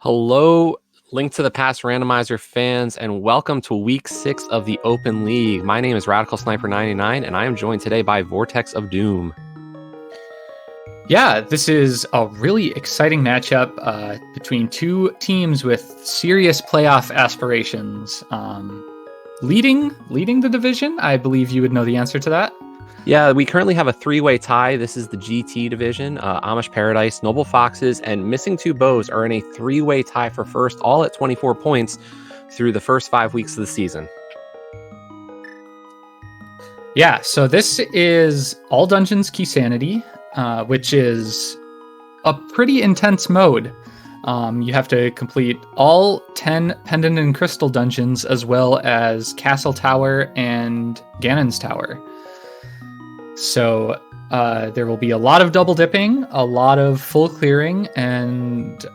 Hello, Link to the Past Randomizer fans, and welcome to Week 6 of the Open League. My name is Radical Sniper 99, and I am joined today by Vortex of Doom. Yeah, this is a really exciting matchup between two teams with serious playoff aspirations. Leading the division, I believe you would know the answer to that. Yeah, we currently have a three-way tie. This is the GT division. Amish Paradise, Noble Foxes, and Missing Two Bows are in a three-way tie for first, all at 24 points through the first 5 weeks of the season. Yeah, so this is All Dungeons Key Sanity, which is a pretty intense mode. You have to complete all 10 Pendant and Crystal dungeons, as well as Castle Tower and Ganon's Tower. So there will be a lot of double dipping, a lot of full clearing, and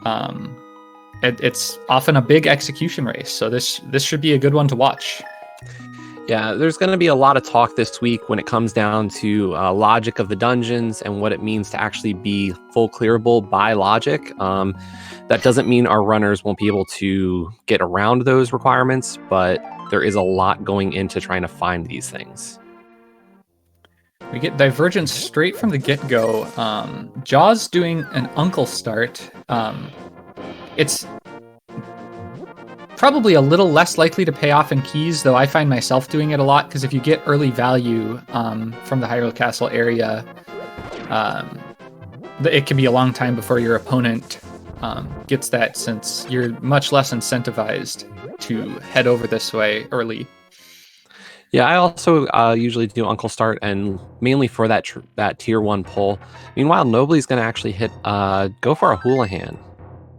it's often a big execution race. So this should be a good one to watch. Yeah, there's going to be a lot of talk this week when it comes down to logic of the dungeons and what it means to actually be full clearable by logic. That doesn't mean our runners won't be able to get around those requirements, but there is a lot going into trying to find these things. We get Divergence straight from the get-go. Jaws doing an Uncle start. It's probably a little less likely to pay off in keys, though I find myself doing it a lot, because if you get early value from the Hyrule Castle area, it can be a long time before your opponent gets that, since you're much less incentivized to head over this way early. Yeah, I also usually do Uncle Start, and mainly for that tier 1 pull. Meanwhile, Nobly's going to actually go for a Houlihan.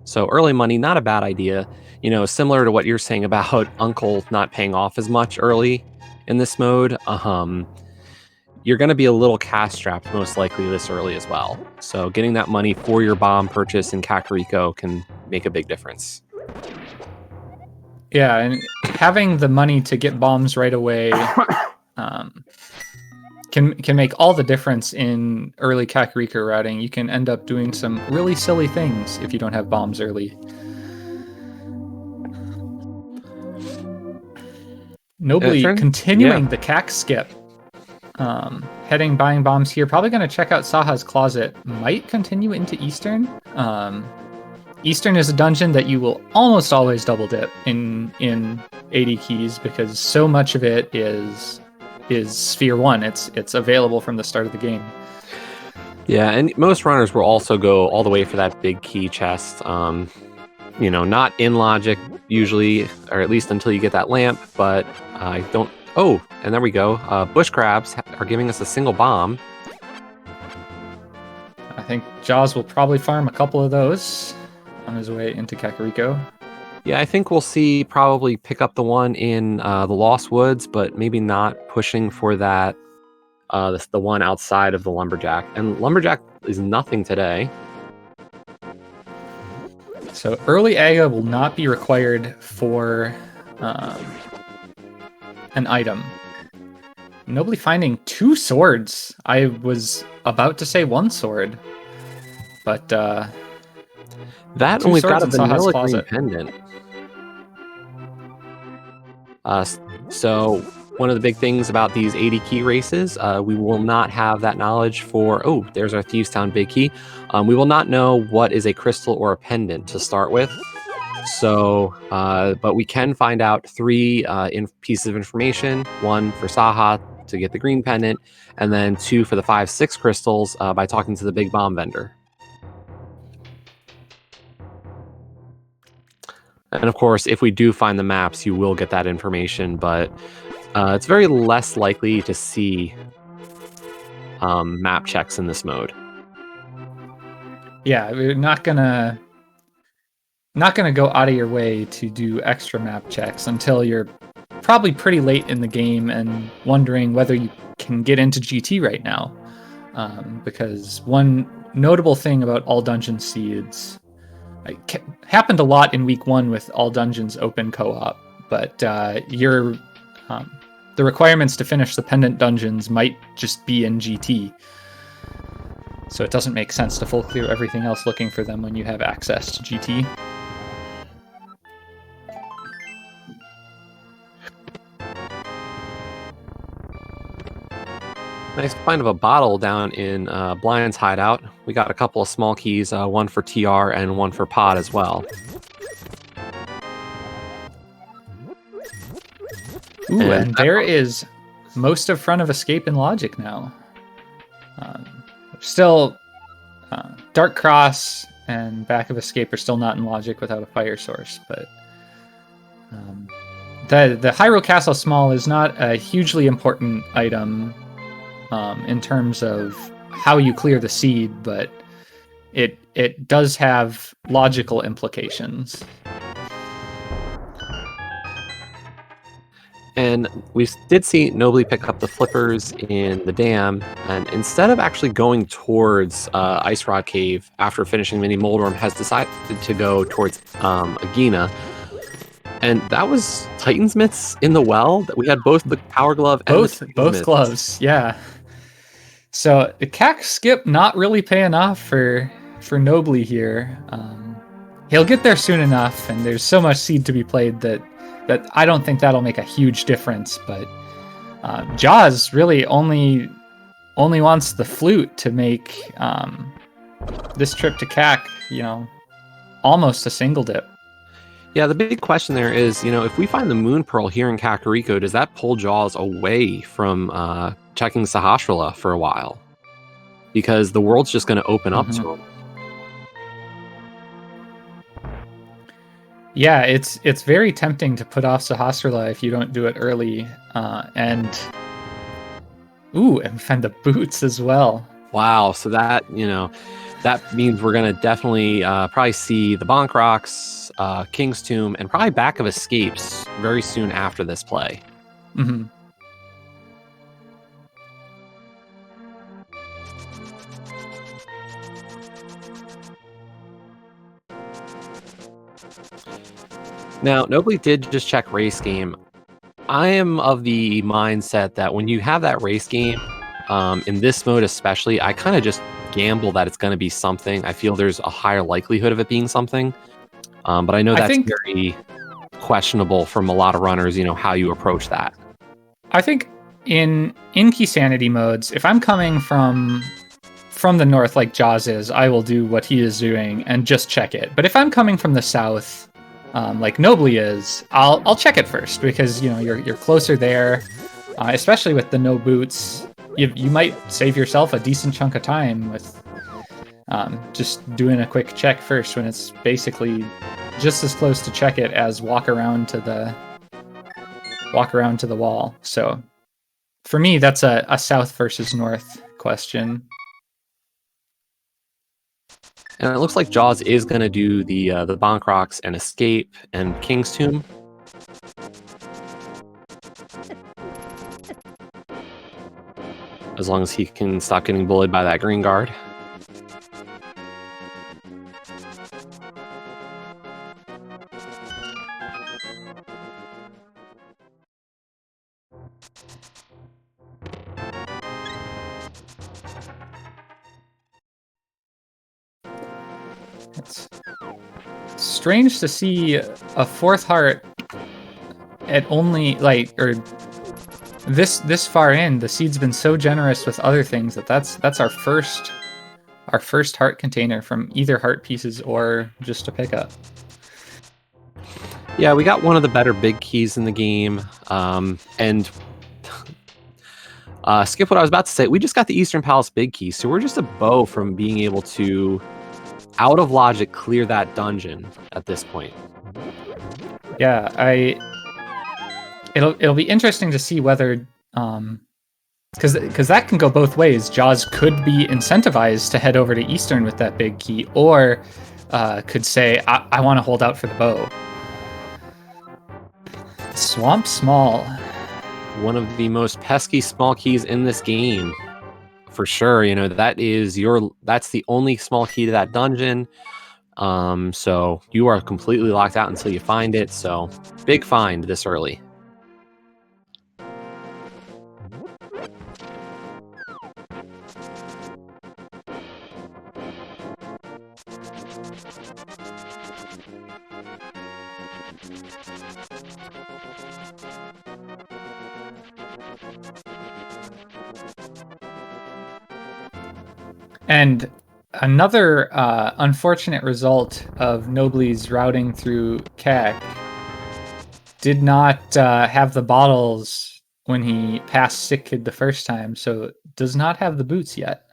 So early money, not a bad idea. You know, similar to what you're saying about Uncle not paying off as much early in this mode. You're going to be a little cash strapped most likely this early as well. So getting that money for your bomb purchase in Kakariko can make a big difference. Yeah, and having the money to get bombs right away can make all the difference in early Kakariko routing. You can end up doing some really silly things if you don't have bombs early. Nobly continuing the CAC skip. Buying bombs here. Probably going to check out Saha's Closet. Might continue into Eastern. Eastern is a dungeon that you will almost always double dip in 80 keys, because so much of it is Sphere 1. It's available from the start of the game. Yeah, and most runners will also go all the way for that big key chest. Not in logic usually, or at least until you get that lamp, but I don't... Oh, and there we go. Bush crabs are giving us a single bomb. I think Jaws will probably farm a couple of those on his way into Kakariko. Yeah, I think we'll see probably pick up the one in the Lost Woods, but maybe not pushing for that, the one outside of the Lumberjack. And Lumberjack is nothing today. So early Aga will not be required for an item. Nobly finding 2 swords. I was about to say 1 sword, but that only got a vanilla green pendant. So one of the big things about these 80 key races, we will not have that knowledge for... Oh, there's our Thieves Town big key. We will not know what is a crystal or a pendant to start with. So, but we can find out 3 pieces of information. 1 for Saha to get the green pendant, and then 2 for the 5-6 crystals by talking to the big bomb vendor. And of course, if we do find the maps, you will get that information, but it's very less likely to see map checks in this mode. Yeah, we're not gonna go out of your way to do extra map checks until you're probably pretty late in the game and wondering whether you can get into GT right now. Because one notable thing about All Dungeon Seeds, it happened a lot in week 1 with All Dungeons open co-op, but the requirements to finish the pendant dungeons might just be in GT. So it doesn't make sense to full clear everything else looking for them when you have access to GT. Nice find of a bottle down in Blind's hideout. We got a couple of small keys, one for TR and one for Pod as well. Ooh, and there is most of front of escape in logic now. Still, Dark Cross and back of escape are still not in logic without a fire source, but the Hyrule Castle Small is not a hugely important item in terms of how you clear the seed, but it does have logical implications. And we did see Nobly pick up the flippers in the dam, and instead of actually going towards Ice Rod Cave after finishing Mini Moldworm, has decided to go towards Agina. And that was Titan's Mitts in the well. That we had both the Power Glove and both gloves, yeah. So the CAC skip not really paying off for Nobly here. He'll get there soon enough, and there's so much seed to be played that I don't think that'll make a huge difference. But Jaws really only wants the flute to make this trip to CAC, almost a single dip. Yeah, the big question there is, if we find the Moon Pearl here in Kakariko, does that pull Jaws away from checking Sahasrahla for a while? Because the world's just going to open up to him. Yeah, it's very tempting to put off Sahasrahla if you don't do it early. And find the boots as well. Wow, so that, that means we're going to definitely probably see the Bonk Rocks, King's Tomb, and probably Back of Escapes very soon after this play. Mm-hmm. Now, Nobly did just check race game. I am of the mindset that when you have that race game, in this mode especially, I kind of just gamble that it's going to be something. I feel there's a higher likelihood of it being something. But I know that's very questionable from a lot of runners, how you approach that. I think in Key Sanity modes, if I'm coming from the north like Jaws is, I will do what he is doing and just check it. But if I'm coming from the south, like Nobly is, I'll check it first because you're closer there, especially with the no boots. You might save yourself a decent chunk of time with just doing a quick check first when it's basically just as close to check it as walk around to the wall. So for me, that's a south versus north question. And it looks like Jaws is going to do the Bonk Rocks and Escape and King's Tomb. As long as he can stop getting bullied by that green guard. It's strange to see a fourth heart at only this far in. The seed's been so generous with other things that's our first heart container from either heart pieces or just a pickup. Yeah, we got one of the better big keys in the game, and skip what I was about to say. We just got the Eastern Palace big key, so we're just a bow from being able to, out of logic, clear that dungeon at this point. Yeah, it'll be interesting to see whether because that can go both ways. Jaws could be incentivized to head over to Eastern with that big key, or could say, I want to hold out for the bow. Swamp Small. One of the most pesky small keys in this game. For sure, that's the only small key to that dungeon. So you are completely locked out until you find it. So big find this early. And another unfortunate result of Nobly's routing through Kek did not have the bottles when he passed Sick Kid the first time, so does not have the boots yet.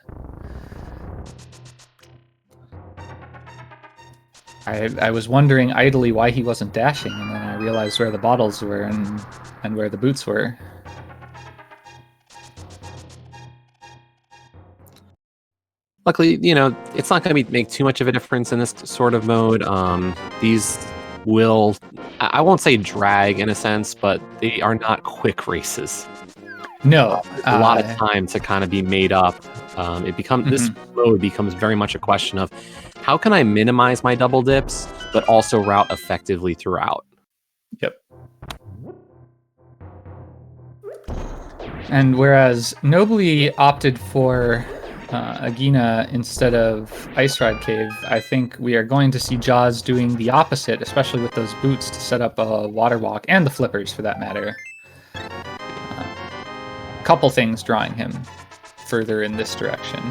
I was wondering idly why he wasn't dashing, and then I realized where the bottles were and where the boots were. Luckily, it's not going to make too much of a difference in this sort of mode. These will, I won't say drag in a sense, but they are not quick races. No, a lot of time to kind of be made up. This mode becomes very much a question of how can I minimize my double dips, but also route effectively throughout. Yep. And whereas Nobly opted for Agina instead of Ice Rod Cave, I think we are going to see Jaws doing the opposite, especially with those boots to set up a water walk, and the flippers for that matter. Couple things drawing him further in this direction.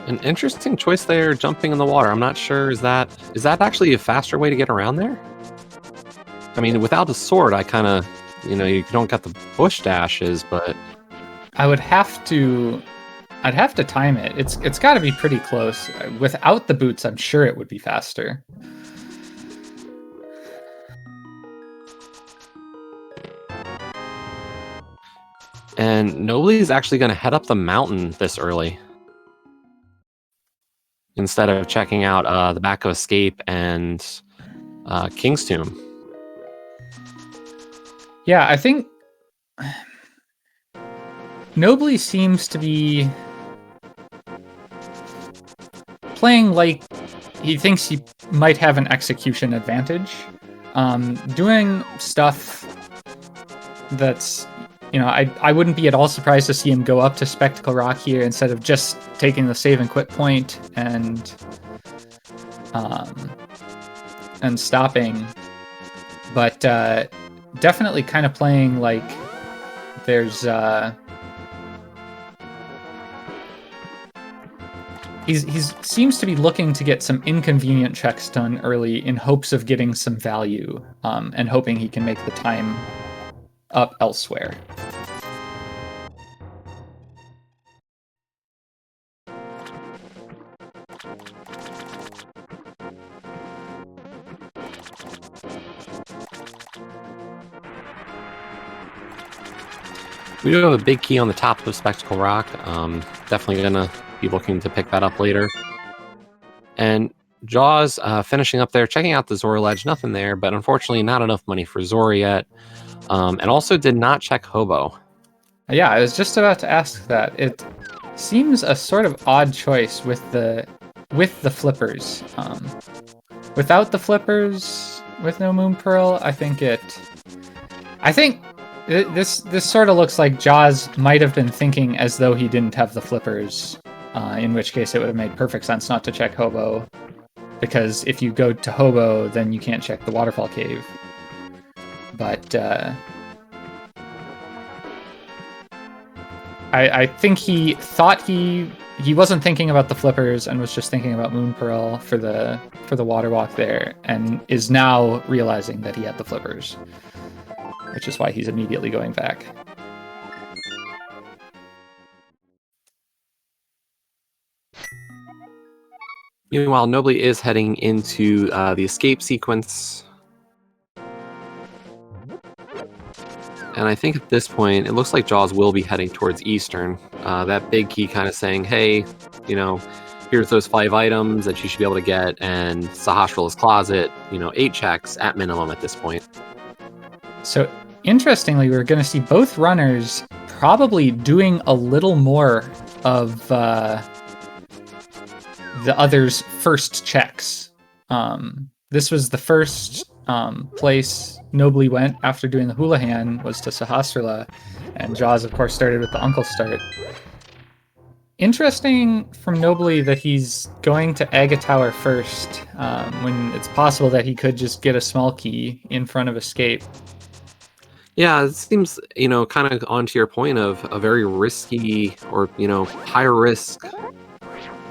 An interesting choice there, jumping in the water. I'm not sure, is that actually a faster way to get around there? I mean, without a sword, I kind of, you don't get the bush dashes, but I'd have to time it. It's got to be pretty close. Without the boots, I'm sure it would be faster. And Nobly is actually going to head up the mountain this early, instead of checking out the back of Escape and King's Tomb. Yeah, I think Nobly seems to be playing like he thinks he might have an execution advantage. Doing stuff that's, I wouldn't be at all surprised to see him go up to Spectacle Rock here instead of just taking the save and quit point and stopping. But definitely kind of playing like there's he seems to be looking to get some inconvenient checks done early in hopes of getting some value, and hoping he can make the time up elsewhere. We do have a big key on the top of Spectacle Rock. Definitely going to be looking to pick that up later. And Jaws finishing up there, checking out the Zora ledge. Nothing there, but unfortunately not enough money for Zora yet. And also did not check Hobo. Yeah, I was just about to ask that. It seems a sort of odd choice with the flippers. Without the flippers, with no Moon Pearl, I think this sort of looks like Jaws might have been thinking as though he didn't have the flippers, in which case it would have made perfect sense not to check Hobo, because if you go to Hobo, then you can't check the Waterfall Cave. But I think he thought he wasn't thinking about the flippers and was just thinking about Moon Pearl for the water walk there, and is now realizing that he had the flippers, which is why he's immediately going back. Meanwhile, Nobly is heading into the escape sequence. And I think at this point, it looks like Jaws will be heading towards Eastern. That big key kind of saying, hey, here's those 5 items that you should be able to get, and Sahasrah's closet, 8 checks at minimum at this point. So interestingly, we're going to see both runners probably doing a little more of the other's first checks. This was the first place Nobly went after doing the Houlihan was to Sahasrahla, and Jaws, of course, started with the Uncle Start. Interesting from Nobly that he's going to Aga Tower first, when it's possible that he could just get a small key in front of Escape. Yeah, it seems, kind of onto your point of a very risky or, high risk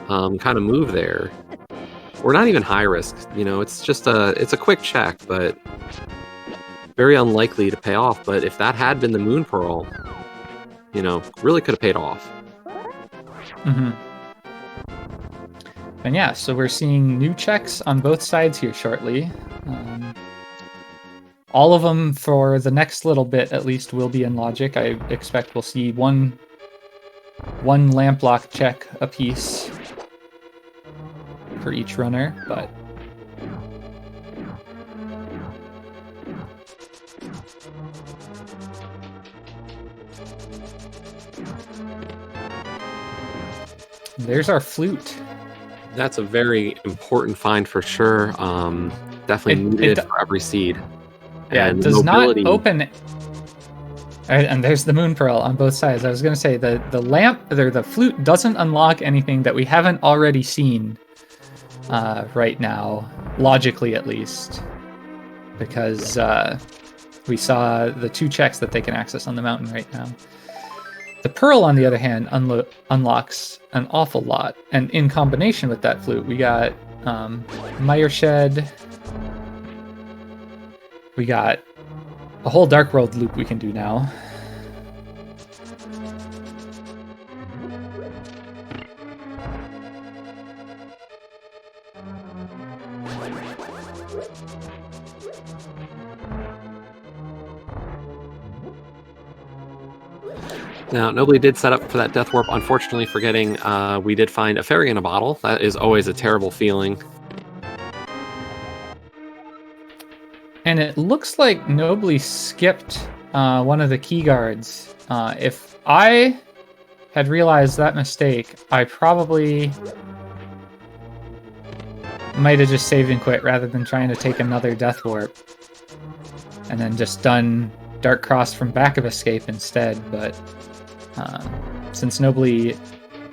kind of move there. Or not even high risk, it's just it's a quick check, but very unlikely to pay off. But if that had been the Moon Pearl, really could have paid off. Mm-hmm. And yeah, so we're seeing new checks on both sides here shortly. All of them for the next little bit, at least, will be in Logic. I expect we'll see one lamp lock check apiece for each runner, but there's our flute. That's a very important find for sure. Definitely needed for every seed. Yeah, and it does nobility. Not open. And there's the Moon Pearl on both sides. I was going to say the lamp, or the flute, doesn't unlock anything that we haven't already seen right now, logically at least, because we saw the 2 checks that they can access on the mountain right now. The Pearl, on the other hand, unlocks an awful lot, and in combination with that flute, we got Mireshed. We got a whole Dark World loop we can do now. Now, Nobly did set up for that Death Warp, unfortunately forgetting we did find a fairy in a bottle. That is always a terrible feeling. And it looks like Nobly skipped one of the key guards. If I had realized that mistake, I probably might have just saved and quit rather than trying to take another Death Warp. And then just done Dark Cross from back of Escape instead, but since Nobly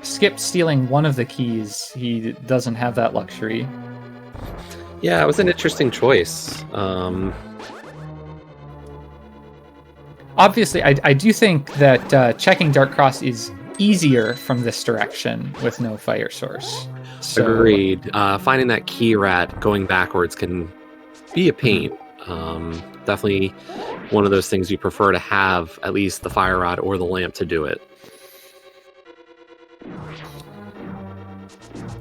skipped stealing one of the keys, he doesn't have that luxury. Yeah, it was an interesting choice. Obviously, I do think that checking Dark Cross is easier from this direction with no fire source. So, agreed. Finding that key rat going backwards can be a pain. Definitely one of those things you prefer to have at least the fire rod or the lamp to do it.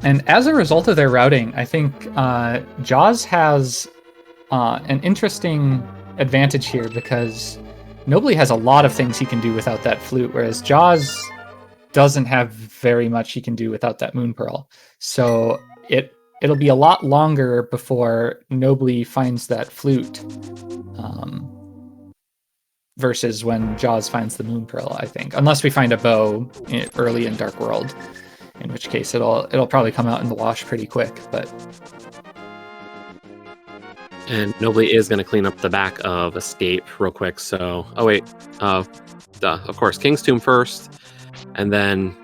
And as a result of their routing, I think Jaws has an interesting advantage here, because Nobly has a lot of things he can do without that flute, whereas Jaws doesn't have very much he can do without that Moon Pearl. So it'll be a lot longer before Nobly finds that flute, versus when Jaws finds the Moon Pearl, I think. Unless we find a bow early in Dark World, in which case it'll probably come out in the wash pretty quick. But and Nobly is going to clean up the back of Escape real quick. So, of course, King's Tomb first, and then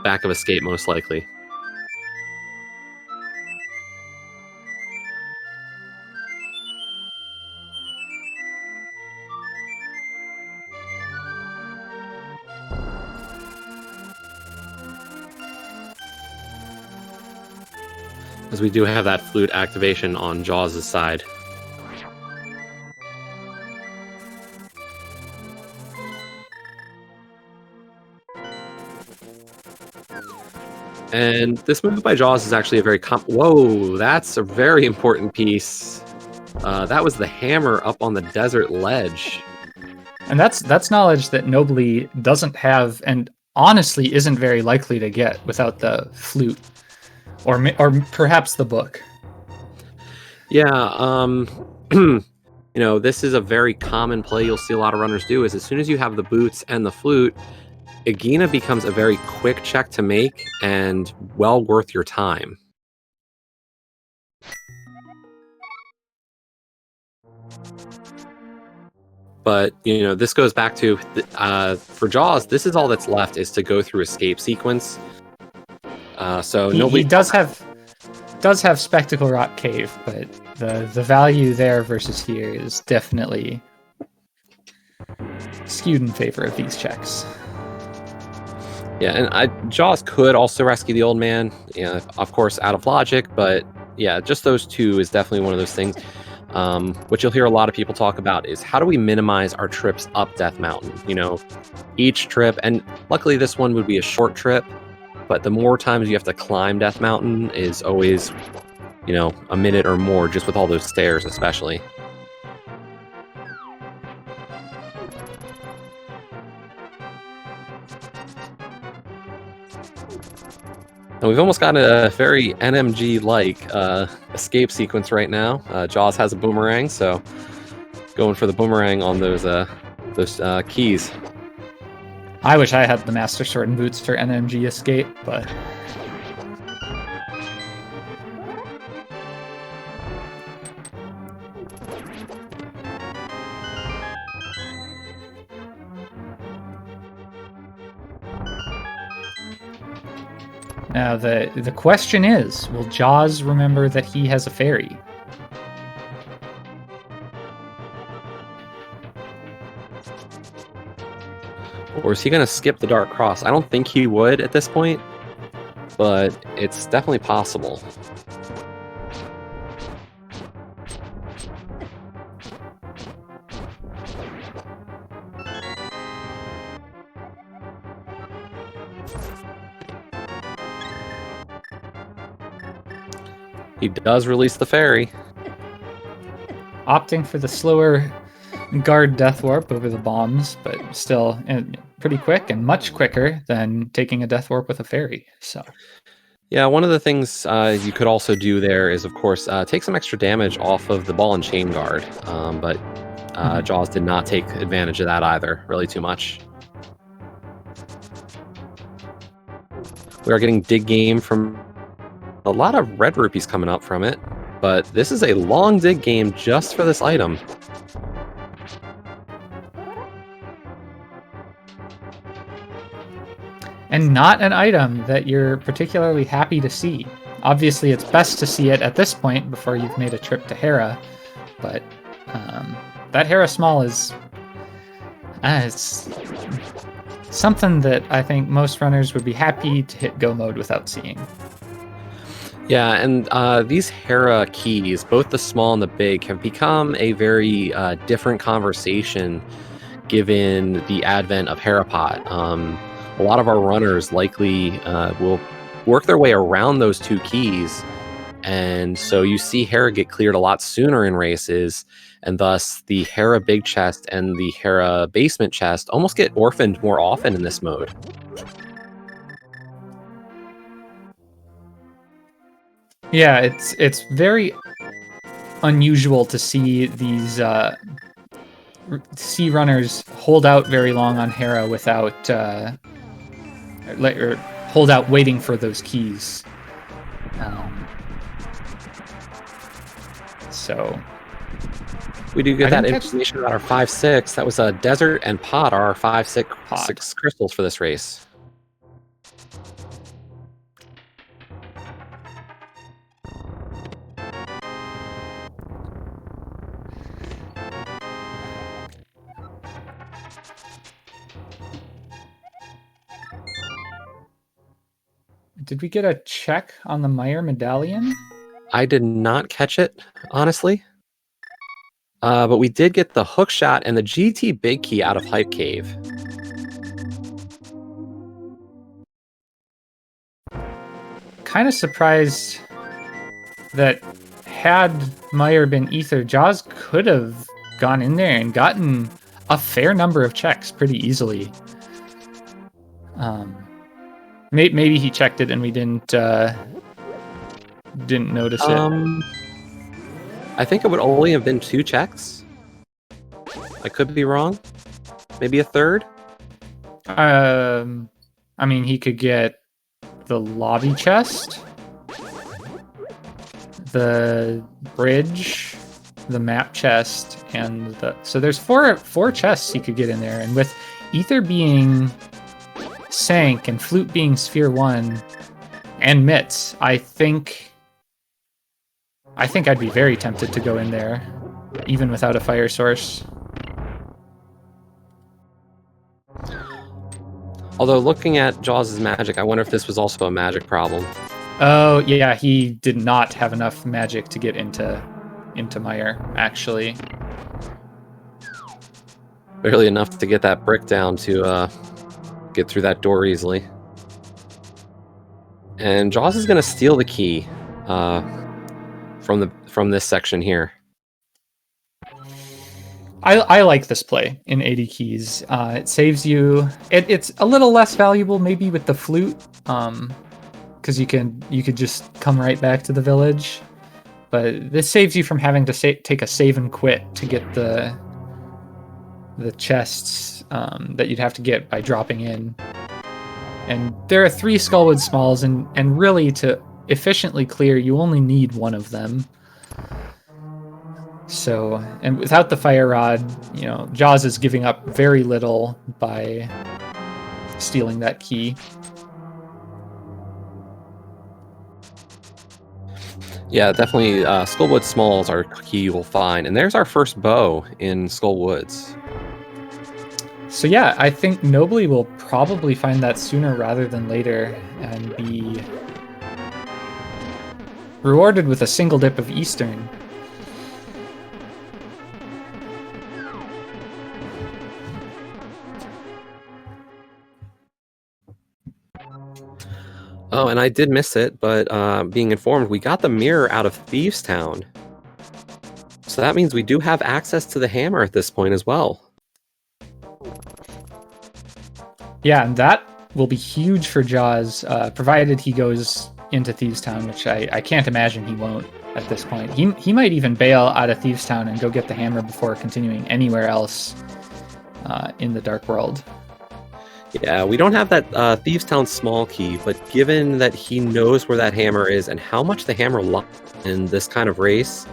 back of Escape most likely. Because we do have that flute activation on Jaws' side. And this move by Jaws is actually a very whoa, that's a very important piece. That was the hammer up on the desert ledge. And that's knowledge that Nobly doesn't have, and honestly isn't very likely to get without the flute. Or perhaps the book. Yeah, this is a very common play you'll see a lot of runners do, is as soon as you have the boots and the flute, Egina becomes a very quick check to make and well worth your time. But this goes back to for Jaws. This is all that's left is to go through escape sequence. So he does have Spectacle Rock Cave, but the value there versus here is definitely skewed in favor of these checks. Yeah, and Jaws could also rescue the old man, of course, out of logic, but yeah, just those two is definitely one of those things. What you'll hear a lot of people talk about is how do we minimize our trips up Death Mountain? Each trip, and luckily this one would be a short trip, but the more times you have to climb Death Mountain is always, a minute or more, just with all those stairs, especially. And we've almost got a very NMG-like escape sequence right now. Jaws has a boomerang, so going for the boomerang on those keys. I wish I had the Master Sword and Boots for NMG escape, but... Now, the question is, will Jaws remember that he has a fairy? Or is he going to skip the Dark Cross? I don't think he would at this point, but it's definitely possible. He does release the fairy. Opting for the slower guard death warp over the bombs, but still pretty quick and much quicker than taking a death warp with a fairy. So, yeah, one of the things you could also do there is, of course, take some extra damage off of the ball and chain guard. But Jaws did not take advantage of that either, really too much. We are getting dig game from a lot of red rupees coming up from it, but this is a long dig game just for this item. And not an item that you're particularly happy to see. Obviously, it's best to see it at this point before you've made a trip to Hera, but that Hera Small is it's something that I think most runners would be happy to hit go mode without seeing. Yeah, and these Hera keys, both the small and the big, have become a very different conversation given the advent of Herapot. A lot of our runners likely will work their way around those two keys, and so you see Hera get cleared a lot sooner in races, and thus the Hera big chest and the Hera basement chest almost get orphaned more often in this mode. Yeah, it's very unusual to see these sea runners hold out very long on Hera without or hold out waiting for those keys. So we do get that information about our 5-6. That was a Desert and Pod are our 5-6 crystals for this race. Did we get a check on the Meyer medallion? I did not catch it, honestly. But we did get the hook shot and the GT big key out of Hype Cave. Kind of surprised that had Meyer been Ether, Jaws could have gone in there and gotten a fair number of checks pretty easily. Maybe he checked it and we didn't notice it. I think it would only have been 2 checks. I could be wrong. Maybe a third. I mean, he could get the lobby chest, the bridge, the map chest, and so there's four chests he could get in there, and with Ether being Sank and Flute being Sphere 1 and Mitts, I think I'd be very tempted to go in there, even without a fire source. Although looking at Jaws' magic, I wonder if this was also a magic problem. Oh yeah, he did not have enough magic to get into Meyer, actually. Barely enough to get that brick down to get through that door easily. And Jaws is going to steal the key from this section here. I like this play in 80 keys. It saves you. It's a little less valuable maybe with the flute, because you could just come right back to the village. But this saves you from having to take a save and quit to get the chests that you'd have to get by dropping in. And there are 3 Skullwood Smalls, and really to efficiently clear, you only need one of them. So, and without the Fire Rod, Jaws is giving up very little by stealing that key. Yeah, definitely. Skullwood Smalls are a key you will find. And there's our first bow in Skullwoods. So yeah, I think Nobly will probably find that sooner rather than later and be rewarded with a single dip of Eastern. Oh, and I did miss it, but being informed, we got the mirror out of Thieves Town. So that means we do have access to the hammer at this point as well. Yeah, and that will be huge for Jaws, provided he goes into Thieves Town, which I can't imagine he won't at this point. He might even bail out of Thieves Town and go get the hammer before continuing anywhere else in the Dark World. Yeah, we don't have that Thieves Town small key, but given that he knows where that hammer is and how much the hammer locks in this kind of race,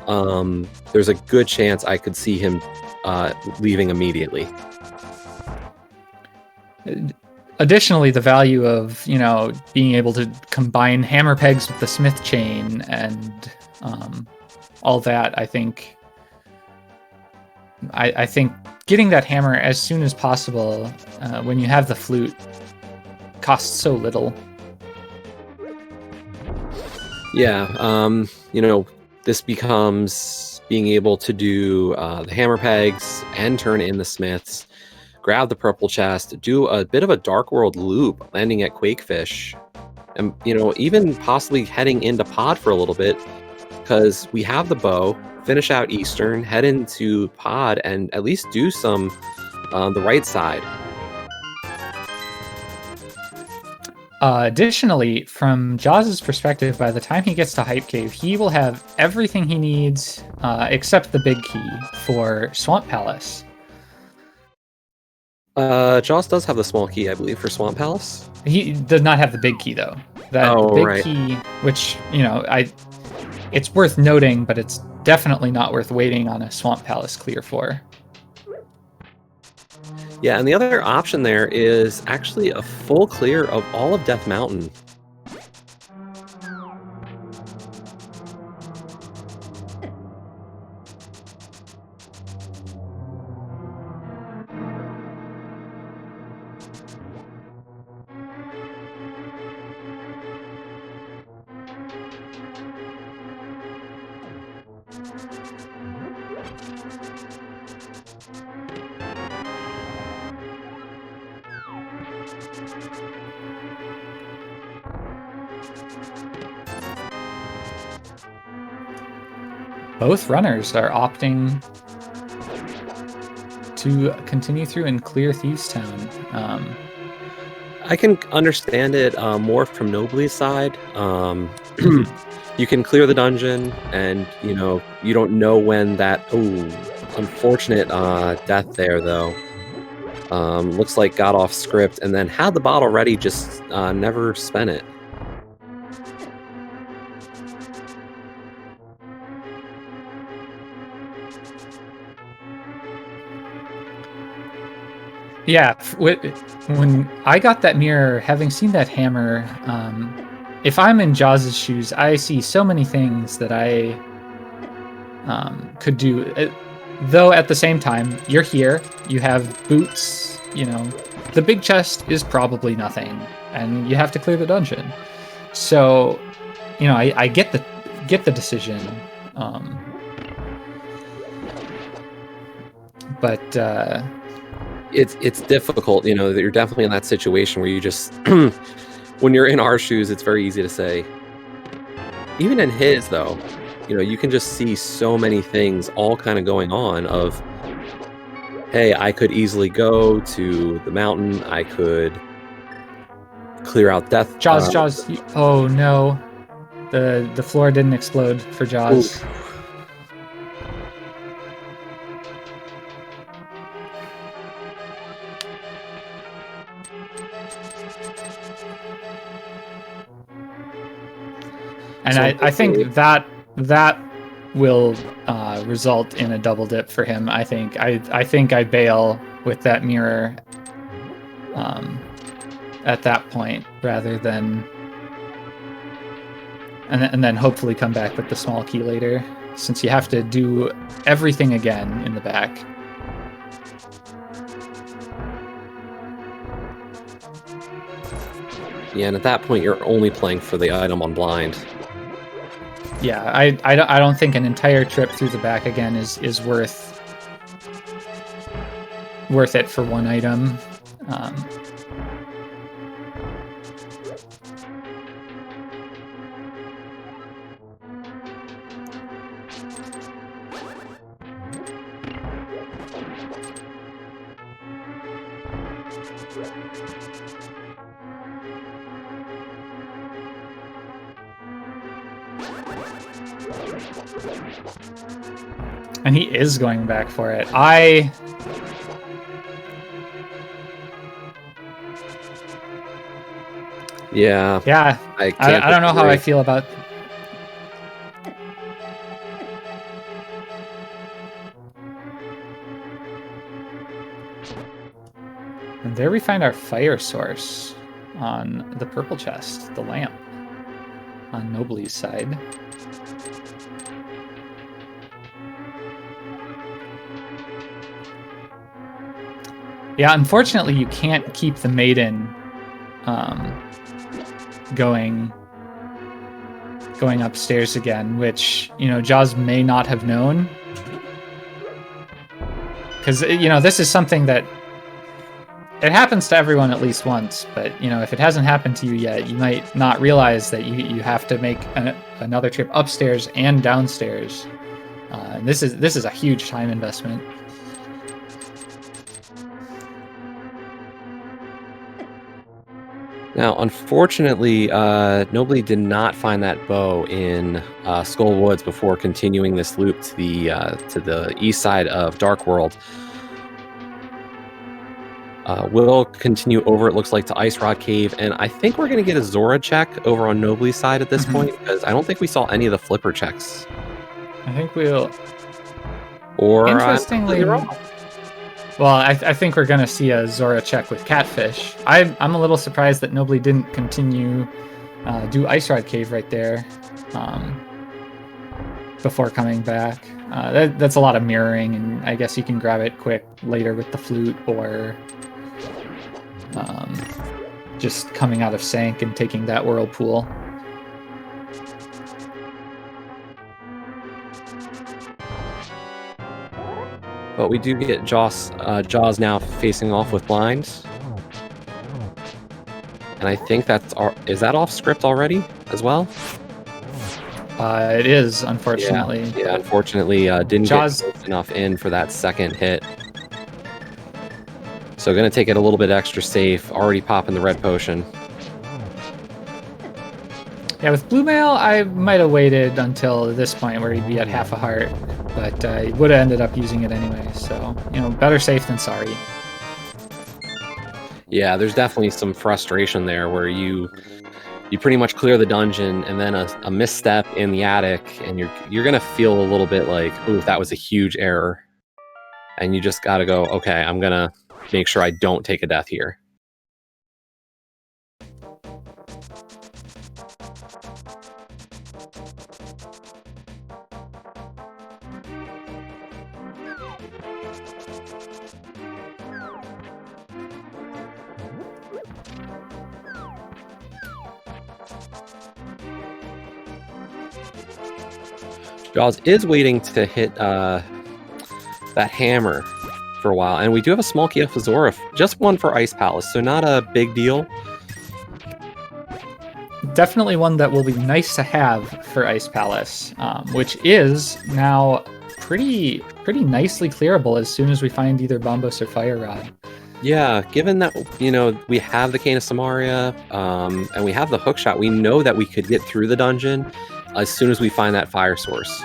there's a good chance I could see him leaving immediately. Additionally, the value of being able to combine hammer pegs with the smith chain and all that, I think getting that hammer as soon as possible when you have the flute costs so little. Yeah, this becomes being able to do the hammer pegs and turn in the smiths, grab the purple chest, do a bit of a Dark World loop, landing at Quakefish, and even possibly heading into Pod for a little bit, because we have the bow, finish out Eastern, head into Pod, and at least do some the right side. Additionally, from Jaws' perspective, by the time he gets to Hype Cave, he will have everything he needs except the big key for Swamp Palace. Jaws does have the small key, I believe, for Swamp Palace. He does not have the big key, though. That big key, which, it's worth noting, but it's definitely not worth waiting on a Swamp Palace clear for. Yeah, and the other option there is actually a full clear of all of Death Mountain. Both runners are opting to continue through and clear Thieves Town. I can understand it more from Nobly's side. You can clear the dungeon, and you don't know when that unfortunate death there though. Looks like got off script and then had the bottle ready, just never spent it. Yeah, when I got that mirror, having seen that hammer, if I'm in Jaws's shoes, I see so many things that I could do. Though at the same time, you're here, you have boots, you know, the big chest is probably nothing, and you have to clear the dungeon. So, you know, I get the decision, but It's difficult, you know, that you're definitely in that situation where you just when you're in our shoes, it's very easy to say. Even in his though, you know, you can just see so many things all kind of going on of, hey, I could easily go to the mountain, I could clear out death. Jaws. Oh no, the floor didn't explode for Jaws. Ooh. And So I think that will result in a double dip for him. I think I bail with that mirror at that point rather than and then hopefully come back with the small key later, since you have to do everything again in the back. Yeah, and at that point, you're only playing for the item on blind. Yeah, I don't think an entire trip through the back again is worth it for one item. And he is going back for it. Yeah. Yeah. I don't know how I feel about. And there we find our fire source on the purple chest, the lamp, on Nobly's side. Yeah, unfortunately, you can't keep the maiden going upstairs again, which, you know, Jaws may not have known. Because, you know, this is something that it happens to everyone at least once, but, you know, if it hasn't happened to you yet, you might not realize that you have to make another trip upstairs and downstairs. And this is a huge time investment. Now, unfortunately, Nobly did not find that bow in Skull Woods before continuing this loop to the east side of Dark World. We'll continue over, it looks like, to Ice Rod Cave, and I think we're going to get a Zora check over on Nobly's side at this point, because I don't think we saw any of the flipper checks. I think we'll... Or, interestingly... Well, I think we're going to see a Zora check with Catfish. I'm a little surprised that Nobly didn't continue do Ice Rod Cave right there before coming back. That's a lot of mirroring, and I guess you can grab it quick later with the flute, or just coming out of Sank and taking that whirlpool. But we do get Jaws now facing off with blinds. And I think is that off script already as well? It is, unfortunately. Yeah, unfortunately, didn't get close enough in for that second hit. So going to take it a little bit extra safe, already popping the red potion. Yeah, with Blue Mail, I might have waited until this point where he'd be at half a heart, but he would have ended up using it anyway, so, you know, better safe than sorry. Yeah, there's definitely some frustration there where you pretty much clear the dungeon, and then a misstep in the attic, and you're going to feel a little bit like, ooh, that was a huge error. And you just got to go, okay, I'm going to make sure I don't take a death here. Jaws is waiting to hit that hammer for a while, and we do have a small key of Fazora, just one for Ice Palace, so not a big deal. Definitely one that will be nice to have for Ice Palace, which is now pretty nicely clearable as soon as we find either Bombos or Fire Rod. Yeah, given that, we have the Cane of Samaria, and we have the hookshot, we know that we could get through the dungeon as soon as we find that fire source.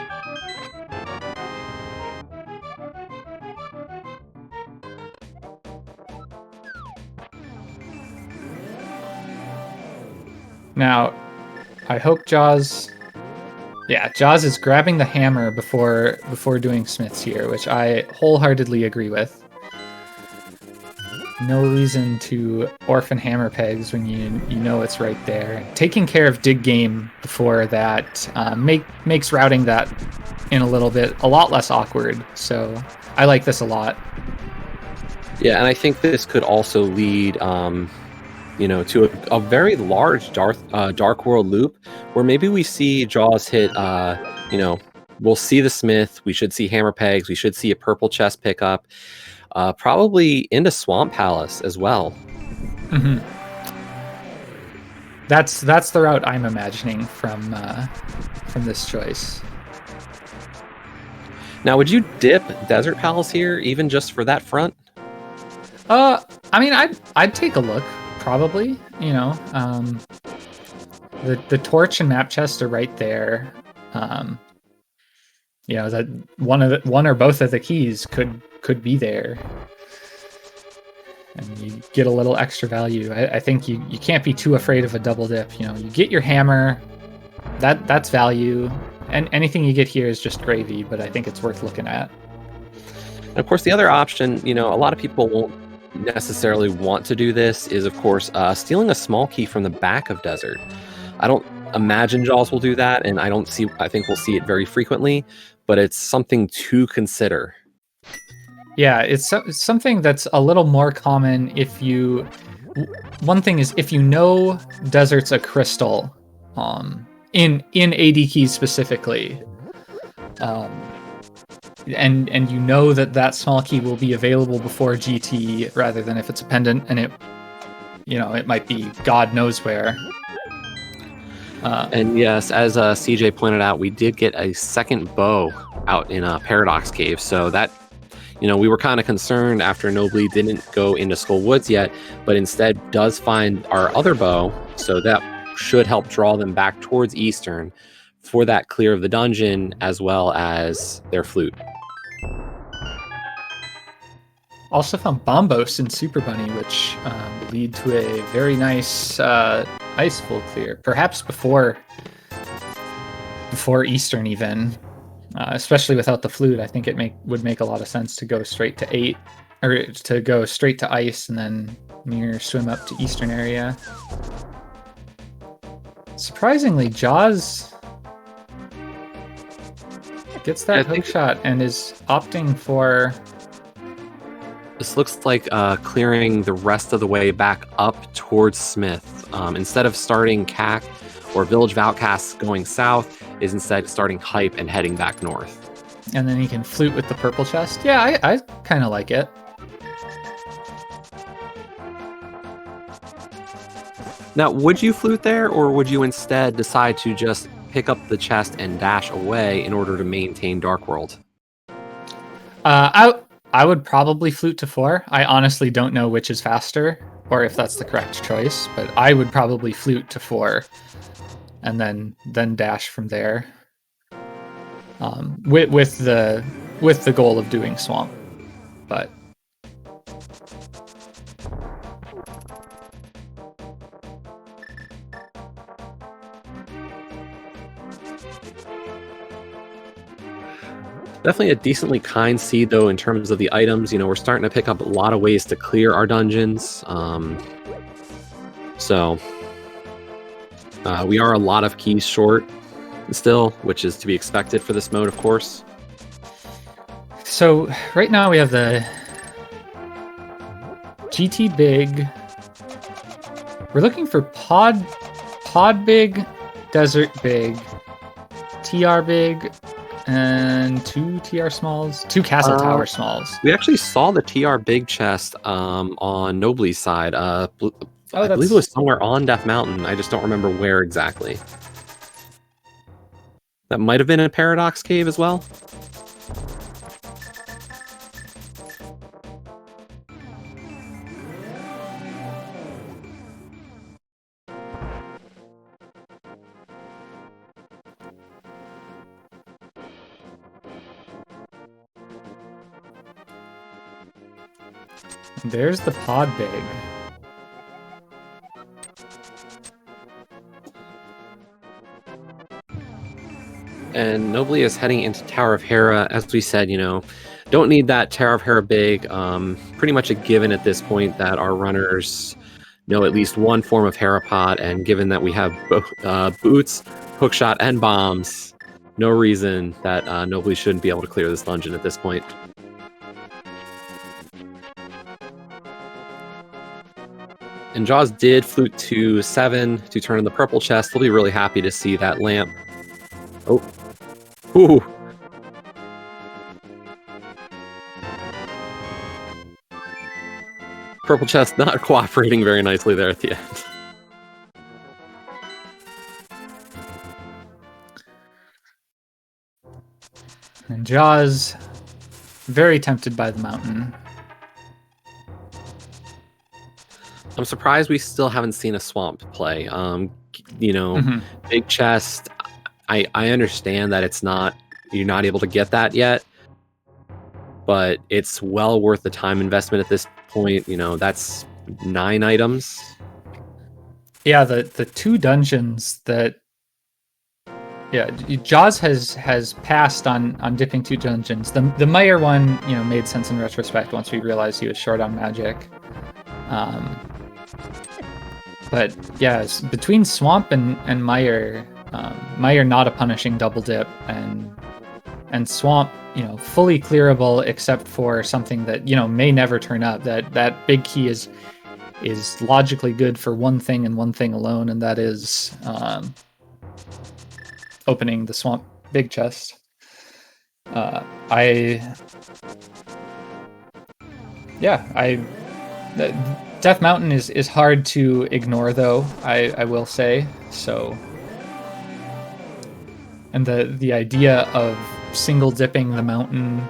Now, I hope Jaws... Yeah, Jaws is grabbing the hammer before doing Smiths here, which I wholeheartedly agree with. No reason to orphan hammer pegs when you know it's right there. Taking care of dig game before that makes routing that in a lot less awkward. So I like this a lot. Yeah, and I think this could also lead, to a very large Dark World loop where maybe we see Jaws hit, we'll see the Smith, we should see hammer pegs, we should see a purple chest pickup. Probably into Swamp Palace as well. Mm-hmm. That's the route I'm imagining from this choice. Now, would you dip Desert Palace here, even just for that front? I mean, I'd take a look, probably. The torch and map chest are right there. That one or both of the keys could be there, and you get a little extra value. I think you can't be too afraid of a double dip. You get your hammer, that's value, and anything you get here is just gravy, but I think it's worth looking at. And of course, the other option, a lot of people won't necessarily want to do this, is of course stealing a small key from the back of Desert. I don't imagine Jaws will do that, and I think we'll see it very frequently, but it's something to consider. Yeah, it's something that's a little more common if you... One thing is, if you know Desert's a crystal, in AD keys specifically, and you know that small key will be available before GT rather than if it's a pendant, and it might be God knows where. And yes, as CJ pointed out, we did get a second bow out in Paradox Cave, so that, we were kind of concerned after Nobly didn't go into Skull Woods yet, but instead does find our other bow, so that should help draw them back towards Eastern for that clear of the dungeon, as well as their flute. Also found Bombos and Super Bunny, which lead to a very nice ice full clear, perhaps before Eastern even. Especially without the flute, I think it would make a lot of sense to go straight to 8, or to go straight to ice and then mirror swim up to Eastern area. Surprisingly, Jaws gets that hook shot and is opting for... This looks like clearing the rest of the way back up towards Smith. Instead of starting CAC or Village of Outcasts going south, is instead starting Hype and heading back north. And then he can flute with the purple chest. Yeah, I kind of like it. Now, would you flute there, or would you instead decide to just pick up the chest and dash away in order to maintain Dark World? I would probably flute to 4. I honestly don't know which is faster, or if that's the correct choice, but I would probably flute to 4. And then dash from there, with the goal of doing swamp, but Definitely a decently kind seed, though, in terms of the items. We're starting to pick up a lot of ways to clear our dungeons. So we are a lot of keys short still, which is to be expected for this mode, of course. So right now we have the GT Big. We're looking for Pod Big, Desert Big, TR Big, and 2 TR Smalls, 2 Castle Tower Smalls. We actually saw the TR Big chest on Nobly's side. I believe it was somewhere on Death Mountain. I just don't remember where exactly. That might have been a Paradox Cave as well. There's the Pod Big. And Nobly is heading into Tower of Hera. As we said, don't need that Tower of Hera Big. Pretty much a given at this point that our runners know at least one form of Hera Pod, and given that we have boots, hookshot, and bombs, no reason that Nobly shouldn't be able to clear this dungeon at this point. And Jaws did flute to 7 to turn in the purple chest. We'll be really happy to see that lamp. Oh. Ooh. Purple chest not cooperating very nicely there at the end. And Jaws, very tempted by the mountain. I'm surprised we still haven't seen a swamp play. Big chest. I understand that you're not able to get that yet, but it's well worth the time investment at this point. That's 9 items. Yeah, the 2 dungeons that. Yeah, Jaws has passed on dipping 2 dungeons. The Meyer one, made sense in retrospect once we realized he was short on magic. But yeah, between Swamp and Meyer, Meyer not a punishing double dip, and Swamp, fully clearable except for something that may never turn up. That big key is logically good for one thing and one thing alone, and that is opening the Swamp Big chest. Death Mountain is hard to ignore, though, I will say. So, and the idea of single dipping the mountain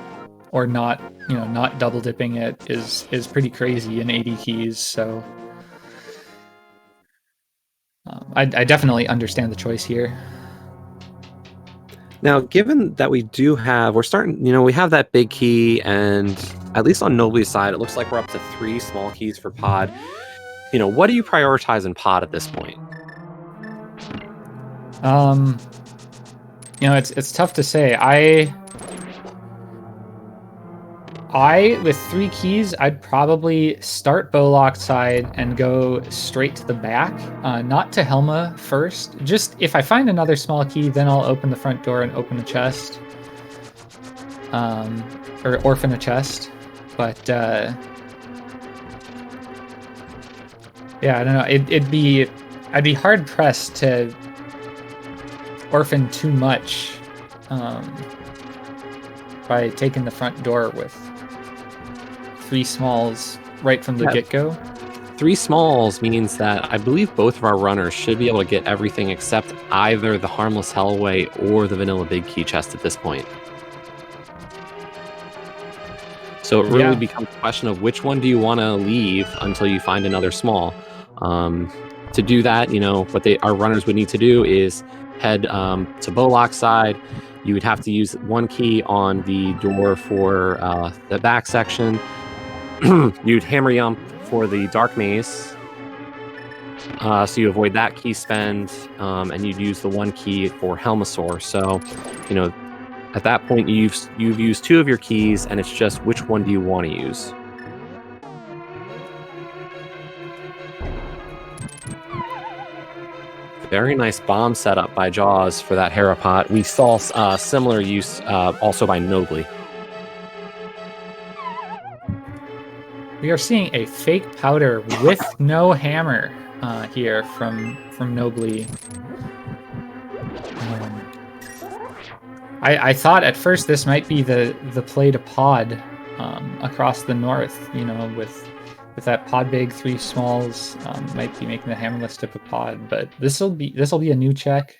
or not double dipping it is pretty crazy in 80 keys. So, I definitely understand the choice here. Now, given that we have that big key, and at least on Nobly's side, it looks like we're up to 3 small keys for pod. What do you prioritize in pod at this point? It's tough to say. I with 3 keys, I'd probably start Bowlock side and go straight to the back, not to Helma first. Just if I find another small key, then I'll open the front door and open a chest, or orphan a chest. But yeah, I don't know. I'd be hard pressed to orphan too much by taking the front door with 3 smalls right from the get-go. 3 smalls means that I believe both of our runners should be able to get everything except either the Harmless Hellway or the Vanilla Big Key chest at this point. So it really becomes a question of which one do you want to leave until you find another small. To do that, what our runners would need to do is head to Bowlock side. You would have to use 1 key on the door for the back section. You'd hammer yump for the Dark Maze, so you avoid that key spend, and you'd use the 1 key for Helmasaur. So, At that point, you've used 2 of your keys, and it's just which one do you want to use. Very nice bomb setup by Jaws for that Harapot. We saw similar use also by Nobly. We are seeing a fake powder with no hammer here from Nobly. I thought at first this might be the play to pod across the north, you know, with that pod big, 3 smalls, might be making the hammerless tip a pod, but this'll be a new check.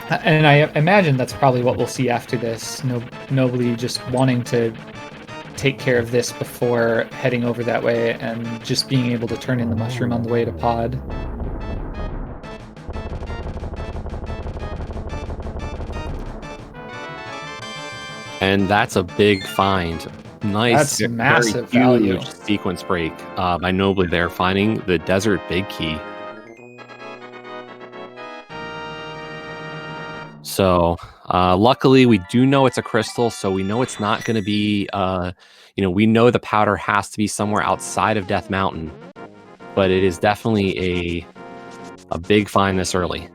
And I imagine that's probably what we'll see after this. Nobly just wanting to take care of this before heading over that way and just being able to turn in the mushroom on the way to pod. And that's a big find. Nice, that's massive value. Sequence break by Nobly there, finding the desert big key. So luckily, we do know it's a crystal, so we know it's not going to be, we know the powder has to be somewhere outside of Death Mountain, but it is definitely a big find this early.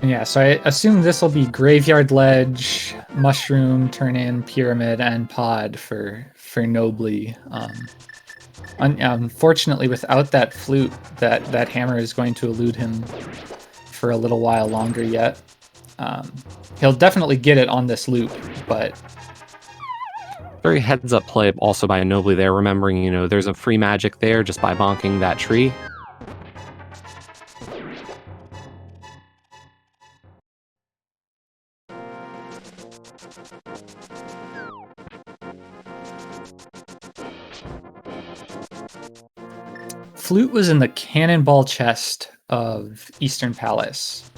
Yeah, so I assume this will be Graveyard Ledge, Mushroom, Turn-In, Pyramid, and Pod for Nobly. Unfortunately, without that flute, that hammer is going to elude him for a little while longer yet. He'll definitely get it on this loop, but... Very heads-up play also by Nobly there, remembering, there's a free magic there just by bonking that tree. Flute was in the cannonball chest of Eastern Palace,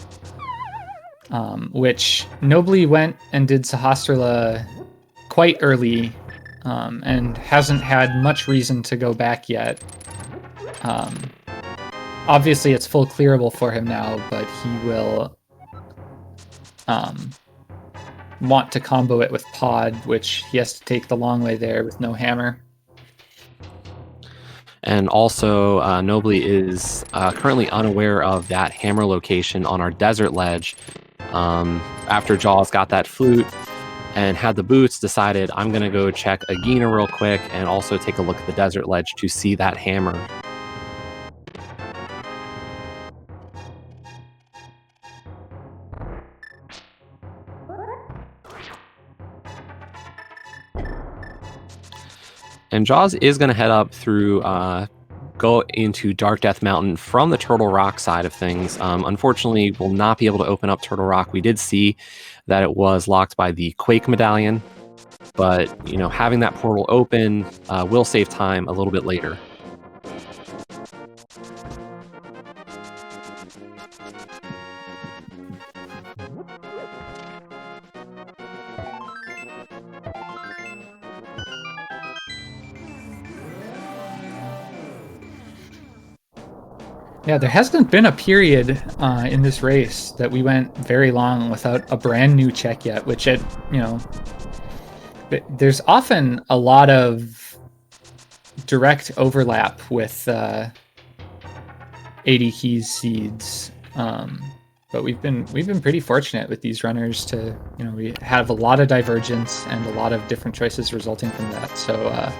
which Nobly went and did Sahasrahla quite early, and hasn't had much reason to go back yet. Obviously, it's full clearable for him now, but he will want to combo it with Pod, which he has to take the long way there with no hammer. And also, Nobly is currently unaware of that hammer location on our desert ledge. After Jaws got that flute and had the boots, decided I'm going to go check Agena real quick and also take a look at the desert ledge to see that hammer. And Jaws is going to head up through, go into Dark Death Mountain from the Turtle Rock side of things. Unfortunately, we'll not be able to open up Turtle Rock. We did see that it was locked by the Quake Medallion, but, having that portal open will save time a little bit later. Yeah, there hasn't been a period in this race that we went very long without a brand new check yet, which there's often a lot of direct overlap with 80 keys seeds. But we've been pretty fortunate with these runners to, we have a lot of divergence and a lot of different choices resulting from that. So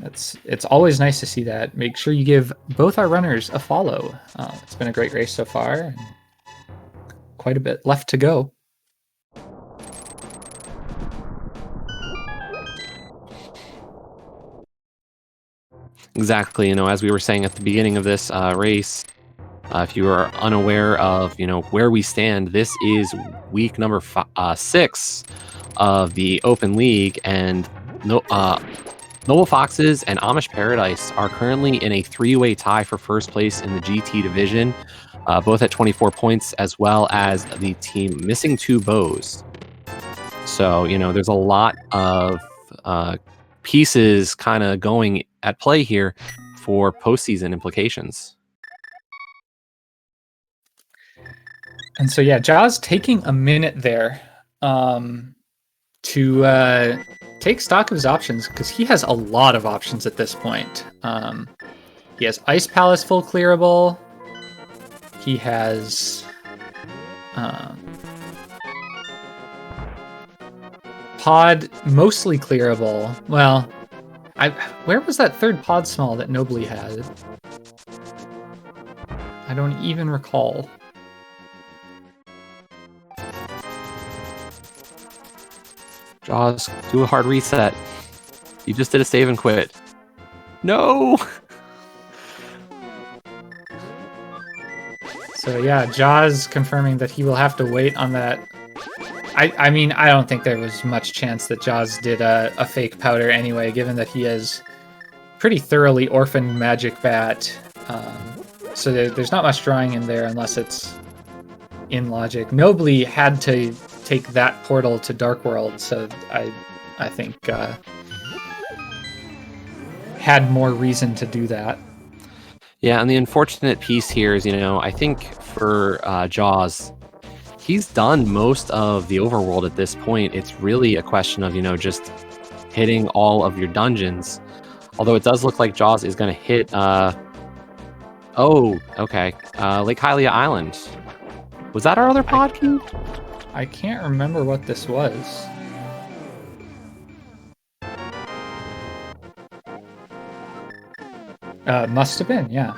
it's always nice to see that. Make sure you give both our runners a follow. It's been a great race so far, and quite a bit left to go. Exactly. As we were saying at the beginning of this race, if you are unaware of, where we stand, this is week number 6 of the Open League, and Noble Foxes and Amish Paradise are currently in a three-way tie for first place in the GT division, both at 24 points, as well as the team missing 2 bows. So, there's a lot of pieces kind of going at play here for postseason implications. And so, yeah, Jaws taking a minute there to take stock of his options, because he has a lot of options at this point. He has Ice Palace full clearable. He has Pod mostly clearable. Well, where was that third pod small that Nobly had? I don't even recall. Jaws, do a hard reset. You just did a save and quit. No! So yeah, Jaws confirming that he will have to wait on that. I mean, I don't think there was much chance that Jaws did a fake powder anyway, given that he has pretty thoroughly orphaned Magic Bat. So there's not much drawing in there unless it's in logic. Nobly had to take that portal to Dark World, so I think had more reason to do that. Yeah, and the unfortunate piece here is, I think for Jaws, he's done most of the overworld at this point. It's really a question of, just hitting all of your dungeons. Although it does look like Jaws is going to hit, Lake Hylia Island. Was that our other pod key? I can't remember what this was. Must have been, yeah.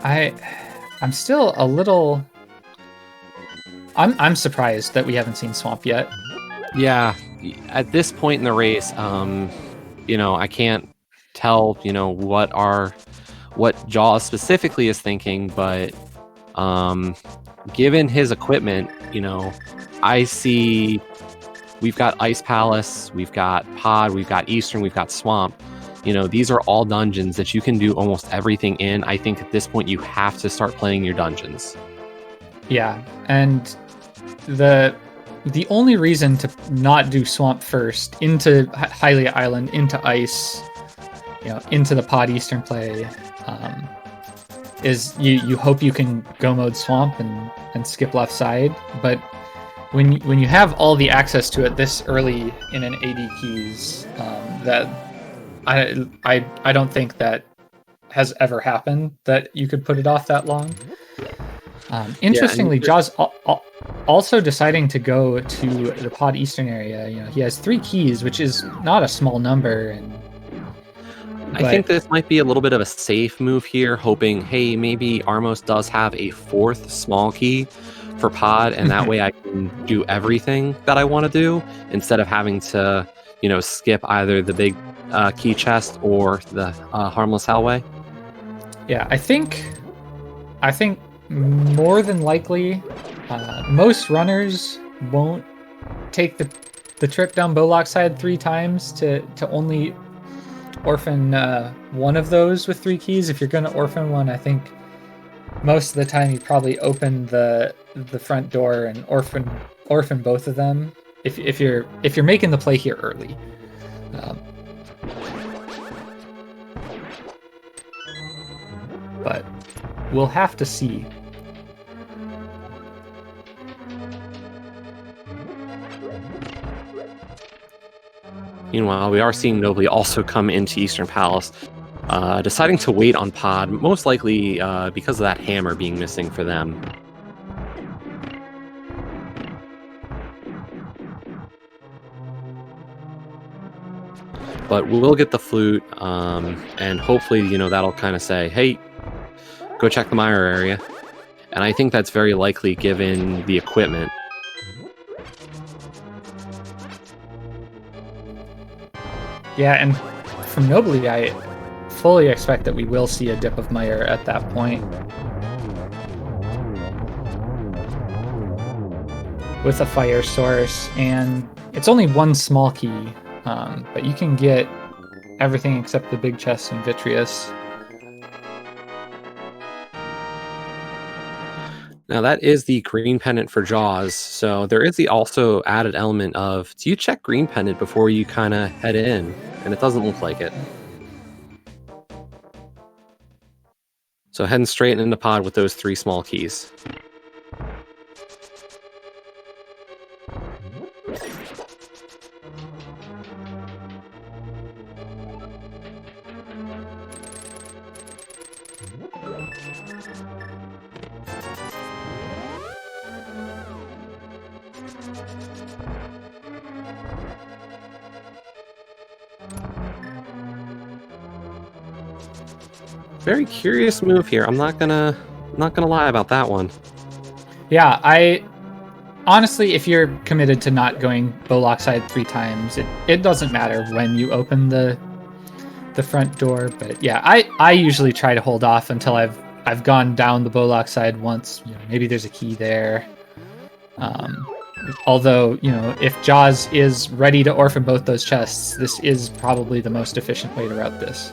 I'm still a little... I'm surprised that we haven't seen Swamp yet. Yeah, at this point in the race, I can't tell, what Jaws specifically is thinking, but given his equipment, I see we've got Ice Palace, we've got Pod, we've got Eastern, we've got Swamp. These are all dungeons that you can do almost everything in. I think at this point you have to start playing your dungeons. Yeah, and the only reason to not do Swamp first, into Hylia Island, into Ice, into the Pod Eastern play, is you hope you can go mode Swamp and skip left side. But when you have all the access to it this early in an AD keys, that I don't think that has ever happened, that you could put it off that long. Interestingly, Jaws also deciding to go to the Pod Eastern area. He has 3 keys, which is not a small number. I think this might be a little bit of a safe move here, hoping, hey, maybe Armos does have a 4th small key for Pod, and that way I can do everything that I want to do instead of having to, skip either the big key chest or the harmless hallway. Yeah, I think more than likely, most runners won't take the trip down Bowlock side 3 times to only orphan one of those with 3 keys. If you're going to orphan one, I think most of the time you probably open the front door and orphan both of them if you're making the play here early. But we'll have to see. Meanwhile, we are seeing Nobly also come into Eastern Palace, deciding to wait on Pod, most likely because of that hammer being missing for them. But we'll get the flute, and hopefully, that'll kind of say, hey, go check the mire area. And I think that's very likely given the equipment. Yeah, and from Nobly, I fully expect that we will see a dip of mire at that point. With a fire source, and it's only 1 small key. But you can get everything except the big chest and Vitreous. Now that is the green pendant for Jaws, so there is the also added element of, do you check green pendant before you kind of head in? And it doesn't look like it. So heading straight into pod with those 3 small keys. Very curious move here. I'm not gonna lie about that one. Yeah, I honestly, if you're committed to not going Bowlock side 3 times, it doesn't matter when you open the front door. But yeah, I usually try to hold off until I've gone down the Bowlock side once. You know, maybe there's a key there. Although, you know, if Jaws is ready to orphan both those chests, this is probably the most efficient way to route this.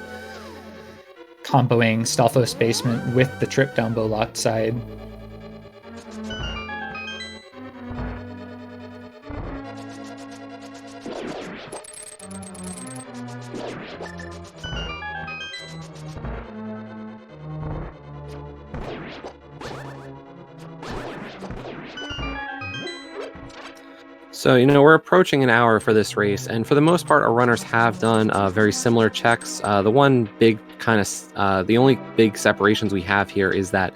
Comboing Stalfos Basement with the trip down Bowlock side. So, you know, we're approaching an hour for this race, and for the most part, our runners have done very similar checks. The one big kind of, the only big separations we have here is that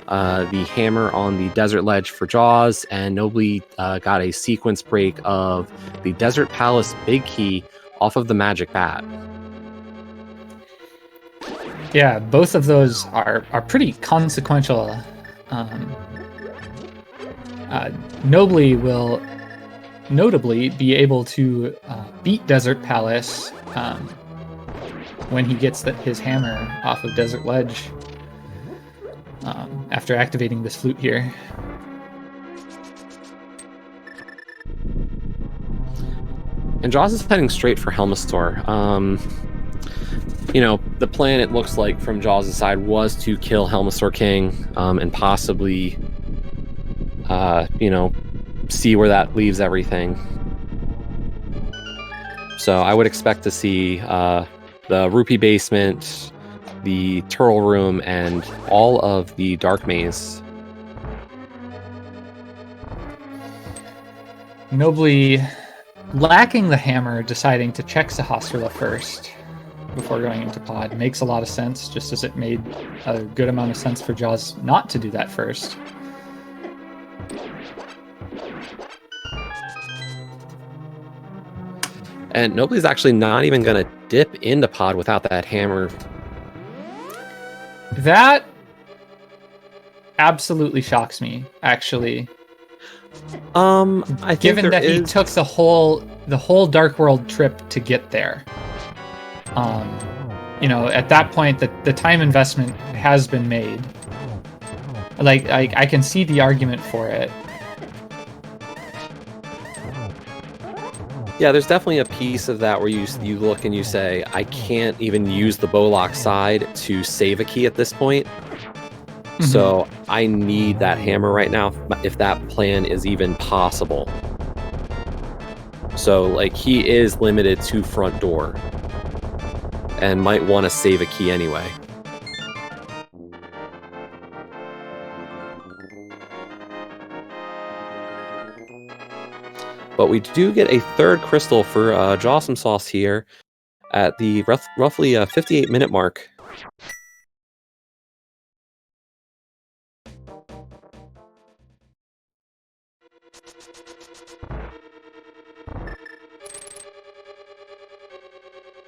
the hammer on the Desert Ledge for Jaws, and Nobly got a sequence break of the Desert Palace Big Key off of the Magic Bat. Yeah, both of those are pretty consequential. Nobly will notably be able to beat Desert Palace when he gets his hammer off of Desert Ledge after activating this flute here. And Jaws is heading straight for Helmistor. You know, the plan, it looks like, from Jaws' side was to kill Helmistor King and possibly, you know, see where that leaves everything. So I would expect to see the Rupee Basement, the Turtle Room, and all of the Dark Maze. Nobly, lacking the hammer, deciding to check Sahasrara first before going into pod makes a lot of sense, just as it made a good amount of sense for Jaws not to do that first. And Nobly's actually not even going to dip into pod without that hammer. That absolutely shocks me, actually. I think given that he took the whole Dark World trip to get there. You know, at that point, the time investment has been made. Like, I can see the argument for it. Yeah, there's definitely a piece of that where you look and you say, I can't even use the Bowlock side to save a key at this point. Mm-hmm. So I need that hammer right now if that plan is even possible. So, like, he is limited to front door and might want to save a key anyway. But we do get a third crystal for Jawsomesauce here at the roughly 58-minute mark.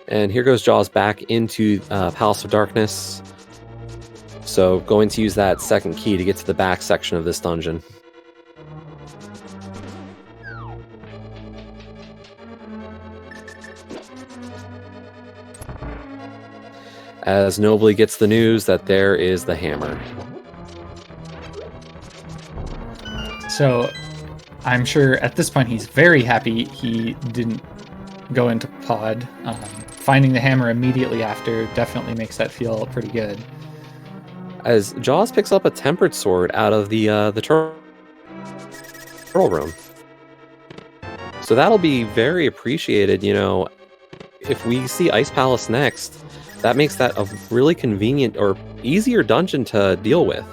And here goes Jaws back into Palace of Darkness. So going to use that second key to get to the back section of this dungeon. As Nobly gets the news that there is the hammer. So I'm sure at this point he's very happy he didn't go into pod. Finding the hammer immediately after definitely makes that feel pretty good. As Jaws picks up a tempered sword out of the turtle room. So that'll be very appreciated, you know. If we see Ice Palace next, that makes that a really convenient or easier dungeon to deal with.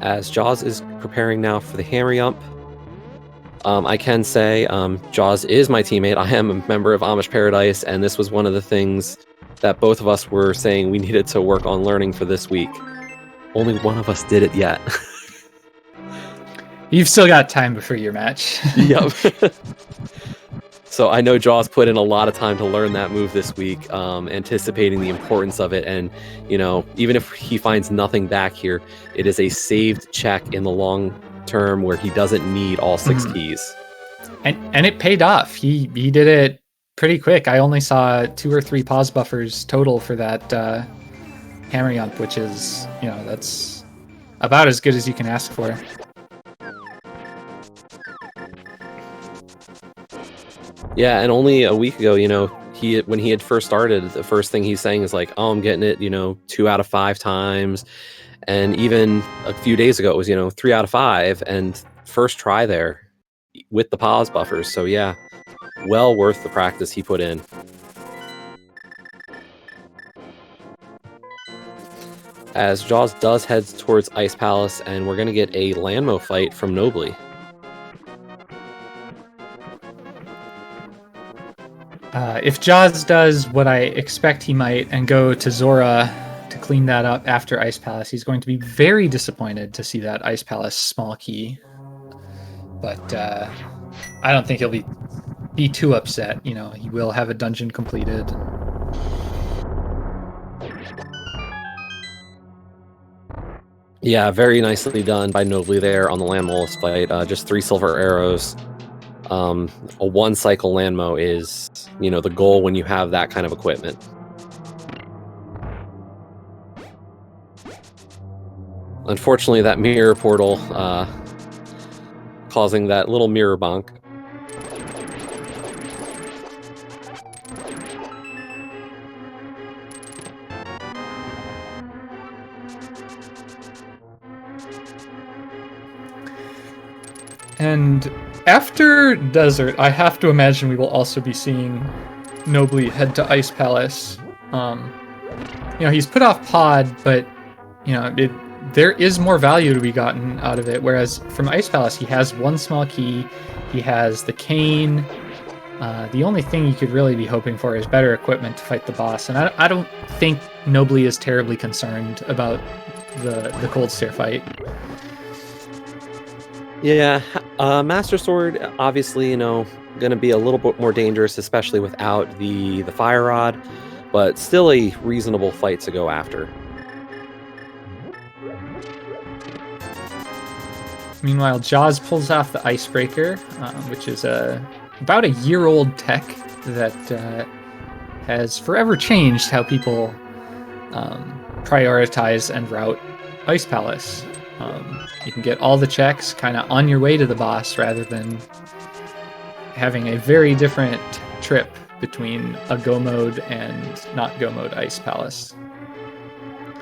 As Jaws is preparing now for the hammer yump, I can say Jaws is my teammate. I am a member of Amish Paradise, and this was one of the things that both of us were saying we needed to work on learning for this week. Only one of us did it yet. You've still got time before your match. Yep. So I know Jaws put in a lot of time to learn that move this week, anticipating the importance of it. And, you know, even if he finds nothing back here, it is a saved check in the long term where he doesn't need all 6 keys. And it paid off. He did it pretty quick. I only saw 2 or 3 pause buffers total for that hammer yump, which is, you know, that's about as good as you can ask for. Yeah, and only a week ago, you know, when he had first started, the first thing he's saying is like, "Oh, I'm getting it, you know, 2 out of 5 times," and even a few days ago, it was, you know, 3 out of 5, and first try there with the pause buffers. So yeah, well worth the practice he put in. As Jaws does head towards Ice Palace, and we're gonna get a Landmo fight from Nobly. If Jaws does what I expect he might and go to Zora to clean that up after Ice Palace, he's going to be very disappointed to see that Ice Palace small key. But I don't think he'll be too upset. You know, he will have a dungeon completed. Yeah, very nicely done by Nobly there on the Landmo fight. Just 3 silver arrows. A 1 cycle Landmo is, you know, the goal when you have that kind of equipment. Unfortunately, that mirror portal causing that little mirror bonk. And after Desert, I have to imagine we will also be seeing Nobly head to Ice Palace. You know, he's put off Pod, but, you know, there is more value to be gotten out of it. Whereas from Ice Palace, he has 1 small key, he has the cane. The only thing you could really be hoping for is better equipment to fight the boss. And I don't think Nobly is terribly concerned about the Cold Stare fight. Yeah, Master Sword, obviously, you know, going to be a little bit more dangerous, especially without the Fire Rod, but still a reasonable fight to go after. Meanwhile, Jaws pulls off the Icebreaker, which is about a year-old tech that has forever changed how people prioritize and route Ice Palace. You can get all the checks kind of on your way to the boss rather than having a very different trip between a go mode and not go mode Ice Palace.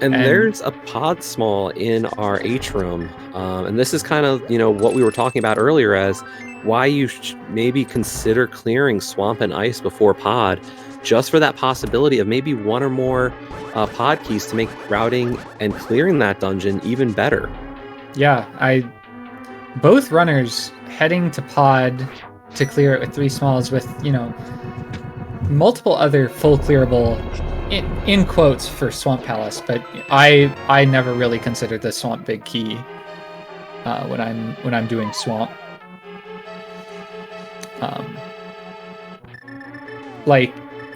And there's a pod small in our H room. And this is kind of, you know, what we were talking about earlier as why you maybe consider clearing Swamp and Ice before pod, just for that possibility of maybe 1 or more pod keys to make routing and clearing that dungeon even better. Yeah, both runners heading to pod to clear it with 3 smalls with, you know, multiple other full clearable in quotes for Swamp Palace, but I never really considered the Swamp big key when I'm doing Swamp. Like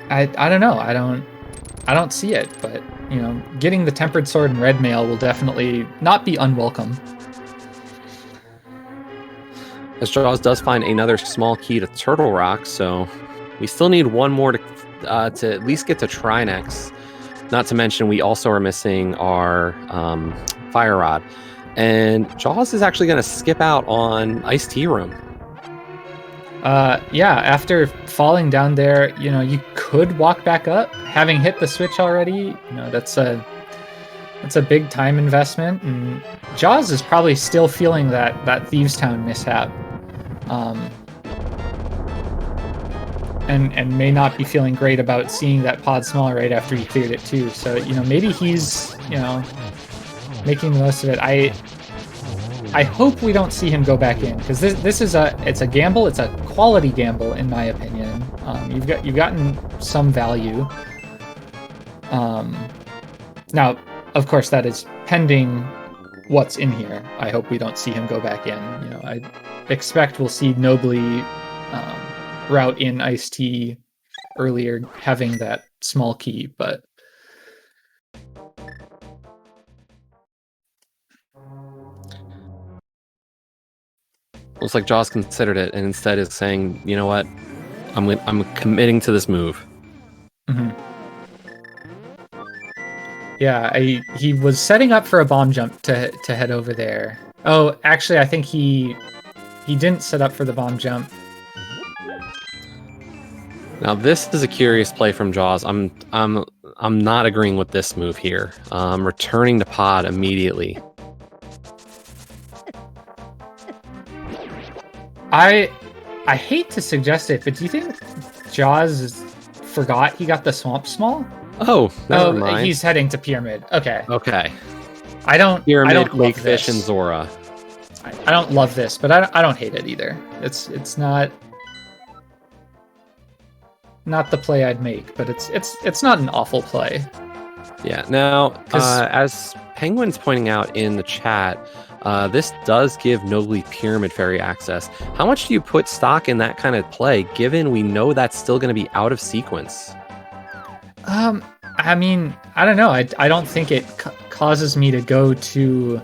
I don't know, I don't see it, but you know, getting the Tempered Sword and Red Mail will definitely not be unwelcome. As Jaws does find another small key to Turtle Rock, so We still need one more to at least get to Trinex. Not to mention, we also are missing our Fire Rod. And Jaws is actually going to skip out on Ice Tea Room. Yeah, after falling down there, you could walk back up. Having hit the switch already, that's a big time investment. And Jaws is probably still feeling that Thieves Town mishap. And may not be feeling great about seeing that pod small right after he cleared it too. So, maybe he's, making the most of it. I hope we don't see him go back in, because this is it's a gamble. It's a quality gamble, in my opinion. You've gotten some value. Now, of course, that is pending what's in here. I hope we don't see him go back in. I expect we'll see Nobly route in Ice Tea earlier, having that small key, but looks like Jaws considered it and instead is saying, you know what, I'm committing to this move. Mm-hmm. Yeah, he was setting up for a bomb jump to head over there. Oh, actually, I think he didn't set up for the bomb jump. Now this is a curious play from Jaws. I'm not agreeing with this move here. Returning to pod immediately. I hate to suggest it, but do you think Jaws forgot he got the swamp small? Oh, never mind. He's heading to Pyramid. Okay. I don't love Fish this. and Zora. I don't love this, but I don't hate it either. It's not the play I'd make, but it's not an awful play. Yeah. Now, as Penguin's pointing out in the chat, this does give Nobly Pyramid Fairy access. How much do you put stock in that kind of play, given we know that's still going to be out of sequence? I mean, I don't know. I don't think it causes me to go to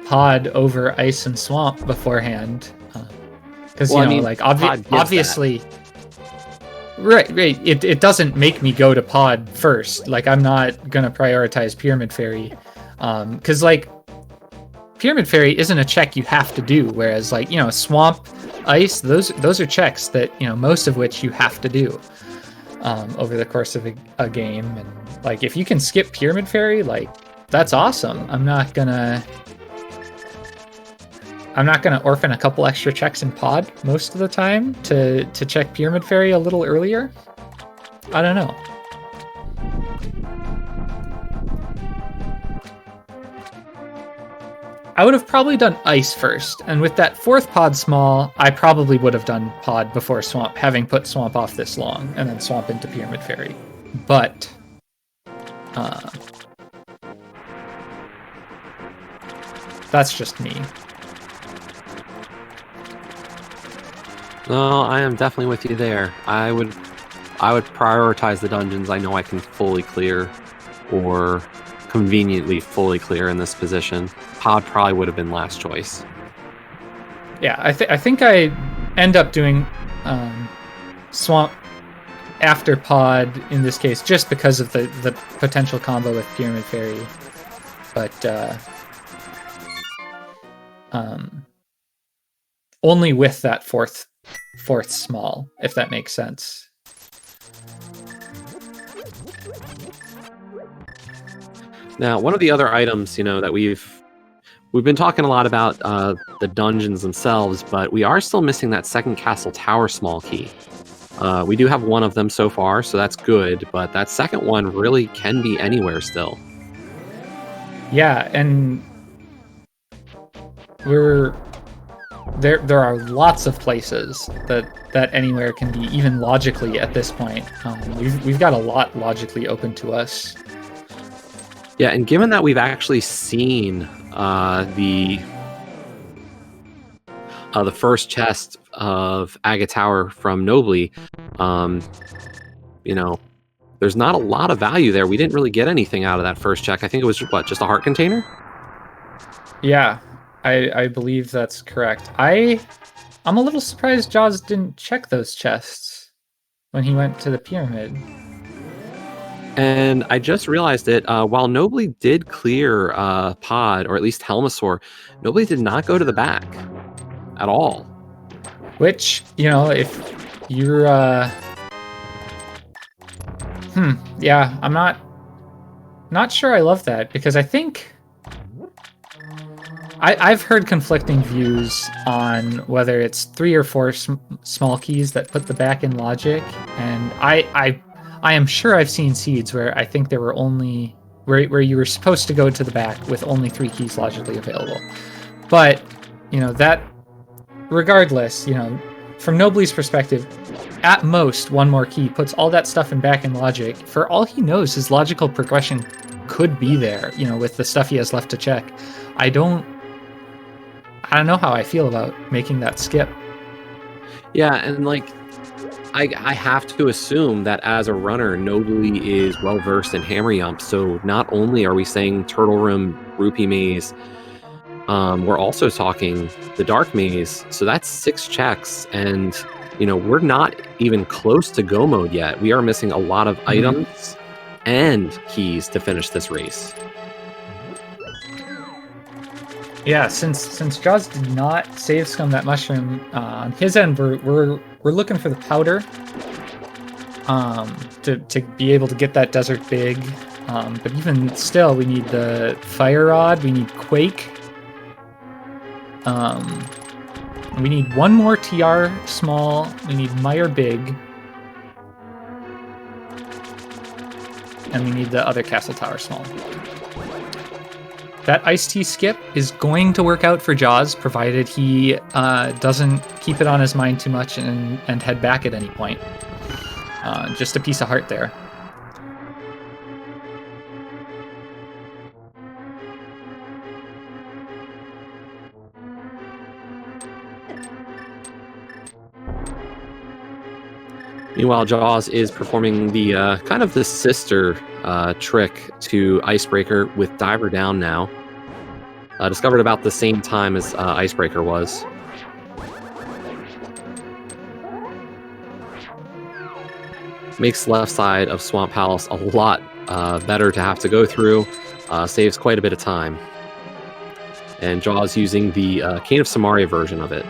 pod over Ice and Swamp beforehand, because obviously, right. It doesn't make me go to pod first. Like, I'm not gonna prioritize Pyramid Fairy, because Pyramid Fairy isn't a check you have to do, whereas Swamp, Ice, those are checks that most of which you have to do over the course of a game. And if you can skip Pyramid Fairy, that's awesome. I'm not gonna orphan a couple extra checks in pod most of the time to check Pyramid Fairy a little earlier. I don't know. I would have probably done Ice first, and with that fourth pod small, I probably would have done pod before Swamp, having put Swamp off this long, and then Swamp into Pyramid Fairy. But that's just me. No, I am definitely with you there. I would prioritize the dungeons I know I can fully clear, or conveniently fully clear in this position. Pod probably would have been last choice. Yeah, I think I end up doing Swamp after pod in this case, just because of the potential combo with Pyramid Fairy. But only with that fourth small, if that makes sense. Now, one of the other items, that we've been talking a lot about the dungeons themselves, but we are still missing that second castle tower small key. We do have one of them so far, so that's good, but that second one really can be anywhere still. Yeah, and there are lots of places that anywhere can be, even logically at this point. We've got a lot logically open to us. Yeah, and given that we've actually seen the first chest of Agate Tower from Nobly, there's not a lot of value there. We didn't really get anything out of that first check. I think it was just a heart container? Yeah, I believe that's correct. I'm a little surprised Jaws didn't check those chests. when he went to the pyramid. And I just realized it. While Nobly did clear Pod, or at least Helmasaur, Nobly did not go to the back at all. Which, if you're... yeah, I'm not sure I love that, because I think... I've heard conflicting views on whether it's 3 or 4 small keys that put the back in logic, and I am sure I've seen seeds where I think there were only where you were supposed to go to the back with only 3 keys logically available. But that regardless, from Nobly's perspective, at most 1 more key puts all that stuff in back in logic. For all he knows, his logical progression could be there, with the stuff he has left to check. I don't know how I feel about making that skip. Yeah, and I have to assume that as a runner, Nobly is well versed in hammer yump. So not only are we saying Turtle Room, Rupee Maze, we're also talking the Dark Maze. So that's 6 checks, and we're not even close to go mode yet. We are missing a lot of items and keys to finish this race. Yeah, since Jaws did not save scum that mushroom, on his end, we're looking for the powder to be able to get that desert big. But even still, we need the fire rod, we need Quake. We need 1 more TR small, we need Meyer big. And we need the other Castle Tower small. That iced tea skip is going to work out for Jaws, provided he doesn't keep it on his mind too much and head back at any point. Just a piece of heart there. Meanwhile, Jaws is performing the kind of the sister trick to Icebreaker with Diver Down now. Discovered about the same time as Icebreaker was. Makes left side of Swamp Palace a lot better to have to go through. Saves quite a bit of time. And Jaws using the Cane of Samaria version of it.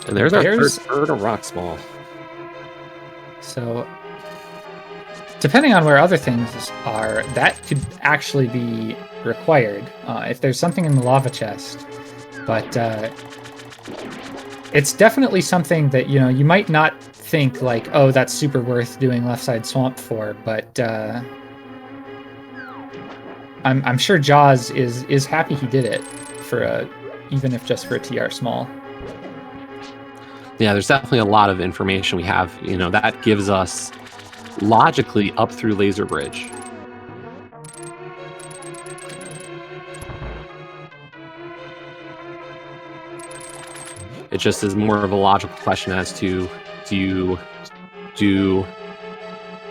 And there's our third rock small. So, depending on where other things are, that could actually be required if there's something in the lava chest. But it's definitely something that you might not think like, oh, that's super worth doing left side swamp for. But I'm sure Jaws is happy he did it for even if just for a TR small. Yeah, there's definitely a lot of information we have, that gives us logically up through Laser Bridge. It just is more of a logical question as to do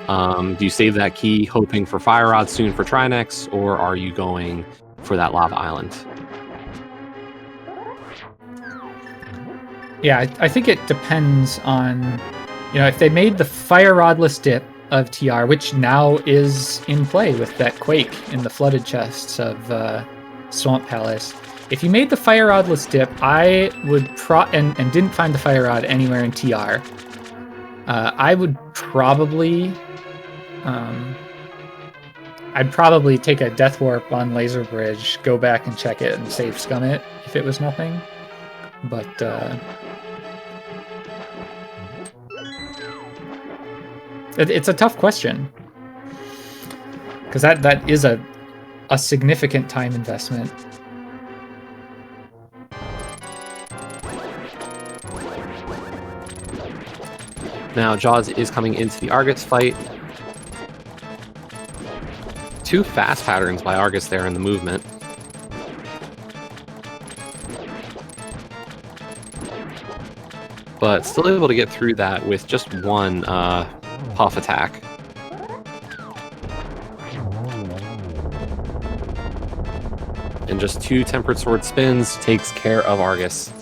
you save that key hoping for Fire Rod soon for Trinex, or are you going for that Lava Island? Yeah, I think it depends on, if they made the Fire Rodless dip of TR, which now is in play with that Quake in the flooded chests of Swamp Palace. If you made the Fire Rodless dip, I would and didn't find the Fire Rod anywhere in TR, I would probably I'd probably take a Death Warp on Laser Bridge, go back and check it and save scum it if it was nothing. But it's a tough question, because that is a significant time investment. Now Jaws is coming into the Argus fight. 2 fast patterns by Argus there in the movement. But still able to get through that with just 1 puff attack. And just 2 Tempered Sword spins takes care of Argus.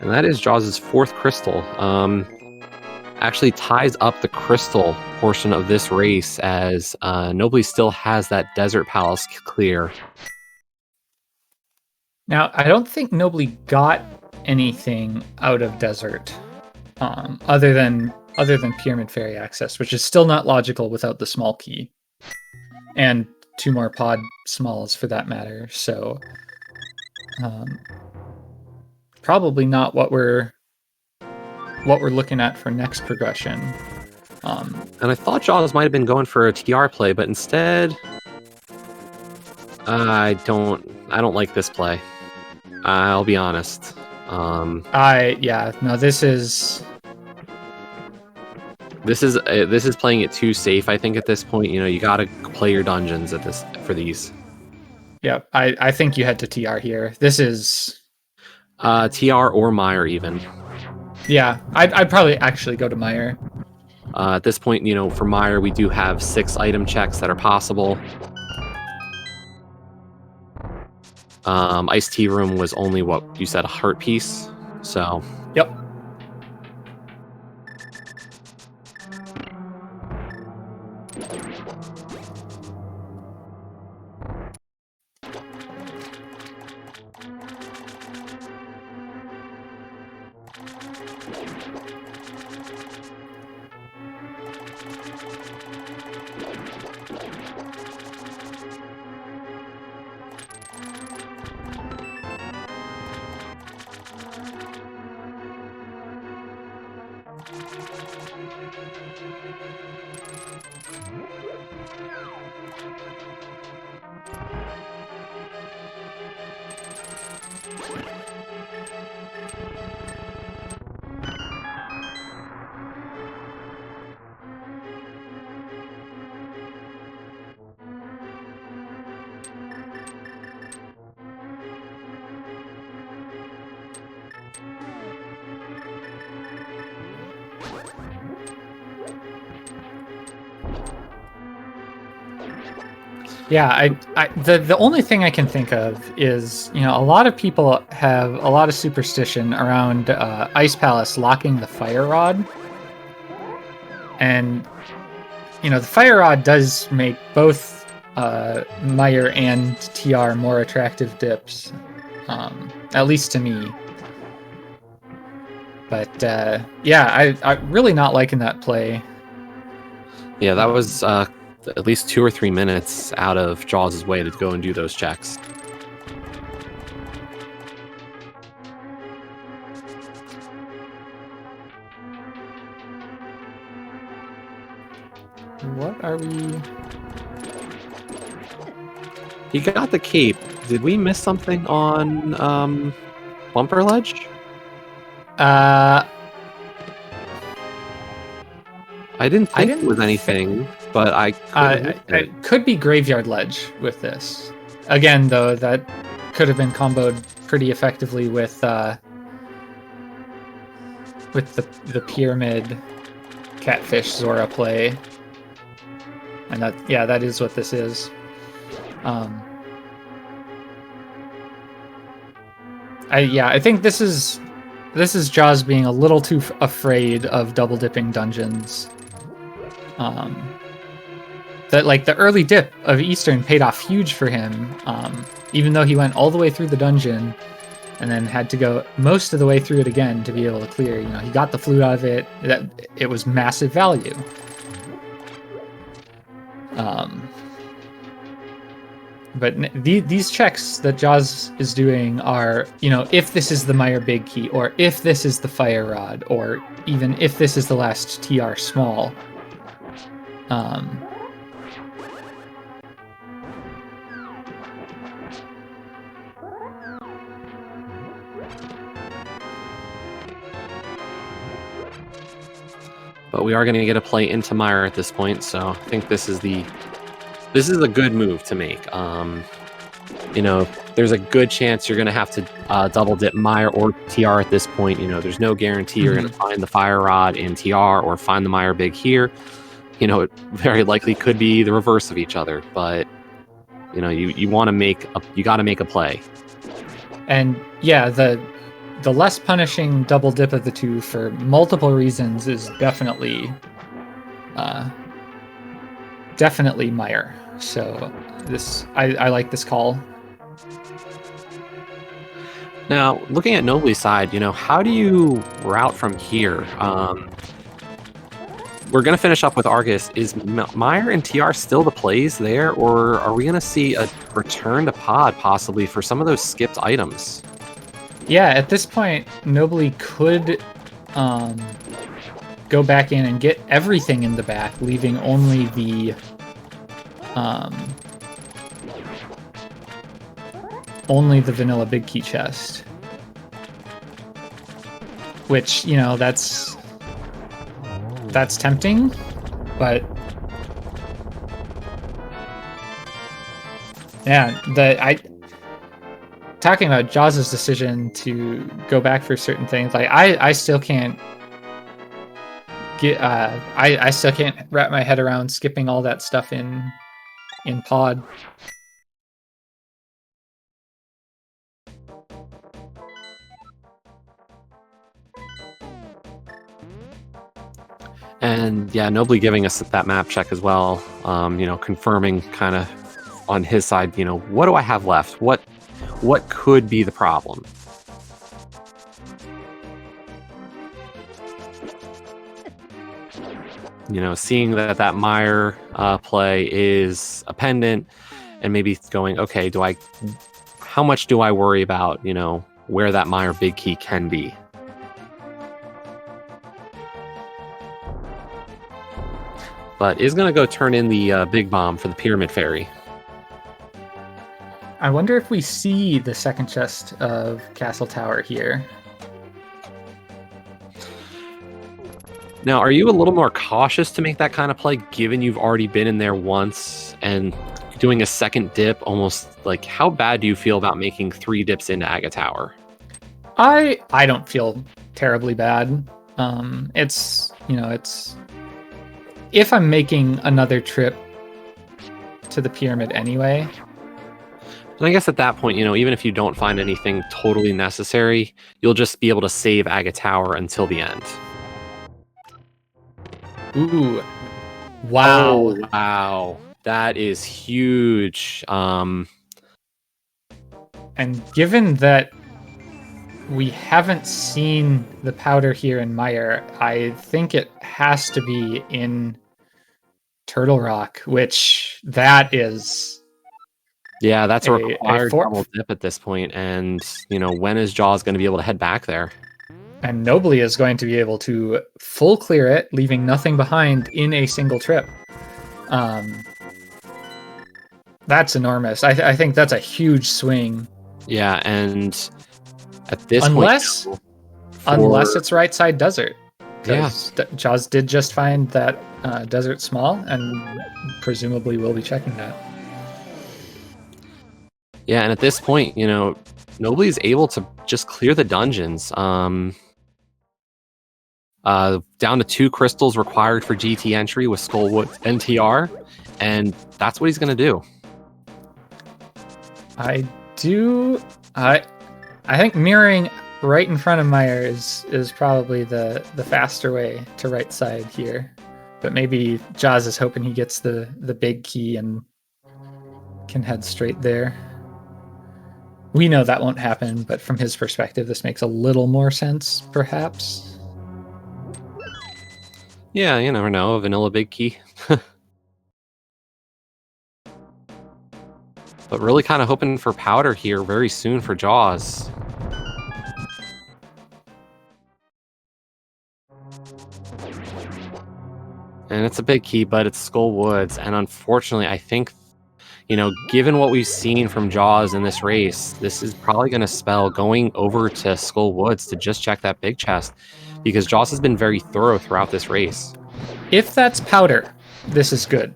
And that is Jaws' 4th crystal. Actually ties up the crystal portion of this race as Nobly still has that Desert Palace clear. Now, I don't think Nobly got anything out of Desert, other than Pyramid Fairy access, which is still not logical without the small key, and 2 more pod smalls for that matter. So, probably not what we're looking at for next progression. And I thought Jaws might have been going for a TR play, but instead, I don't like this play. I'll be honest. This is playing it too safe. I think at this point, you got to play your dungeons for these. Yeah, I think you head to TR here. This is TR or Meyer even. Yeah, I'd probably actually go to Meyer. At this point, for Meyer, we do have 6 item checks that are possible. Ice Tea Room was only what you said, a heart piece. So. Yep. Yeah, the only thing I can think of is, a lot of people have a lot of superstition around Ice Palace locking the Fire Rod. And, the Fire Rod does make both Meyer and TR more attractive dips, at least to me. But, I'm really not liking that play. Yeah, that was at least 2 or 3 minutes out of Jaws' way to go and do those checks. What are we... He got the cape. Did we miss something on Bumper Ledge? I didn't think it was anything, but it could be Graveyard Ledge with this. Again, though, that could have been comboed pretty effectively with the Pyramid Catfish Zora play. And that is what this is. I think this is Jaws being a little too afraid of double dipping dungeons. That the early dip of Eastern paid off huge for him, even though he went all the way through the dungeon and then had to go most of the way through it again to be able to clear. He got the flute out of it. It was massive value. But these checks that Jaws is doing are, if this is the Meyer Big Key, or if this is the Fire Rod, or even if this is the last TR Small. But we are going to get a play into Meyer at this point, so I think this is a good move to make. There's a good chance you're going to have to double dip Meyer or TR at this point. There's no guarantee you're going to find the Fire Rod in TR or find the Meyer Big here. It very likely could be the reverse of each other, but you want to you got to make a play. And yeah, the less punishing double dip of the two for multiple reasons is definitely Meyer. So I like this call. Now, looking at Nobly's side, how do you route from here? We're going to finish up with Argus. Is Meyer and TR still the plays there, or are we going to see a return to pod possibly for some of those skipped items? Yeah, at this point, Nobly could go back in and get everything in the back, leaving only the vanilla big key chest. Which, that's tempting, but yeah, talking about Jaws' decision to go back for certain things, like I still can't get I still can't wrap my head around skipping all that stuff in pod. And yeah, Nobly giving us that map check as well, confirming kind of on his side, what do I have left? What could be the problem? Seeing that Meyer play is a pendant, and maybe going, okay, how much do I worry about, where that Meyer big key can be? But is going to go turn in the big bomb for the Pyramid Fairy. I wonder if we see the second chest of Castle Tower here. Now, are you a little more cautious to make that kind of play, given you've already been in there once and doing a second dip? Almost like, how bad do you feel about making 3 dips into Aga Tower? I don't feel terribly bad. It's if I'm making another trip to the pyramid anyway. And I guess at that point, even if you don't find anything totally necessary, you'll just be able to save Aga Tower until the end. Ooh. Wow. Oh, wow. That is huge. And given that we haven't seen the powder here in Meyer, I think it has to be in Turtle Rock, which that is... Yeah, that's a required double dip at this point. And, when is Jaws going to be able to head back there? And Nobly is going to be able to full clear it, leaving nothing behind in a single trip. That's enormous. I think that's a huge swing. Yeah, and at this point... Unless it's right side desert. Yeah. Jaws did just find that desert small, and presumably will be checking that. Yeah, and at this point, Nobly is able to just clear the dungeons. Down to 2 crystals required for GT entry with Skullwood NTR, and that's what he's going to do. I think mirroring right in front of Meyer is probably the faster way to right side here. But maybe Jaws is hoping he gets the big key and can head straight there. We know that won't happen, but from his perspective, this makes a little more sense, perhaps. Yeah, you never know. A vanilla big key. But really kind of hoping for powder here very soon for Jaws. And it's a big key, but it's Skull Woods. And unfortunately, I think, given what we've seen from Jaws in this race, this is probably going to spell going over to Skull Woods to just check that big chest, because Jaws has been very thorough throughout this race. If that's powder, this is good.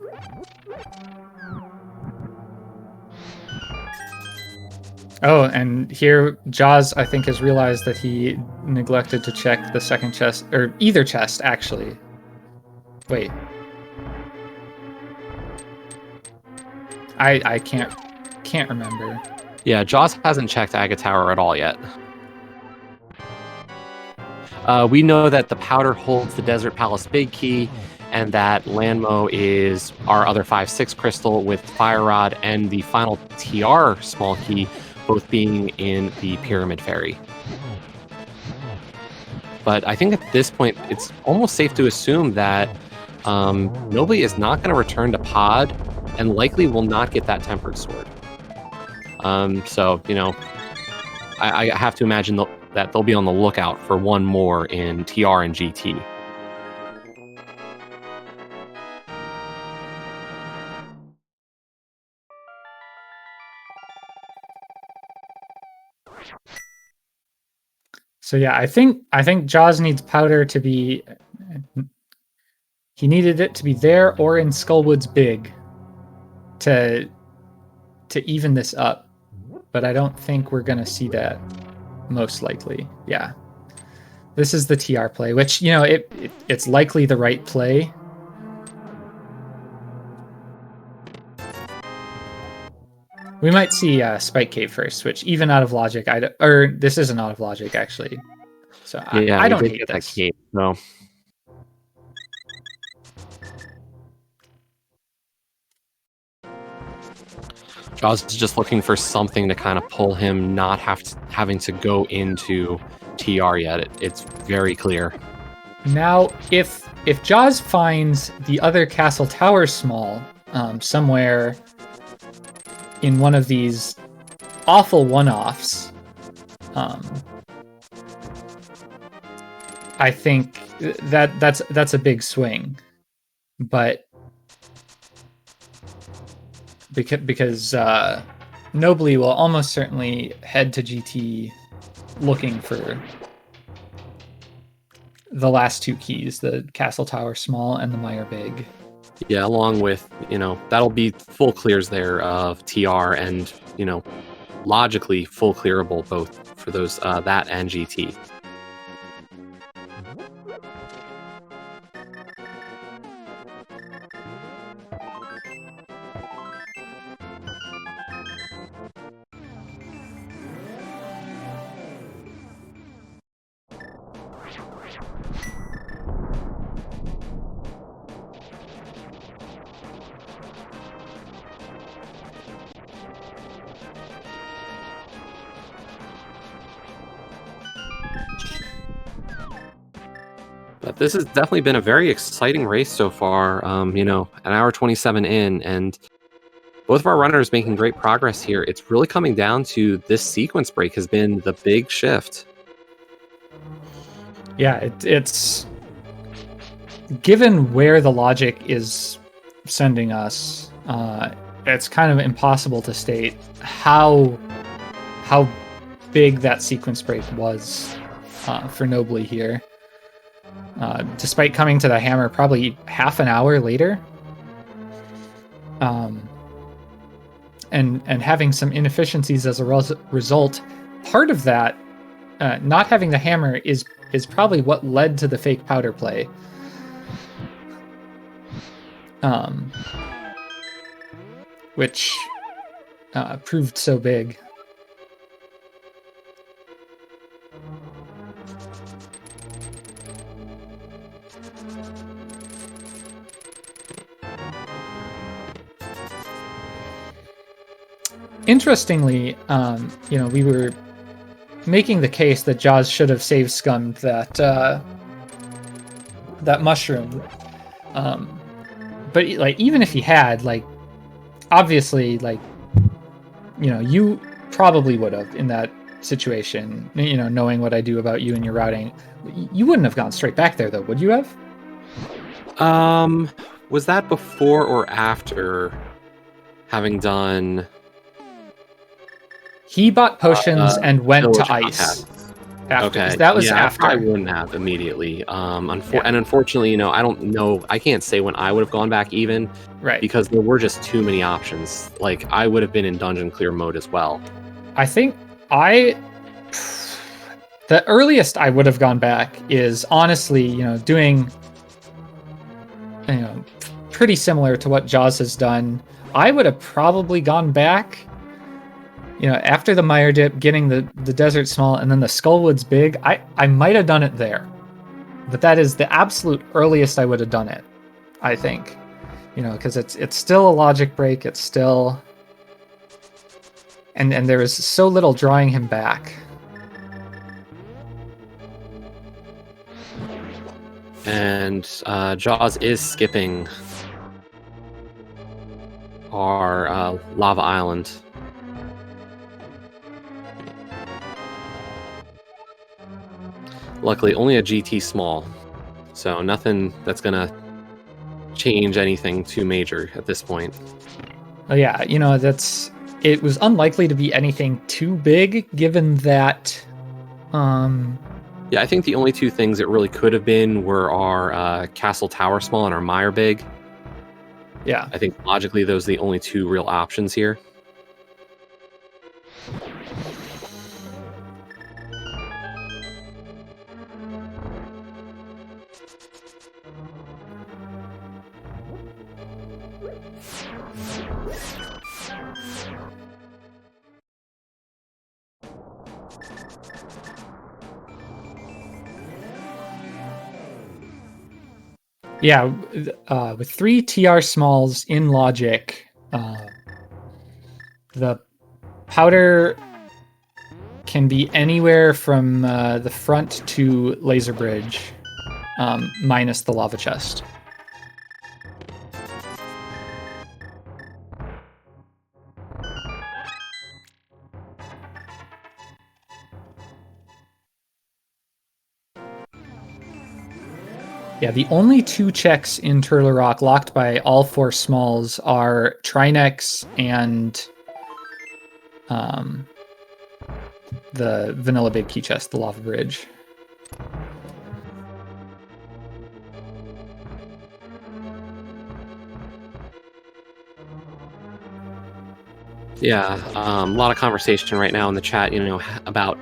Oh, and here Jaws, I think, has realized that he neglected to check the second chest, or either chest, actually. Wait. I can't remember. Yeah, Jaws hasn't checked Aga Tower at all yet. We know that the powder holds the Desert Palace Big Key, and that Landmo is our other 5/6 crystal with Fire Rod and the final TR small key, both being in the Pyramid Fairy. But I think at this point, it's almost safe to assume that Nobly is not going to return to Pod and likely will not get that Tempered Sword. So, you know, I have to imagine that they'll be on the lookout for one more in TR and GT. So yeah, I think Jaws needs powder to be. He needed it to be there or in Skullwood's Big to even this up, but I don't think we're gonna see that. Most likely, yeah. This is the TR play, which, you know, it's likely the right play. We might see Spike Cave first, which even out of logic, or this isn't out of logic actually. So yeah, I don't did hate get this. that cape, no. Jaws is just looking for something to kind of pull him, not having to go into TR yet. It's very clear. Now, if Jaws finds the other castle tower small somewhere in one of these awful one-offs, I think that's a big swing, but because Nobly will almost certainly head to GT looking for the last two keys, the Castle Tower Small and the Meyer Big. Yeah, along with, you know, that'll be full clears there of TR and, you know, logically full clearable both for those that and GT. But this has definitely been a very exciting race so far. You know, an hour 27 in, and both of our runners making great progress here. It's really coming down to this sequence break has been the big shift. Yeah, it's given where the logic is sending us, it's kind of impossible to state how big that sequence break was for Nobly here. Despite coming to the hammer probably half an hour later, and having some inefficiencies as a result, part of that, not having the hammer is probably what led to the fake powder play. Which proved so big. Interestingly, you know, we were making the case that Jaws should have save scummed that mushroom. But like, even if he had, like, obviously, like, you know, you probably would have in that situation. You know, knowing what I do about you and your routing, you wouldn't have gone straight back there, though, would you have? Was that before or after having done? He bought potions and went to ice. Contact. after, because Okay. that was Yeah, I probably after. wouldn't have immediately. Yeah. And unfortunately, I don't know. I can't say when I would have gone back even Right. because there were just too many options. Like I would have been in dungeon clear mode as well. I think the earliest I would have gone back is honestly, doing, pretty similar to what Jaws has done. I would have probably gone back, after the Mire Dip, getting the Desert Small, and then the Skullwoods Big. I might have done it there, but that is the absolute earliest I would have done it, I think. Because it's still a logic break. It's still, and there is so little drawing him back. And Jaws is skipping our Lava Island. Luckily, only a GT small, so nothing that's gonna change anything too major at this point. Oh yeah, it was unlikely to be anything too big, given that. Yeah, I think the only two things it really could have been were our Castle Tower small and our Mire big. Yeah. I think logically those are the only two real options here. Yeah, with 3 TR smalls in logic, the powder can be anywhere from the front to Laser Bridge, minus the lava chest. Yeah, the only 2 checks in Turtle Rock locked by all 4 smalls are Trinex and the Vanilla Big Key Chest, the Lava Bridge. Yeah, a lot of conversation right now in the chat, about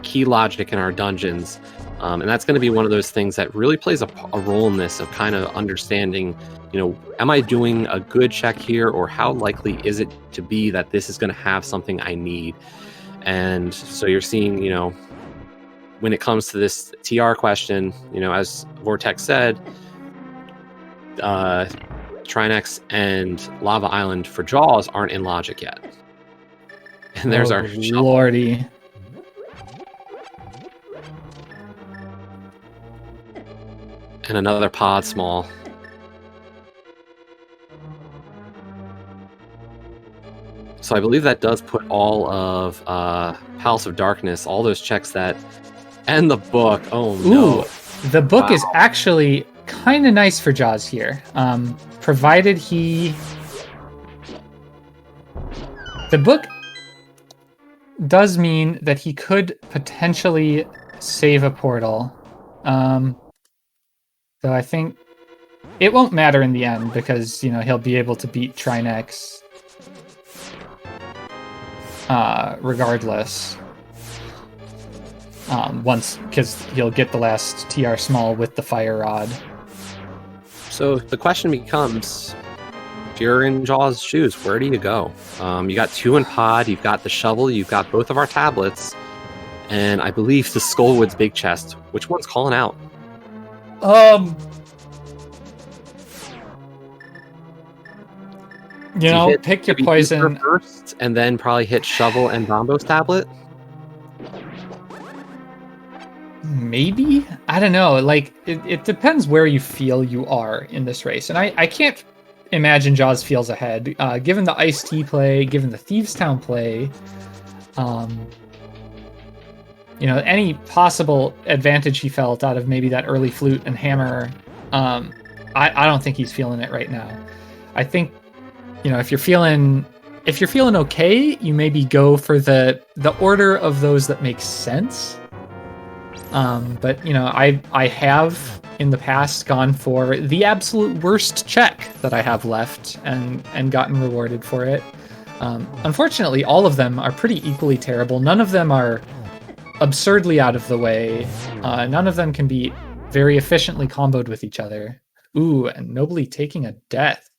key logic in our dungeons. And that's going to be one of those things that really plays a role in this of kind of understanding, am I doing a good check here, or how likely is it to be that this is going to have something I need? And so you're seeing, when it comes to this TR question, as Vortex said, Trinex and Lava Island for Jaws aren't in logic yet. And there's our shovel. Lordy. And another pod small. So I believe that does put all of Palace of Darkness, all those checks that, and the book. Oh no. Ooh, the book is actually kind of nice for Jaws here. Provided he... The book does mean that he could potentially save a portal. Though I think it won't matter in the end because, he'll be able to beat Trinex regardless. Because he'll get the last TR small with the fire rod. So the question becomes, if you're in Jaws' shoes, where do you go? You got 2 in pod, you've got the shovel, you've got both of our tablets, and I believe the Skullwoods Big Chest. Which one's calling out? Pick your poison first, and then probably hit shovel and Bombo's tablet. Maybe? I don't know. Like, it depends where you feel you are in this race. And I can't imagine Jaws feels ahead. Given the Ice-T play, given the Thieves Town play, any possible advantage he felt out of maybe that early flute and hammer, I don't think he's feeling it right now. I think, if you're feeling okay, you maybe go for the order of those that make sense. But I have in the past gone for the absolute worst check that I have left and gotten rewarded for it. Unfortunately, all of them are pretty equally terrible. None of them are absurdly out of the way. None of them can be very efficiently comboed with each other. Ooh, and nobly taking a death.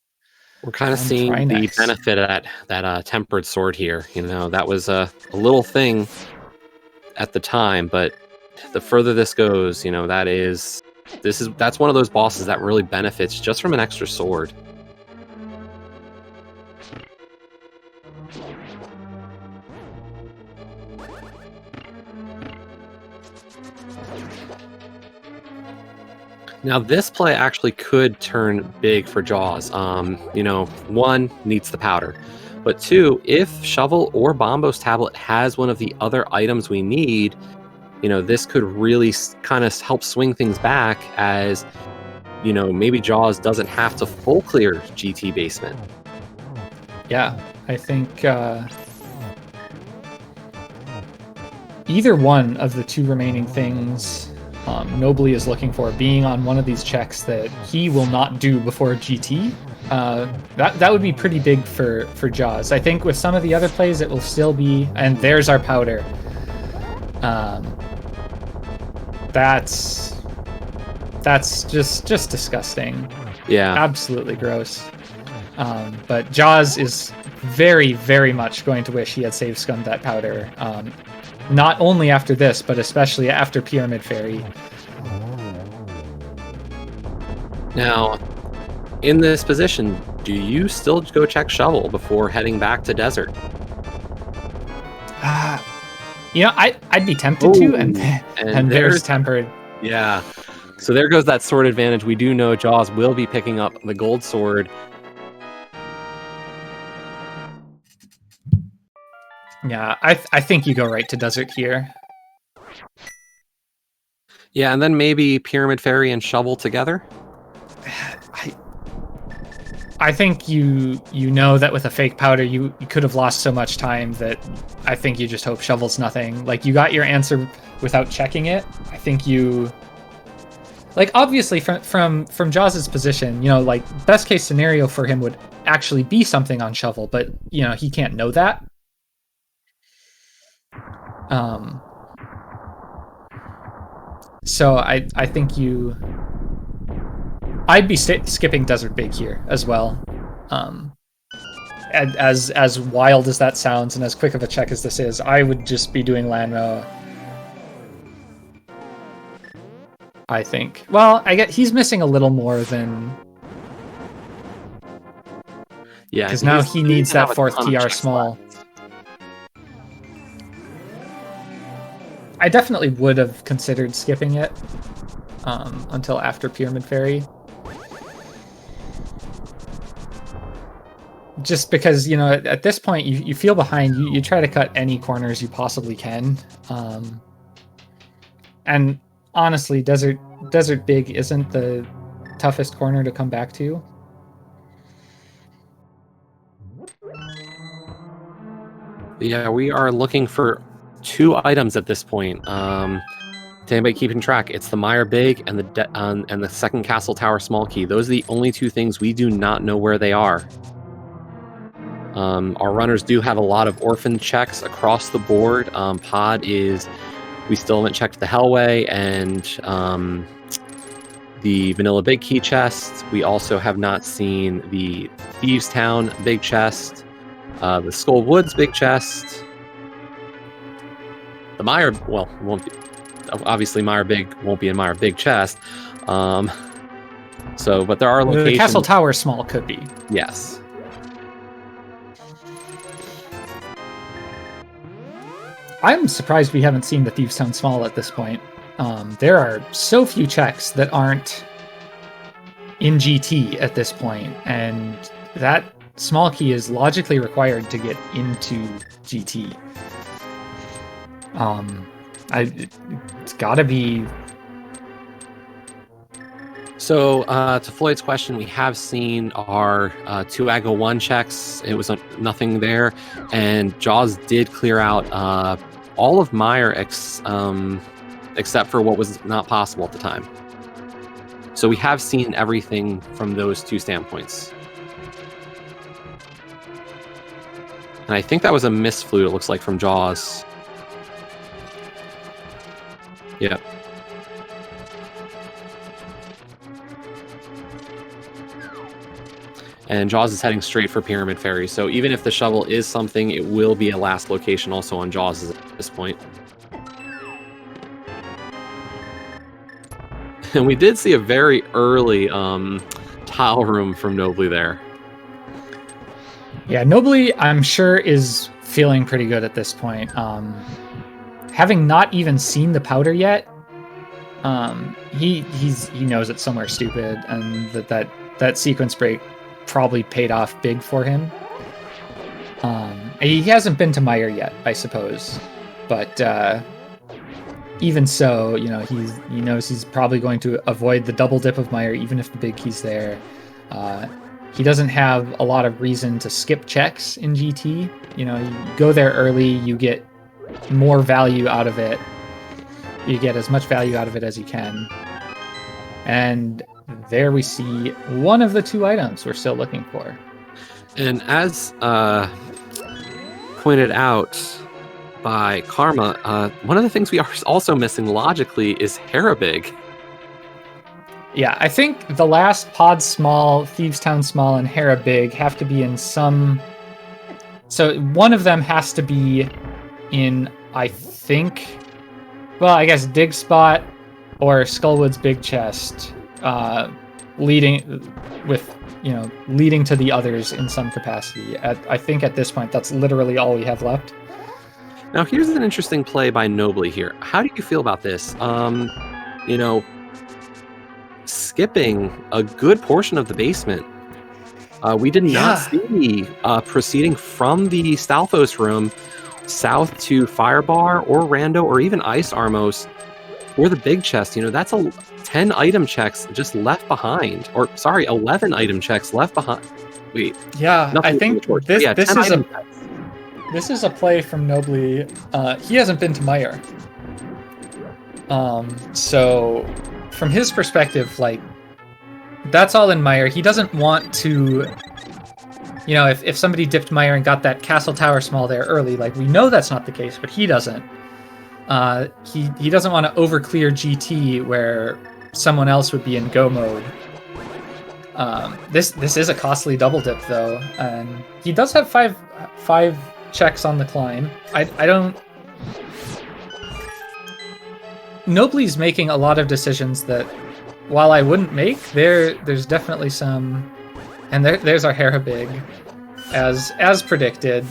We're kind of seeing the benefit of that tempered sword here. That was a little thing at the time, but the further this goes, that's one of those bosses that really benefits just from an extra sword. Now, this play actually could turn big for Jaws. One, needs the powder. But two, if Shovel or Bombo's tablet has one of the other items we need, this could really kind of help swing things back as, maybe Jaws doesn't have to full clear GT basement. Yeah, I think either one of the two remaining things Nobly is looking for, being on one of these checks that he will not do before GT, that would be pretty big for Jaws. I think with some of the other plays, it will still be, and there's our powder. That's just disgusting. Yeah, absolutely gross. But Jaws is very, very much going to wish he had save scummed that powder. Not only after this, but especially after Pyramid Fairy. Now, in this position, do you still go check Shovel before heading back to Desert? I'd be tempted to, and there's tempered. Yeah, so there goes that sword advantage. We do know Jaws will be picking up the gold sword. Yeah, I think you go right to Desert here. Yeah, and then maybe Pyramid Fairy and Shovel together? I think you know that with a fake powder, you could have lost so much time that I think you just hope Shovel's nothing. Like, you got your answer without checking it. I think you... Like, obviously, from Jaws' position, best case scenario for him would actually be something on Shovel, but, he can't know that. So I think I'd be skipping Desert Big here as well. As wild as that sounds and as quick of a check as this is, I would just be doing Lanmo. I think. Well, I get he's missing a little more than. Yeah, because now he needs that fourth TR small. Left. I definitely would have considered skipping it until after Pyramid Fairy. Just because, at this point, you feel behind. You try to cut any corners you possibly can. And honestly, Desert Big isn't the toughest corner to come back to. Yeah, we are looking for 2 items at this point. To anybody keeping track, it's the Mire Big and the second Castle Tower small key. Those are the only 2 things we do not know where they are. Our runners do have a lot of orphan checks across the board. We still haven't checked the Hellway and the Vanilla Big Key chest. We also have not seen the Thieves Town big chest, the Skull Woods big chest. The Mire, won't be. Obviously, Mire Big won't be in Mire Big chest. But there are locations. The Castle Tower small could be. Yes. I'm surprised we haven't seen the Thieves Town small at this point. There are so few checks that aren't in GT at this point, and that small key is logically required to get into GT. It's gotta be. So, to Floyd's question, we have seen our 2 Aggo 1 checks. It was nothing there, and Jaws did clear out all of Mire except for what was not possible at the time. So we have seen everything from those two standpoints. And I think that was a missed flute, it looks like, from Jaws. Yeah. And Jaws is heading straight for Pyramid Ferry, so even if the shovel is something, it will be a last location also on Jaws at this point. And we did see a very early tile room from Nobly there. Yeah, Nobly, I'm sure, is feeling pretty good at this point. Having not even seen the powder yet, he knows it's somewhere stupid, and that sequence break probably paid off big for him. He hasn't been to Meyer yet, I suppose, but even so, he knows he's probably going to avoid the double dip of Meyer, even if the big key's there. He doesn't have a lot of reason to skip checks in GT. You go there early, you get more value out of it. You get as much value out of it as you can. And there we see one of the two items we're still looking for. And as pointed out by Karma, one of the things we are also missing logically is Harabig. Yeah, I think the last Pod Small, Thieves Town Small, and Harabig have to be in some... So one of them has to be in, I think... Well, I guess Dig Spot or Skullwood's Big Chest, leading to the others in some capacity. I think at this point, that's literally all we have left. Now, here's an interesting play by Nobly here. How do you feel about this? Skipping a good portion of the basement. We did not see proceeding from the Stalfos room south to Firebar or Rando or even Ice Armos or the big chest. That's 10 item checks just left behind. Or, sorry, 11 item checks left behind. Wait. Yeah, I think this is a play from Nobly. He hasn't been to Meyer. So from his perspective, that's all in Meyer. He doesn't want to, if somebody dipped Meyer and got that Castle Tower Small there early, we know that's not the case, but he doesn't. He doesn't want to overclear GT where someone else would be in go mode. This is a costly double dip though, and he does have five checks on the climb. I don't. Nobly's making a lot of decisions that, while I wouldn't make, there's definitely some, and there's our Harabig, as predicted.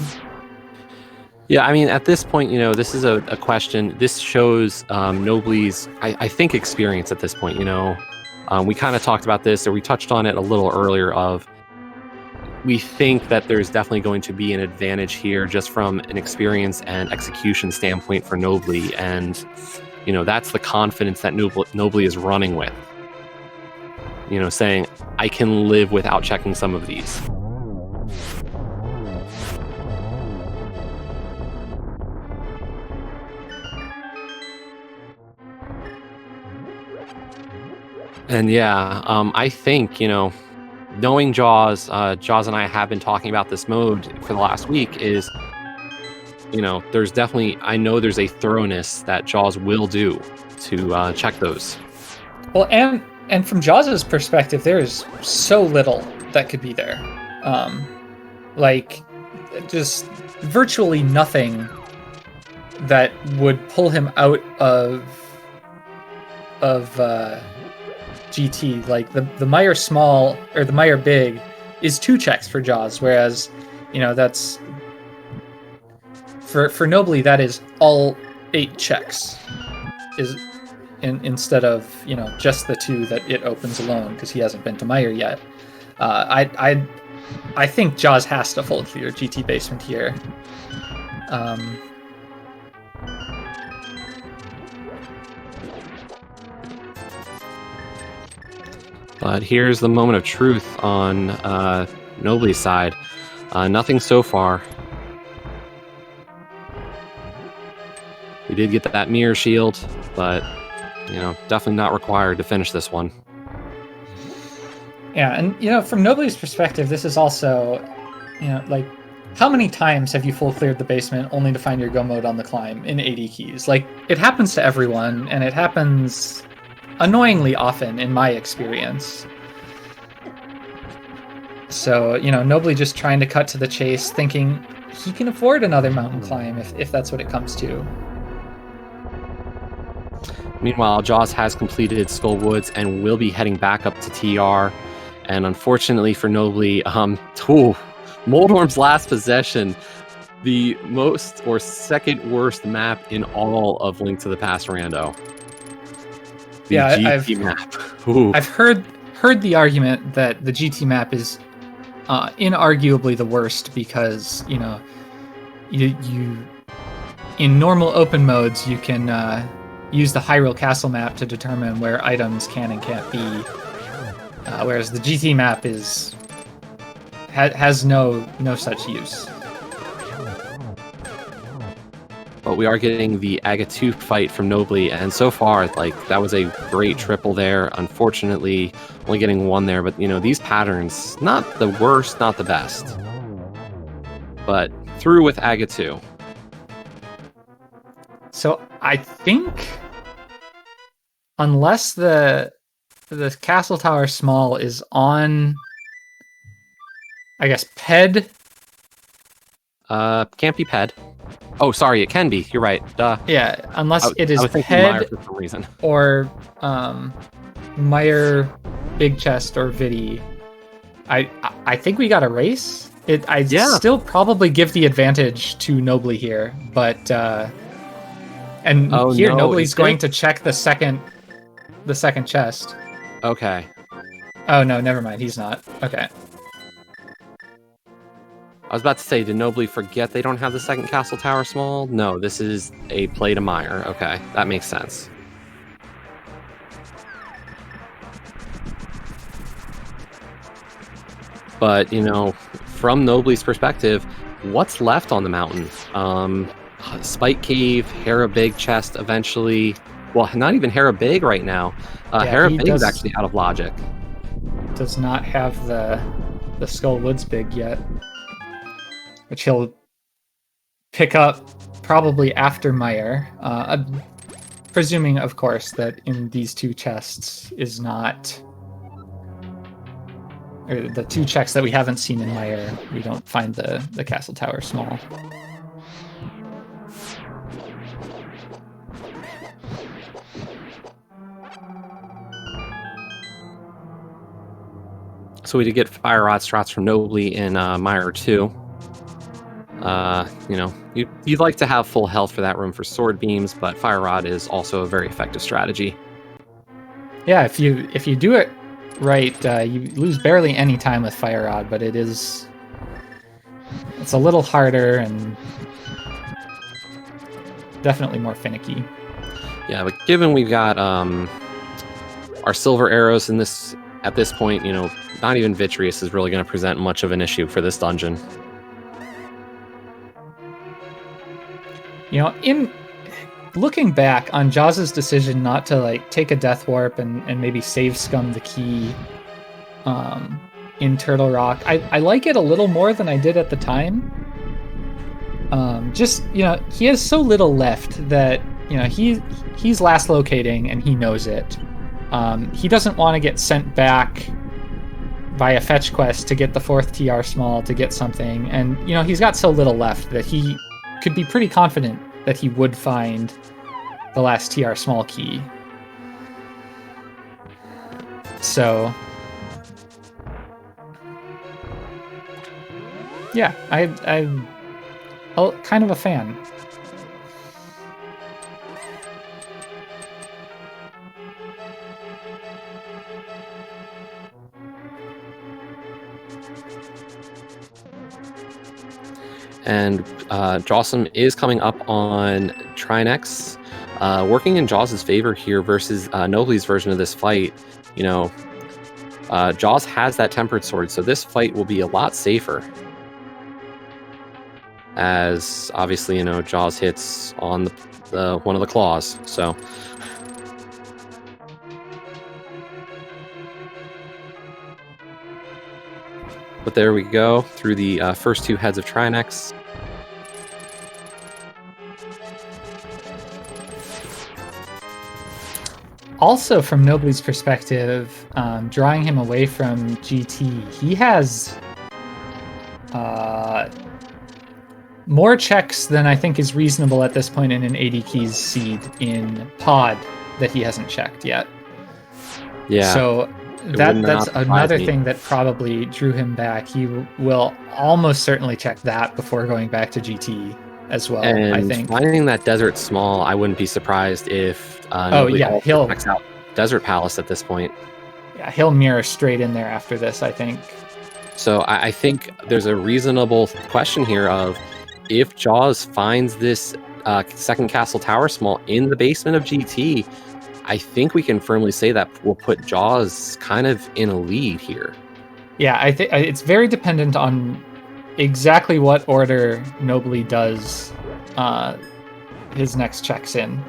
Yeah, I mean, at this point, this is a question. This shows Nobly's, I think, experience at this point. We kind of talked about this, or we touched on it a little earlier. We think that there's definitely going to be an advantage here, just from an experience and execution standpoint for Nobly, and that's the confidence that Nobly is running with. Saying, I can live without checking some of these. And yeah, I think, knowing Jaws, Jaws and I have been talking about this mode for the last week, is, there's definitely, I know there's a thoroughness that Jaws will do to check those. Well, and from Jaws' perspective, there is so little that could be there. Just virtually nothing that would pull him out of GT. The Meyer Small or the Meyer Big is 2 checks for Jaws, whereas that's for Nobly, that is all 8 checks instead of just the 2 that it opens alone, because he hasn't been to Meyer yet. I think Jaws has to full clear GT basement here. But here's the moment of truth on Nobly's side. Nothing so far. We did get that mirror shield, but definitely not required to finish this one. Yeah, and from Nobly's perspective, this is also, like, how many times have you full cleared the basement only to find your go mode on the climb in 80 keys? Like, it happens to everyone, and it happens annoyingly often in my experience. So, Nobly just trying to cut to the chase, thinking he can afford another mountain climb if that's what it comes to. Meanwhile, Jaws has completed Skull Woods and will be heading back up to TR. And unfortunately for Nobly, Moldorm's last possession, the most or second worst map in all of Link to the Past Rando. The GT map. Ooh. I've heard the argument that the GT map is inarguably the worst because you in normal open modes you can use the Hyrule Castle map to determine where items can and can't be, whereas the GT map has no such use. But we are getting the Aga 2 fight from Nobly, and so far, that was a great triple there. Unfortunately, only getting one there, but these patterns, not the worst, not the best. But through with Aga 2. So I think, unless the Castle Tower Small is on, I guess, PED. Can't be PED. Oh, sorry, it can be. You're right. Duh. Yeah, unless it is PED for some reason. Or Meyer, Big Chest, or Vidi. I think we got a race. I'd still probably give the advantage to Nobly here, but Nobly's going to check the second chest. Okay. Oh no, never mind. He's not. Okay. I was about to say, did Nobly forget they don't have the second Castle Tower Small? No, this is a play to Meyer. Okay, that makes sense. But, from Nobly's perspective, what's left on the mountain? Spike Cave, Hera Big Chest eventually. Well, not even Hera Big right now. Hera Big is actually out of logic. Does not have the Skull Woods Big yet, which he'll pick up probably after Meyer, presuming, of course, that in these two chests is not, or the two checks that we haven't seen in Meyer, we don't find the Castle Tower Small. So we did get Fire Rod strats from Nobly in Meyer 2. You'd like to have full health for that room for sword beams, but Fire Rod is also a very effective strategy. Yeah, if you do it right, you lose barely any time with Fire Rod, but it's a little harder and definitely more finicky. Yeah, but given we've got our silver arrows at this point, not even Vitreous is really going to present much of an issue for this dungeon. In looking back on Jaws' decision not to take a Death Warp and maybe save scum the key in Turtle Rock, I like it a little more than I did at the time. He has so little left that he's last locating and he knows it. He doesn't want to get sent back via fetch quest to get the 4th TR Small to get something, and he's got so little left that he could be pretty confident that he would find the last TR Small key. So yeah, I'm kind of a fan. And Jawsome is coming up on Trinex, working in Jaws' favor here versus Nobly's version of this fight. Jaws has that tempered sword, so this fight will be a lot safer. As obviously, Jaws hits on the one of the claws. So But there we go, through the first 2 heads of Trinex. Also, from Nobly's perspective, drawing him away from GT, he has more checks than I think is reasonable at this point in an 80 keys seed in pod that he hasn't checked yet. Yeah. So that's another thing that probably drew him back. He will almost certainly check that before going back to GT as well, and I think. Finding that Desert Small, I wouldn't be surprised if he'll checks out Desert Palace at this point. Yeah, he'll mirror straight in there after this, I think. So I think there's a reasonable question here of if Jaws finds this second Castle Tower Small in the basement of GT, I think we can firmly say that will put Jaws kind of in a lead here. Yeah, I think it's very dependent on exactly what order Nobly does his next checks in.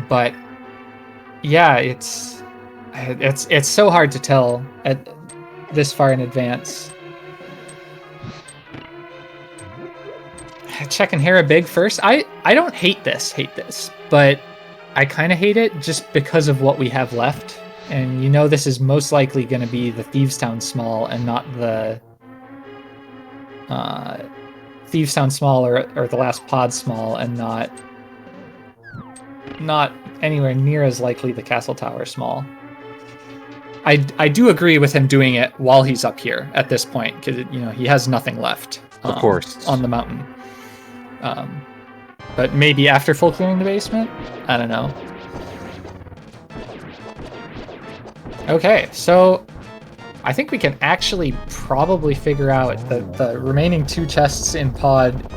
But yeah, it's so hard to tell at this far in advance. Checking Hera big first. I don't hate this, but I kind of hate it just because of what we have left. And you know this is most likely going to be the Thieves Town Small and not the Thieves Town Small or the last pod small, and not anywhere near as likely the Castle Tower Small. I do agree with him doing it while he's up here at this point, because he has nothing left. Of course, on the mountain. But maybe after full clearing the basement? I don't know. Okay, so I think we can actually probably figure out that the remaining 2 chests in pod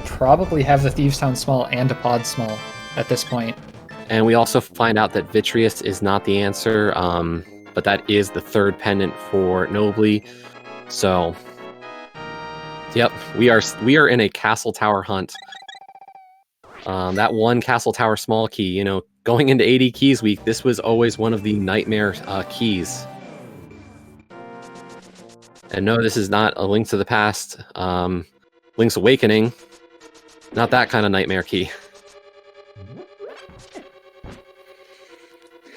probably have the Thieves Town Small and a pod small at this point. And we also find out that Vitreous is not the answer, but that is the 3rd pendant for Nobly. So, yep, we are in a Castle Tower hunt. That one Castle Tower Small key, going into 80 Keys Week, this was always one of the nightmare keys. And no, this is not a Link to the Past, Link's Awakening. Not that kind of nightmare key.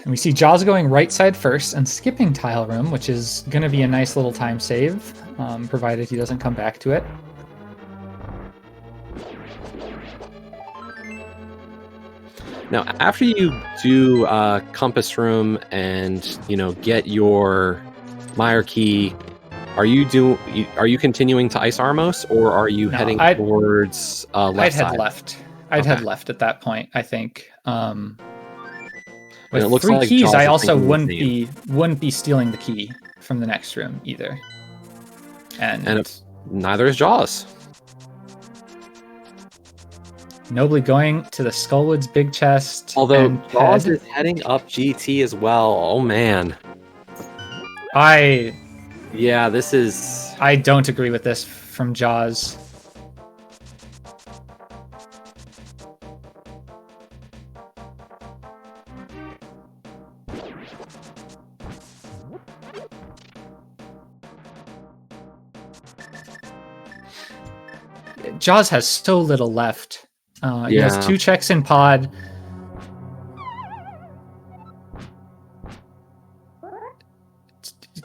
And we see Jaws going right side first and skipping Tile Room, which is going to be a nice little time save, provided he doesn't come back to it. Now, after you do Compass Room and get your Meyer key, are you continuing to Ice Armos, or are you heading towards left side? I'd head left. I'd head left at that point, I think. With it looks 3 like keys, Jaws I is also thinking wouldn't be stealing the key from the next room either. And neither is Jaws. Nobly going to the Skullwoods big chest. Although Jaws is heading up GT as well. Oh man. This is... I don't agree with this from Jaws. Jaws has so little left. He has 2 checks in pod.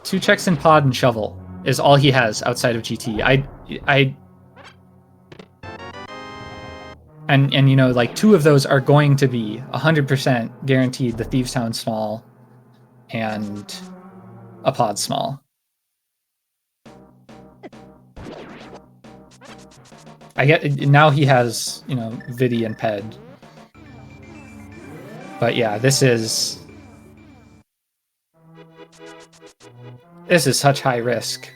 Two checks in pod and shovel is all he has outside of GT. And like 2 of those are going to be 100% guaranteed the Thieves Town Small and a pod small. I get now he has, Vidi and Ped. But yeah, this is such high risk.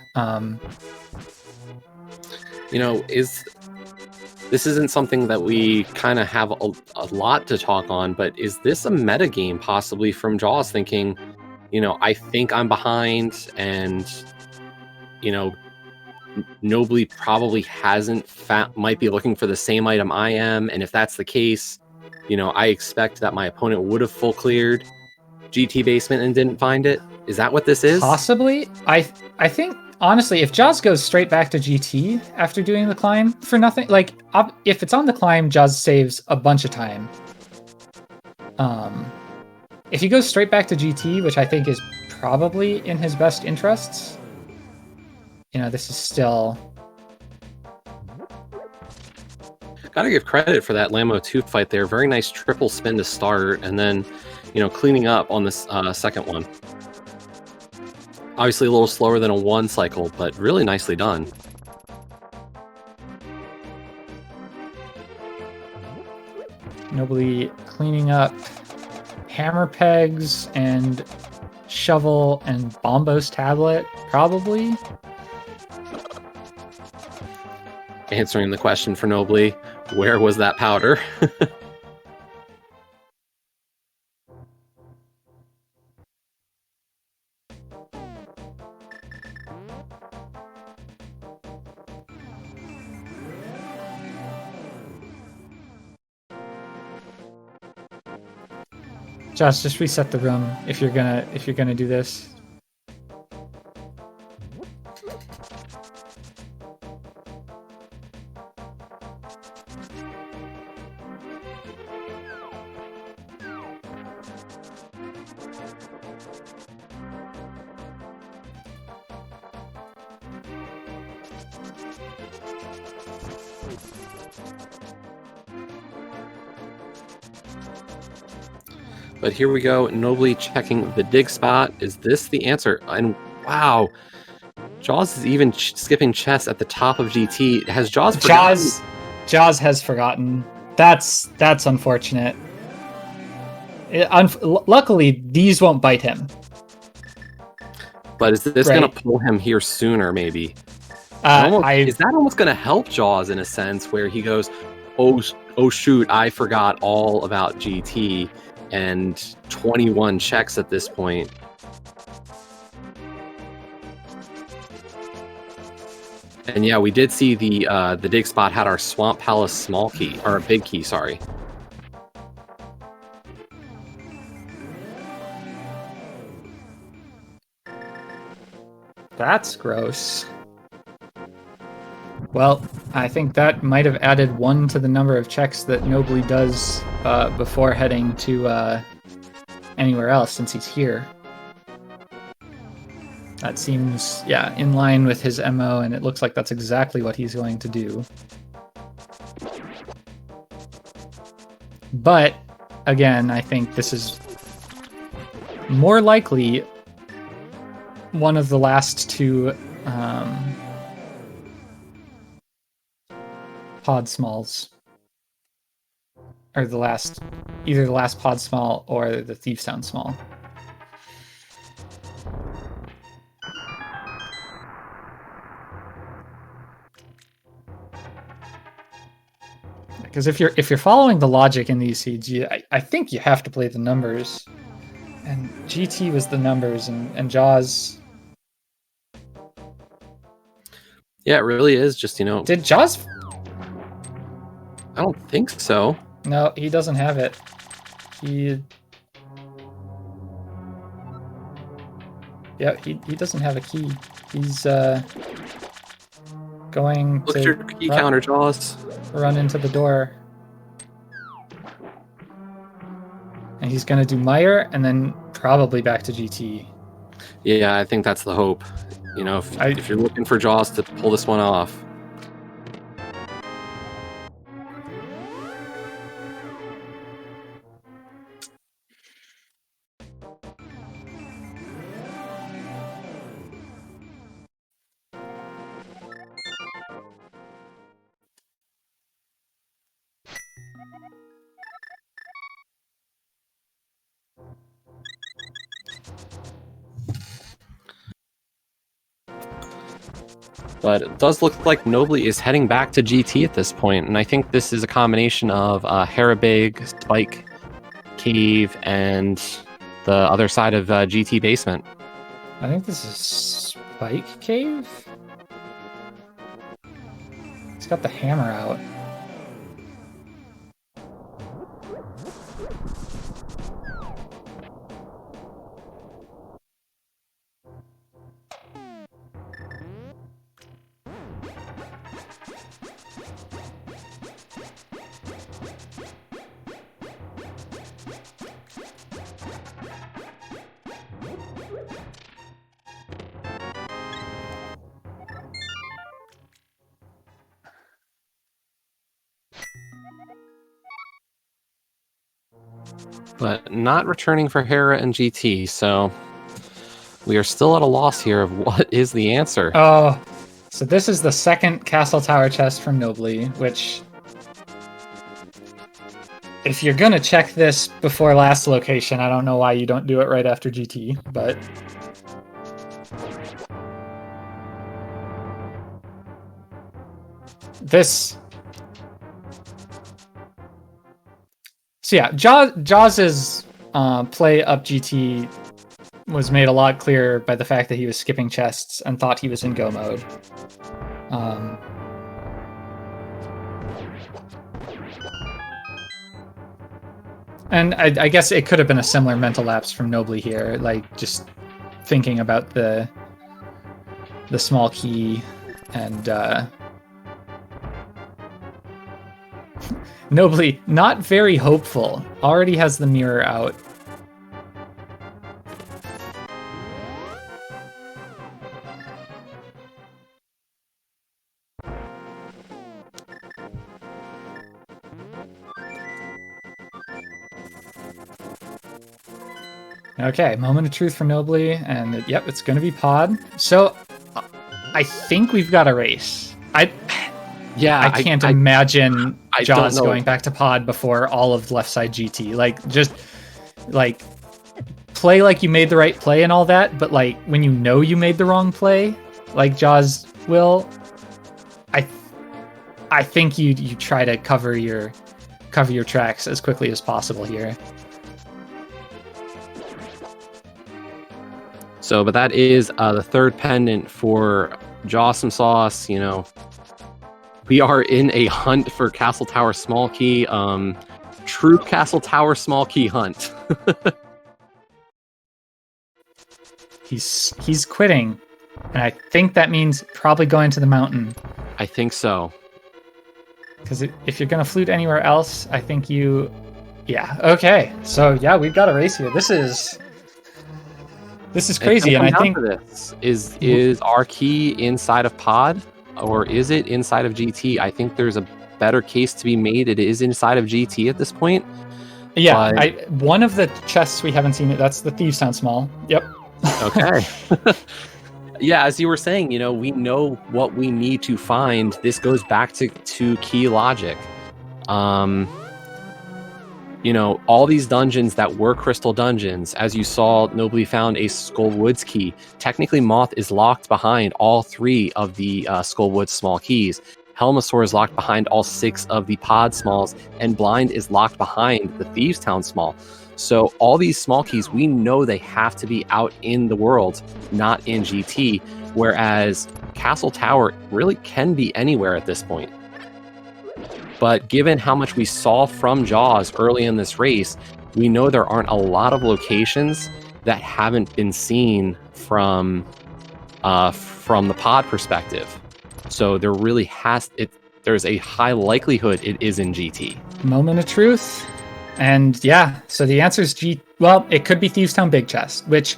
This isn't something that we kind of have a lot to talk on, but is this a metagame possibly from Jaws thinking, I think I'm behind, and, Nobly probably might be looking for the same item I am, and if that's the case, I expect that my opponent would have full cleared GT basement and didn't find it. Is that what this is? Possibly. I think honestly, if Jaws goes straight back to GT after doing the climb for nothing, like if it's on the climb, Jaws saves a bunch of time. If he goes straight back to GT, which I think is probably in his best interests, you know, this is still. Gotta give credit for that Lambo 2 fight there. Very nice triple spin to start, and then, you know, cleaning up on this second one. Obviously a little slower than a 1 cycle, but really nicely done. Nobly cleaning up hammer pegs and shovel and Bombos tablet, probably. Answering the question for Nobly, where was that powder? Josh, just reset the room if you're gonna do this. But here we go, Nobly checking the dig spot. Is this the answer? And wow, Jaws is even skipping chess at the top of GT. Has Jaws forgotten? Jaws has forgotten. That's unfortunate. Luckily, these won't bite him. But is this going to pull him here sooner, maybe? Is that almost going to help Jaws in a sense, where he goes, oh shoot, I forgot all about GT, and 21 checks at this point. And yeah, we did see the dig spot had our Swamp Palace small key, or a big key, sorry. That's gross. Well, I think that might have added 1 to the number of checks that Nobly does before heading to anywhere else, since he's here. That seems, yeah, in line with his MO, and it looks like that's exactly what he's going to do. But, again, I think this is more likely one of the last 2 pod smalls. Or either the last pod small or the Thief Sound small. Because if you're following the logic in these seeds, I think you have to play the numbers. And GT was the numbers, and Jaws. Yeah, it really is just, you know. Did Jaws? I don't think so. No, he doesn't have it. Yeah, he doesn't have a key. He's going Look at your key counter, Jaws. Run into the door. And he's going to do Meyer and then probably back to GT. Yeah, I think that's the hope. You know, if you're looking for Jaws to pull this one off. But it does look like Nobly is heading back to GT at this point, and I think this is a combination of Harabig, Spike, Cave, and the other side of GT Basement. I think this is Spike Cave? He's got the hammer out. but not returning for Hera and GT, so we are still at a loss here of what is the answer. Oh, so this is the second Castle Tower chest from Nobly, which, if you're gonna check this before last location, I don't know why you don't do it right after GT, but... This... So yeah, Jaws's play up GT was made a lot clearer by the fact that he was skipping chests and thought he was in go mode. And I guess it could have been a similar mental lapse from Nobly here, like just thinking about the small key and Nobly, not very hopeful. Already has the mirror out. Okay, moment of truth for Nobly, and yep, it's gonna be pod. So, I think we've got a race. I can't imagine Jaws going back to pod before all of left side GT. Like, just like play like you made the right play and all that, but like when you know you made the wrong play, like Jaws will, I think you try to cover your tracks as quickly as possible here. So, but that is the third pendant for Jawsomesauce. You know, we are in a hunt for Castle Tower small key. True Castle Tower small key hunt. He's quitting, and I think that means probably going to the mountain. I think so. Because if you're gonna flute anywhere else, I think you... Yeah, okay. So yeah, we've got a race here. This is crazy, and I think... Is our key inside of pod, or is it inside of GT? I think there's a better case to be made. It is inside of GT at this point. Yeah, one of the chests we haven't seen, that's the Thieves Town Small. Yep. Okay. Yeah, as you were saying, you know, we know what we need to find. This goes back to key logic. You know, all these dungeons that were crystal dungeons, as you saw, Nobly found a Skull Woods key. Technically, Moth is locked behind all 3 of the Skull Woods small keys. Helmasaur is locked behind all 6 of the Pod smalls, and Blind is locked behind the Thieves Town small. So all these small keys, we know they have to be out in the world, not in GT, whereas Castle Tower really can be anywhere at this point. But given how much we saw from Jaws early in this race, we know there aren't a lot of locations that haven't been seen from the pod perspective. So there really there's a high likelihood it is in GT. Moment of truth. And yeah, so the answer is well, it could be Thieves Town Big Chest, which...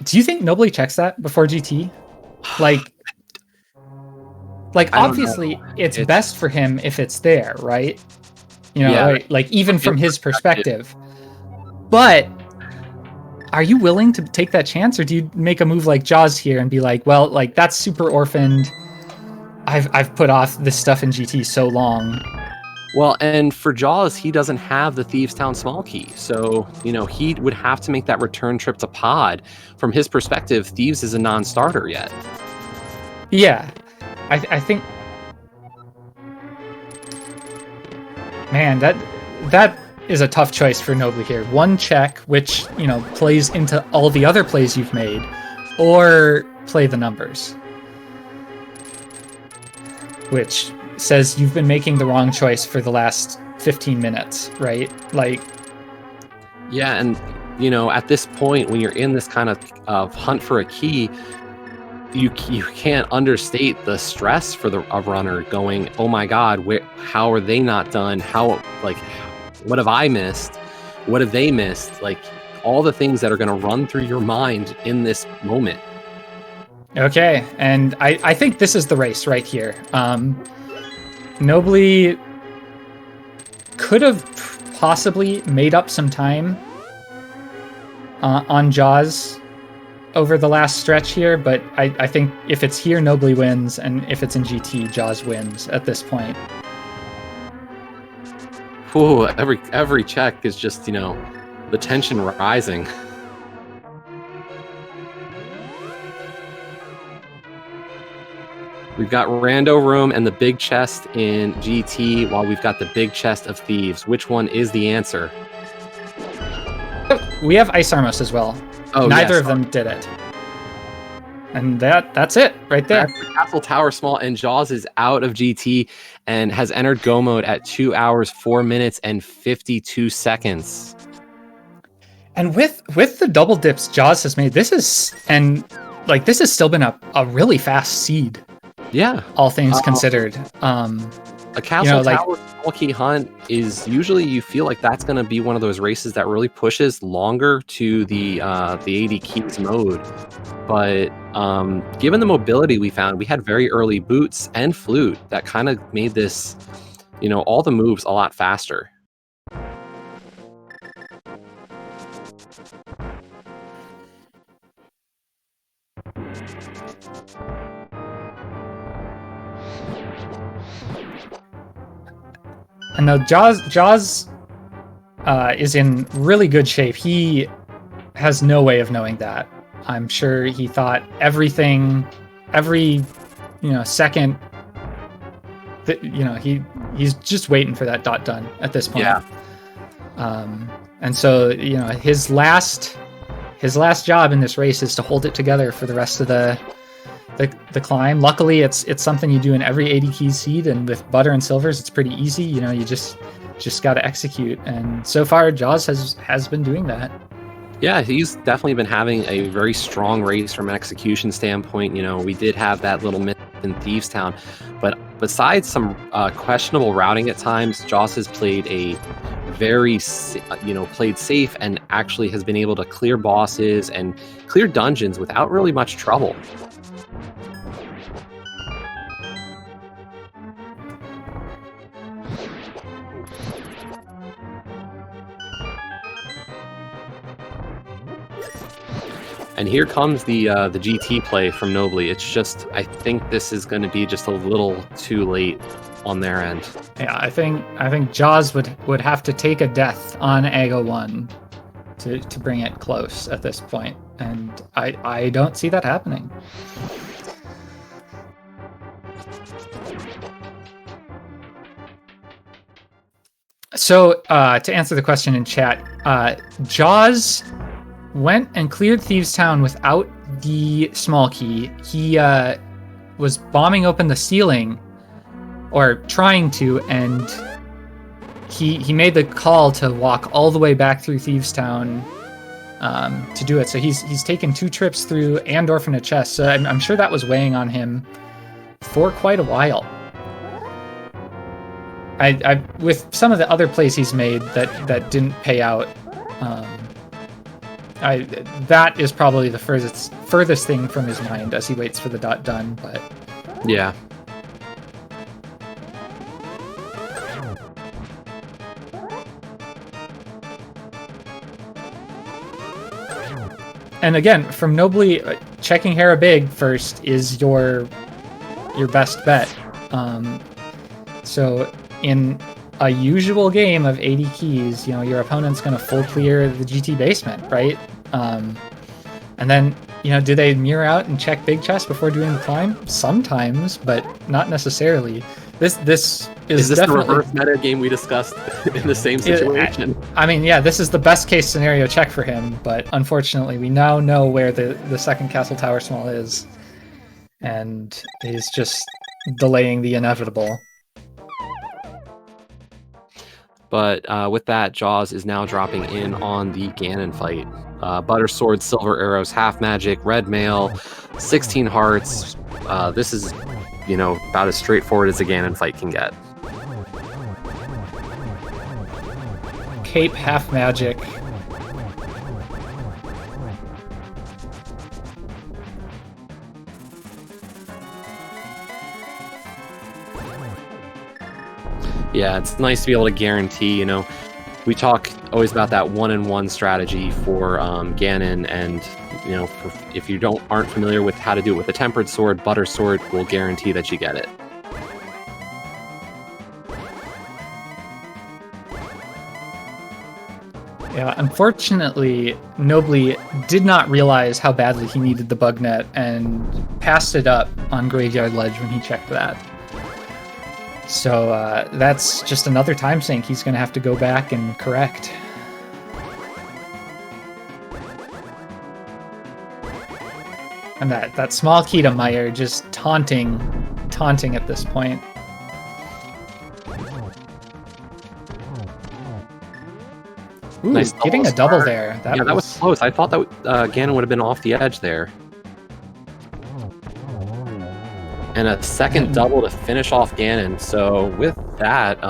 Do you think Nobly checks that before GT? Like obviously, it's best for him if it's there, right? You know, yeah, like even from his perspective. But are you willing to take that chance, or do you make a move like Jaws here and be like, well, like that's super orphaned. I've put off this stuff in GT so long. Well, and for Jaws, he doesn't have the Thieves Town small key. So, you know, he would have to make that return trip to pod. From his perspective, Thieves is a non-starter yet. Yeah. I think... Man, that is a tough choice for Nobly here. One check, which, you know, plays into all the other plays you've made, or play the numbers. Which says you've been making the wrong choice for the last 15 minutes, right? Like... Yeah, and, you know, at this point, when you're in this kind of hunt for a key, you can't understate the stress for a runner going, oh my God, how are they not done? What have I missed? What have they missed? Like, all the things that are going to run through your mind in this moment. Okay, and I think this is the race right here. Nobly could have possibly made up some time on Jaws over the last stretch here, but I think if it's here, Nobly wins, and if it's in GT, Jaws wins at this point. Ooh, every check is just, the tension rising. We've got Rando Room and the big chest in GT, while we've got the big chest of Thieves. Which one is the answer? We have Ice Armos as well. Oh, Neither yes. of them did it. And that's it right there. Castle Tower Small, and Jaws is out of GT and has entered Go mode at 2 hours, 4 minutes, and 52 seconds. And with the double dips Jaws has made, this has still been a really fast seed. Yeah. All things considered. A Castle Tower Small Key Hunt is usually, you feel like that's going to be one of those races that really pushes longer to the 80 keys mode. But given the mobility we found, we had very early boots and flute that kind of made this, all the moves a lot faster. And now Jaws is in really good shape. He has no way of knowing that. I'm sure he thought every second that he's just waiting for that dot done at this point. Yeah. And so his last job in this race is to hold it together for the rest of the climb. Luckily, it's something you do in every 80 keys seed, and with butter and silvers, it's pretty easy. You just got to execute. And so far, Jaws has been doing that. Yeah, he's definitely been having a very strong race from an execution standpoint. We did have that little myth in Thieves Town, but besides some questionable routing at times, Jaws has played a very, played safe, and actually has been able to clear bosses and clear dungeons without really much trouble. And here comes the GT play from Nobly. It's just, I think this is going to be just a little too late on their end. Yeah, I think Jaws would have to take a death on Aga 1 to bring it close at this point, and I don't see that happening. So to answer the question in chat, Jaws went and cleared Thieves Town without the small key. He was bombing open the ceiling, or trying to, and he made the call to walk all the way back through Thieves Town to do it. So he's taken 2 trips through and orphaned a chest. So I'm sure that was weighing on him for quite a while. I with some of the other plays he's made that didn't pay out. That is probably the furthest thing from his mind as he waits for the dot done, but yeah. And again, from Nobly, checking Hera big first is your best bet. So in a usual game of 80 keys, your opponent's going to full clear the GT basement, right? And then, do they mirror out and check big chest before doing the climb? Sometimes, but not necessarily. This is this the reverse meta game we discussed in the same situation? This is the best case scenario check for him, but unfortunately, we now know where the second Castle Tower Small is, and he's just delaying the inevitable. But with that, Jaws is now dropping in on the Ganon fight. Butter Sword, Silver Arrows, Half Magic, Red Mail, 16 Hearts. This is, about as straightforward as a Ganon fight can get. Cape, Half Magic. Yeah, it's nice to be able to guarantee, we talk always about that 1-in-1 strategy for Ganon, and if you aren't familiar with how to do it with a tempered sword, butter sword will guarantee that you get it. Yeah, unfortunately, Nobly did not realize how badly he needed the bug net and passed it up on Graveyard Ledge when he checked that. So that's just another time sink he's going to have to go back and correct. And that small key to Meyer just taunting at this point. Ooh, Nice getting a double there. That was close. I thought that Ganon would have been off the edge there. And a second double to finish off Ganon. So with that,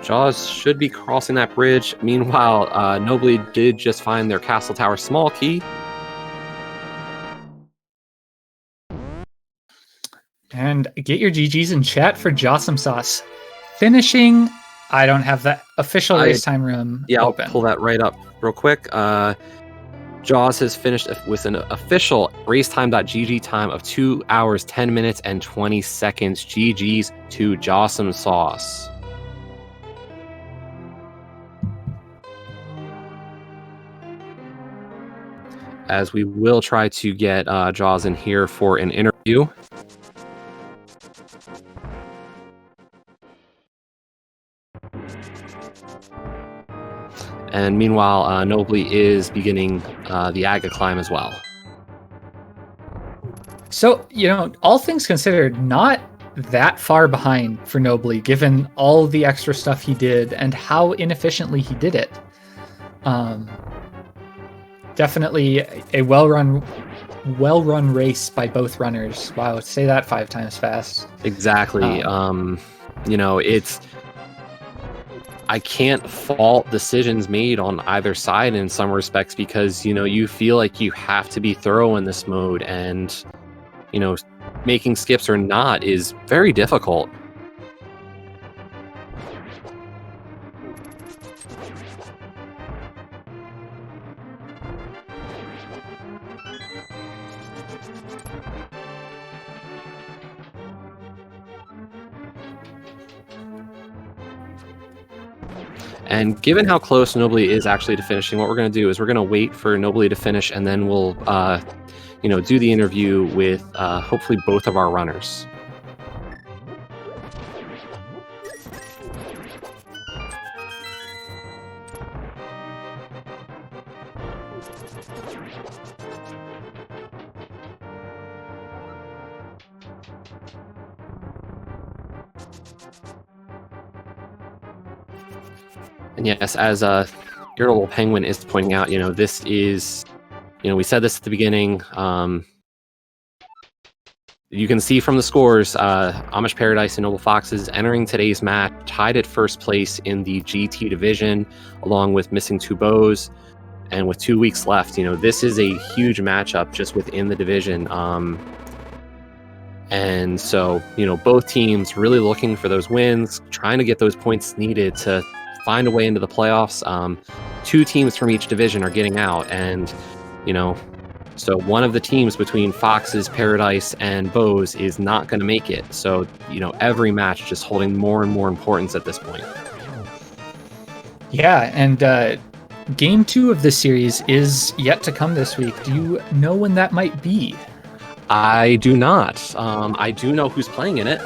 Jaws should be crossing that bridge. Meanwhile, Nobly did just find their Castle Tower small key. And get your GGs in chat for Jawsomesauce. Finishing, I don't have that official race time room open. I'll pull that right up real quick. Jaws has finished with an official racetime.gg time of 2 hours, 10 minutes, and 20 seconds. GG's to Jawsomesauce. As we will try to get Jaws in here for an interview. And meanwhile, Nobly is beginning the Aga climb as well. So, all things considered, not that far behind for Nobly, given all the extra stuff he did and how inefficiently he did it. Definitely a well-run race by both runners. Wow, say that 5 times fast. Exactly. I can't fault decisions made on either side in some respects because, you feel like you have to be thorough in this mode, and, making skips or not is very difficult. And given how close Nobly is actually to finishing, what we're going to do is we're going to wait for Nobly to finish, and then we'll, do the interview with hopefully both of our runners. And yes, as Irritable Penguin is pointing out, this is, we said this at the beginning. You can see from the scores, Amish Paradise and Noble Foxes entering today's match, tied at first place in the GT division, along with Missing Two Bows. And with 2 weeks left, this is a huge matchup just within the division. And so, both teams really looking for those wins, trying to get those points needed to find a way into the playoffs. 2 teams from each division are getting out, and so one of the teams between Foxes, Paradise, and Bows is not going to make it. So every match just holding more and more importance at this point. Yeah, and game 2 of this series is yet to come this week. Do you know when that might be? I do not. I do know who's playing in it.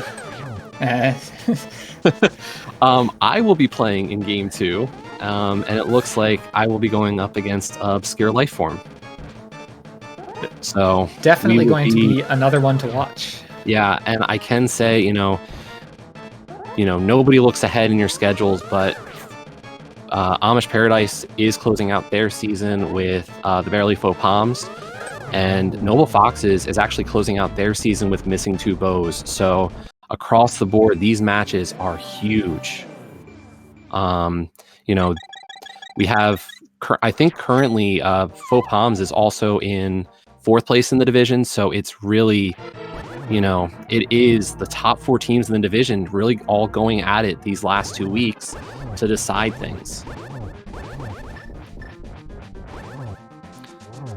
I will be playing in game 2, and it looks like I will be going up against Obscure Lifeform. So definitely going to be another one to watch. Yeah, and I can say, nobody looks ahead in your schedules, but Amish Paradise is closing out their season with the Barely Faux Palms, and Noble Foxes is actually closing out their season with Missing Two Bows. So across the board, these matches are huge. We have, I think currently Faux Palms is also in 4th place in the division, so it's really it is the top 4 teams in the division really all going at it these last 2 weeks to decide things.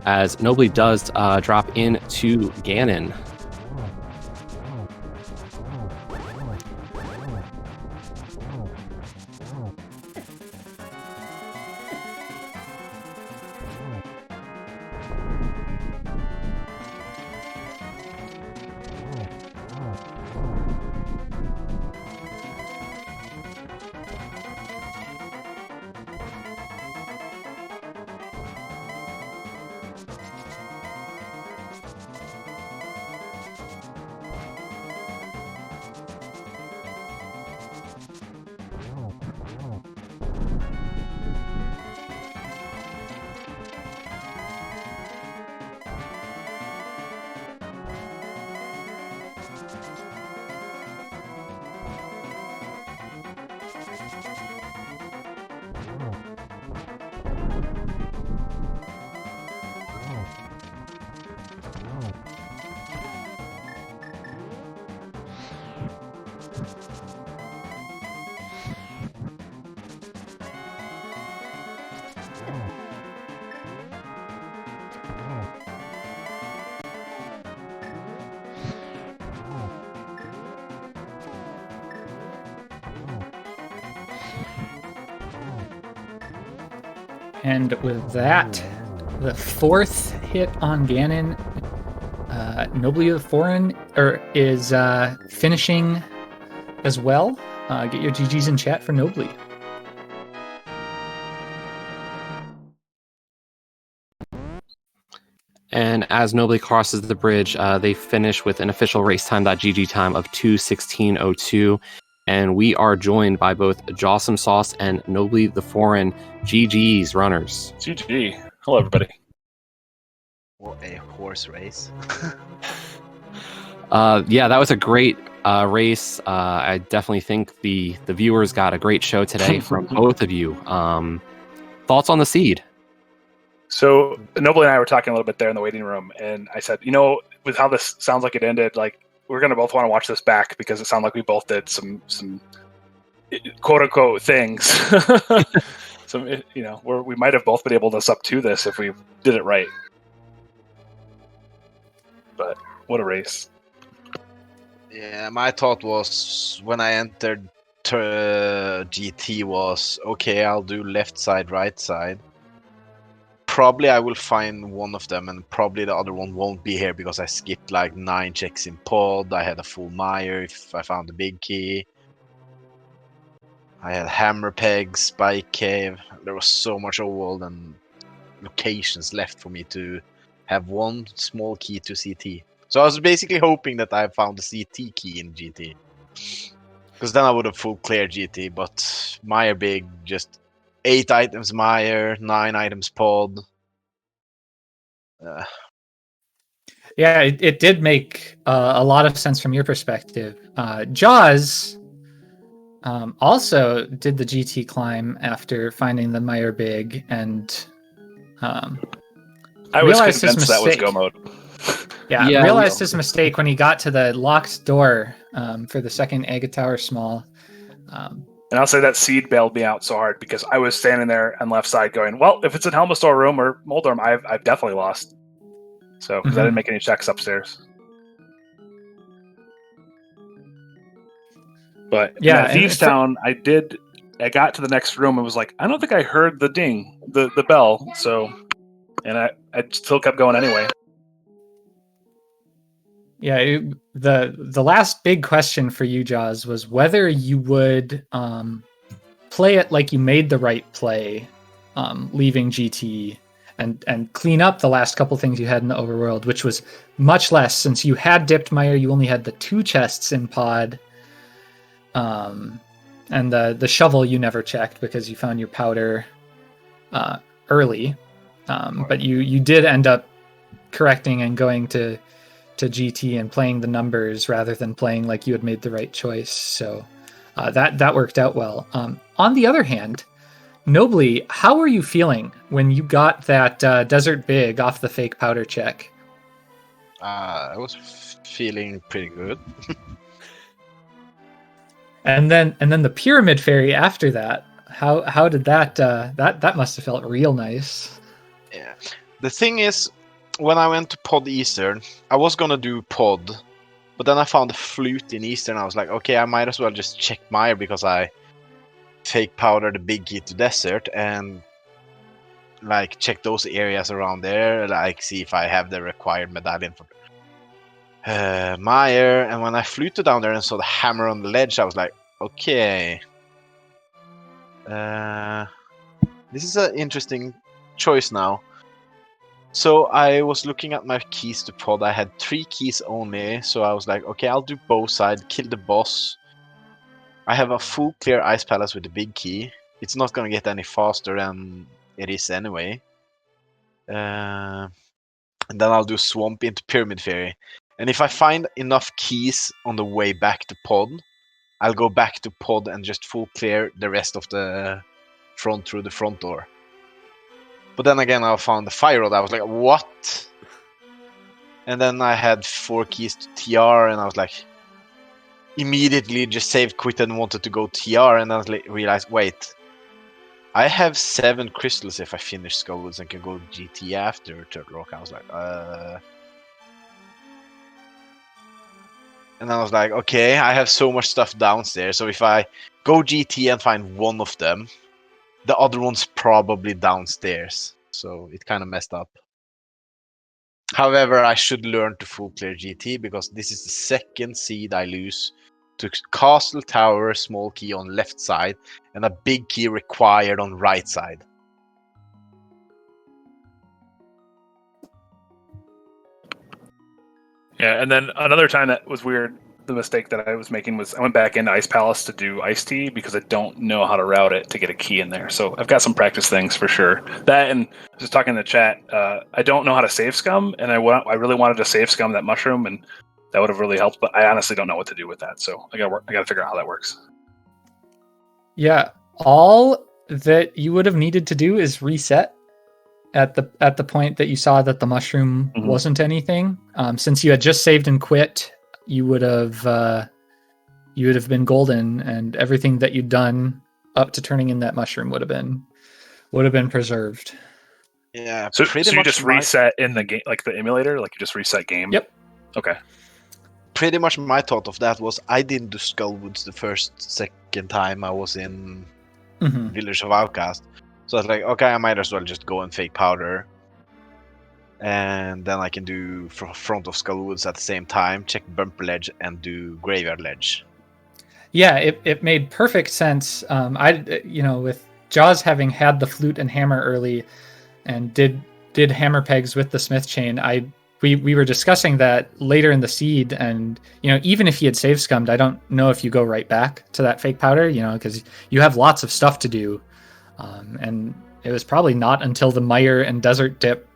As Nobly does drop into Ganon. And with that, the 4th hit on Ganon, Nobly the Foreign is finishing as well. Get your GGs in chat for Nobly. And as Nobly crosses the bridge, they finish with an official race time.gg time of 2:16:02. And we are joined by both Jawsomesauce and Nobly the Foreign. GG's runners. GG. Hello, everybody. What a horse race. Yeah, that was a great race. I definitely think the viewers got a great show today from both of you. Thoughts on the seed? So Nobly and I were talking a little bit there in the waiting room, and I said, with how this sounds like it ended, like we're gonna both want to watch this back because it sounded like we both did some quote unquote things. We might have both been able to sub to this if we did it right. But what a race! Yeah, my thought was when I entered GT was okay. I'll do left side, right side. Probably I will find one of them, and probably the other one won't be here because I skipped like 9 checks in pod. I had a full mire if I found the big key. I had hammer pegs, spike cave. There was so much old and locations left for me to have one small key to CT. So I was basically hoping that I found the CT key in GT, because then I would have full clear GT. But mire big, just 8 items mire, 9 items pod. Yeah, it did make a lot of sense from your perspective. Jaws also did the GT climb after finding the mire big, and I was convinced that was go mode. Yeah, realized his mistake when he got to the locked door for the second Aga Tower small. And I'll say that seed bailed me out so hard because I was standing there on left side going, well, if it's in Helmestor room or Moldorm, I've definitely lost. So, because I didn't make any checks upstairs. But yeah, Thieves Town, I got to the next room and was like, I don't think I heard the ding, the bell. So, and I still kept going anyway. Yeah, the last big question for you, Jaws, was whether you would play it like you made the right play, leaving GT, and clean up the last couple things you had in the overworld, which was much less since you had dipped mire. You only had the 2 chests in pod, and the shovel you never checked because you found your powder early, but you did end up correcting and going to GT and playing the numbers rather than playing like you had made the right choice. So that worked out well. On the other hand, Nobly, how were you feeling when you got that Desert Big off the fake powder check? I was feeling pretty good. And then the pyramid fairy after that. How did that that must have felt real nice. Yeah. The thing is, when I went to Pod Eastern, I was gonna do Pod, but then I found a flute in Eastern. I was like, okay, I might as well just check Mire because I fake powder the big key to desert and like check those areas around there, like see if I have the required medallion for Mire. And when I fluted down there and saw the hammer on the ledge, I was like, okay, this is an interesting choice now. So I was looking at my keys to Pod. I had 3 keys only, so I was like, okay, I'll do both sides, kill the boss. I have a full clear Ice Palace with the big key. It's not gonna get any faster than it is anyway. And then I'll do Swamp into Pyramid Fairy. And if I find enough keys on the way back to Pod, I'll go back to Pod and just full clear the rest of the front through the front door. But then again, I found the Fire Rod. I was like, what? And then I had 4 keys to TR, and I was like, immediately just saved, quit, and wanted to go TR. And then I realized, wait, I have 7 crystals if I finish Skullwoods and can go GT after Turtle Rock. I was like, And I was like, okay, I have so much stuff downstairs. So if I go GT and find one of them, the other one's probably downstairs. So it kind of messed up. However, I should learn to full clear GT because this is the second seed I lose to Castle Tower, small key on left side, and a big key required on right side. Yeah, and then another time that was weird, the mistake that I was making was I went back into Ice Palace to do Ice Tea because I don't know how to route it to get a key in there. So I've got some practice things for sure. That, and just talking in the chat, I don't know how to save scum, and I really wanted to save scum that mushroom, and that would have really helped. But I honestly don't know what to do with that, so I got to figure out how that works. Yeah, all that you would have needed to do is reset at the point that you saw that the mushroom wasn't anything. Since you had just saved and quit, you would have been golden, and everything that you'd done up to turning in that mushroom would have been preserved. Yeah. So you just reset in the game, like the emulator, like you just reset game. Yep. Okay. Pretty much my thought of that was I didn't do Skullwoods the second time I was in Village of Outcast. So I was like, okay, I might as well just go and fake powder. And then I can do front of Skullwoods at the same time, check Bumper Ledge, and do Graveyard Ledge. Yeah, it made perfect sense. With Jaws having had the flute and hammer early and did hammer pegs with the smith chain, we were discussing that later in the seed, and even if he had save scummed, I don't know if you go right back to that fake powder, because you have lots of stuff to do. And it was probably not until the mire and desert dip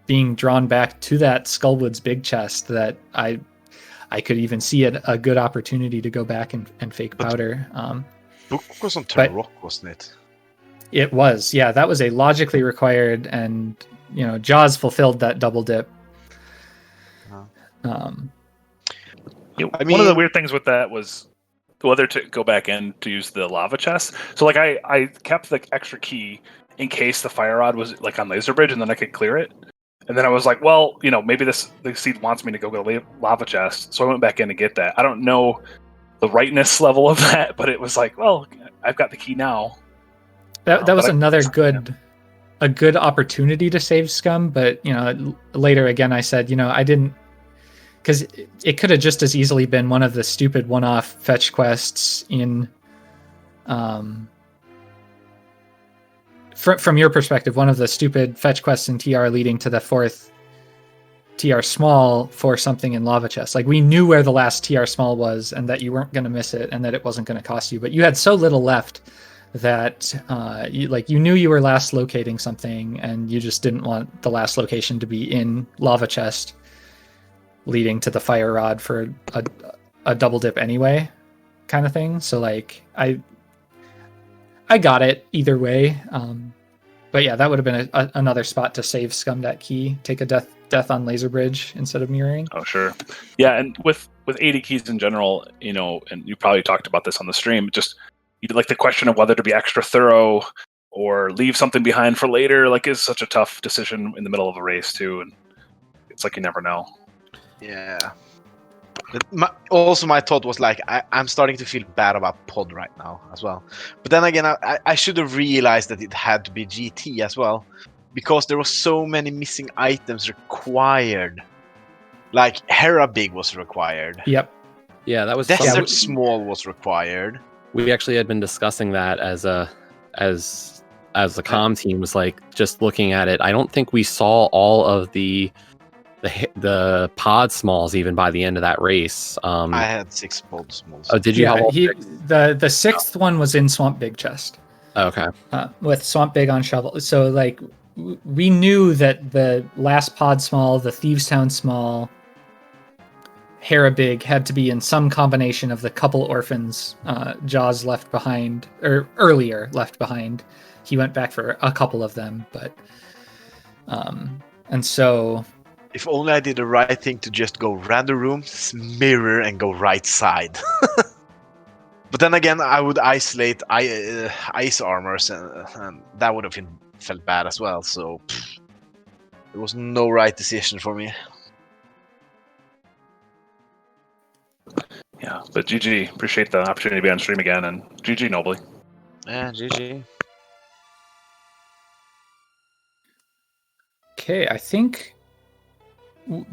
being drawn back to that Skullwoods big chest that I could even see a good opportunity to go back and fake powder. Book was on Turtle Rock, wasn't it? It was, yeah. That was a logically required, and Jaws fulfilled that double dip. One of the weird things with that was whether to go back in to use the lava chest. So like I kept the extra key in case the fire rod was like on laser bridge, and then I could clear it. And then I was like, well, maybe the seed wants me to go get a lava chest. So I went back in to get that. I don't know the rightness level of that, but it was like, well, I've got the key now. That was another good opportunity to save scum. But, later again, I said, I didn't, because it could have just as easily been one of the stupid one-off fetch quests in, from your perspective, one of the stupid fetch quests in TR leading to the 4th TR small for something in lava chest. Like, we knew where the last TR small was and that you weren't going to miss it and that it wasn't going to cost you, but you had so little left that you knew you were last locating something and you just didn't want the last location to be in lava chest leading to the fire rod for a double dip anyway, kind of thing. So like I got it either way. But yeah, that would have been another spot to save scum that key, take a Death on Laser Bridge instead of mirroring. Oh, sure. Yeah, and with 80 keys in general, you know, and you probably talked about this on the stream, just like the question of whether to be extra thorough or leave something behind for later, like, is such a tough decision in the middle of a race too, and it's like you never know. Yeah. Also, my thought was like, I'm starting to feel bad about Pod right now as well. But then again, I should have realized that it had to be GT as well, because there were so many missing items required. Like Hera Big was required. Yep. Yeah, that was Desert Small was required. We actually had been discussing that as the comm team was like just looking at it. I don't think we saw all of the pod smalls even by the end of that race. I had 6 pod smalls. Oh, did you have all the sixth one was in Swamp Big chest. Okay. With Swamp Big on shovel. So like we knew that the last pod small, the Thieves Town small, Hera Big had to be in some combination of the couple orphans Jaws left behind, or earlier left behind. He went back for a couple of them, but and so if only I did the right thing to just go random rooms, mirror, and go right side. But then again, I would isolate ice armors, and that would have felt bad as well. So there was no right decision for me. Yeah, but GG, appreciate the opportunity to be on stream again, and GG Nobly. Yeah, GG. Okay, I think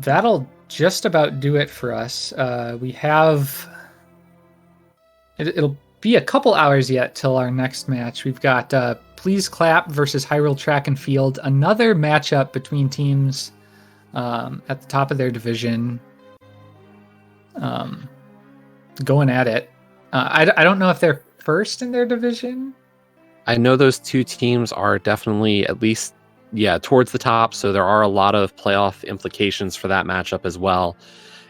that'll just about do it for us. We have... It'll be a couple hours yet till our next match. We've got Please Clap versus Hyrule Track and Field, another matchup between teams at the top of their division, going at it. I don't know if they're first in their division. I know those two teams are definitely at least towards the top, so there are a lot of playoff implications for that matchup as well.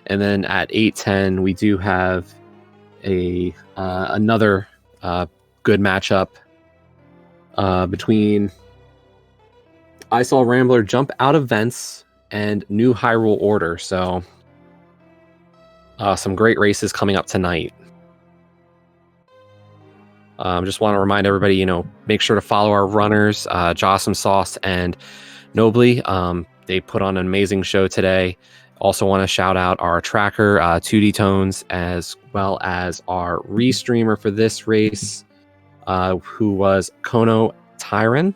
And then at 8-10, we do have another good matchup between I Saw Rambler Jump Out of Vents and New Hyrule Order. So some great races coming up tonight. Just want to remind everybody, make sure to follow our runners, Jawsomesauce and Nobly. They put on an amazing show today. Also want to shout out our tracker, 2D Tones, as well as our restreamer for this race, who was Kono Tyran,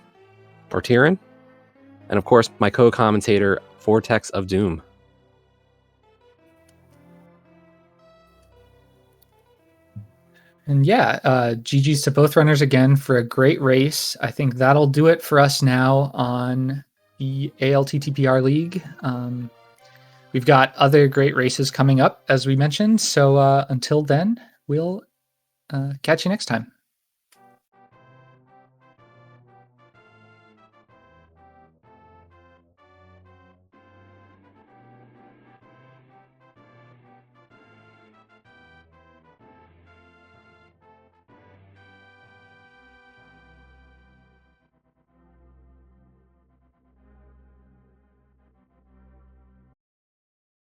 and of course my co-commentator, Vortex of Doom. And GG's to both runners again for a great race. I think that'll do it for us now on the ALTTPR League. We've got other great races coming up, as we mentioned. So until then, we'll catch you next time.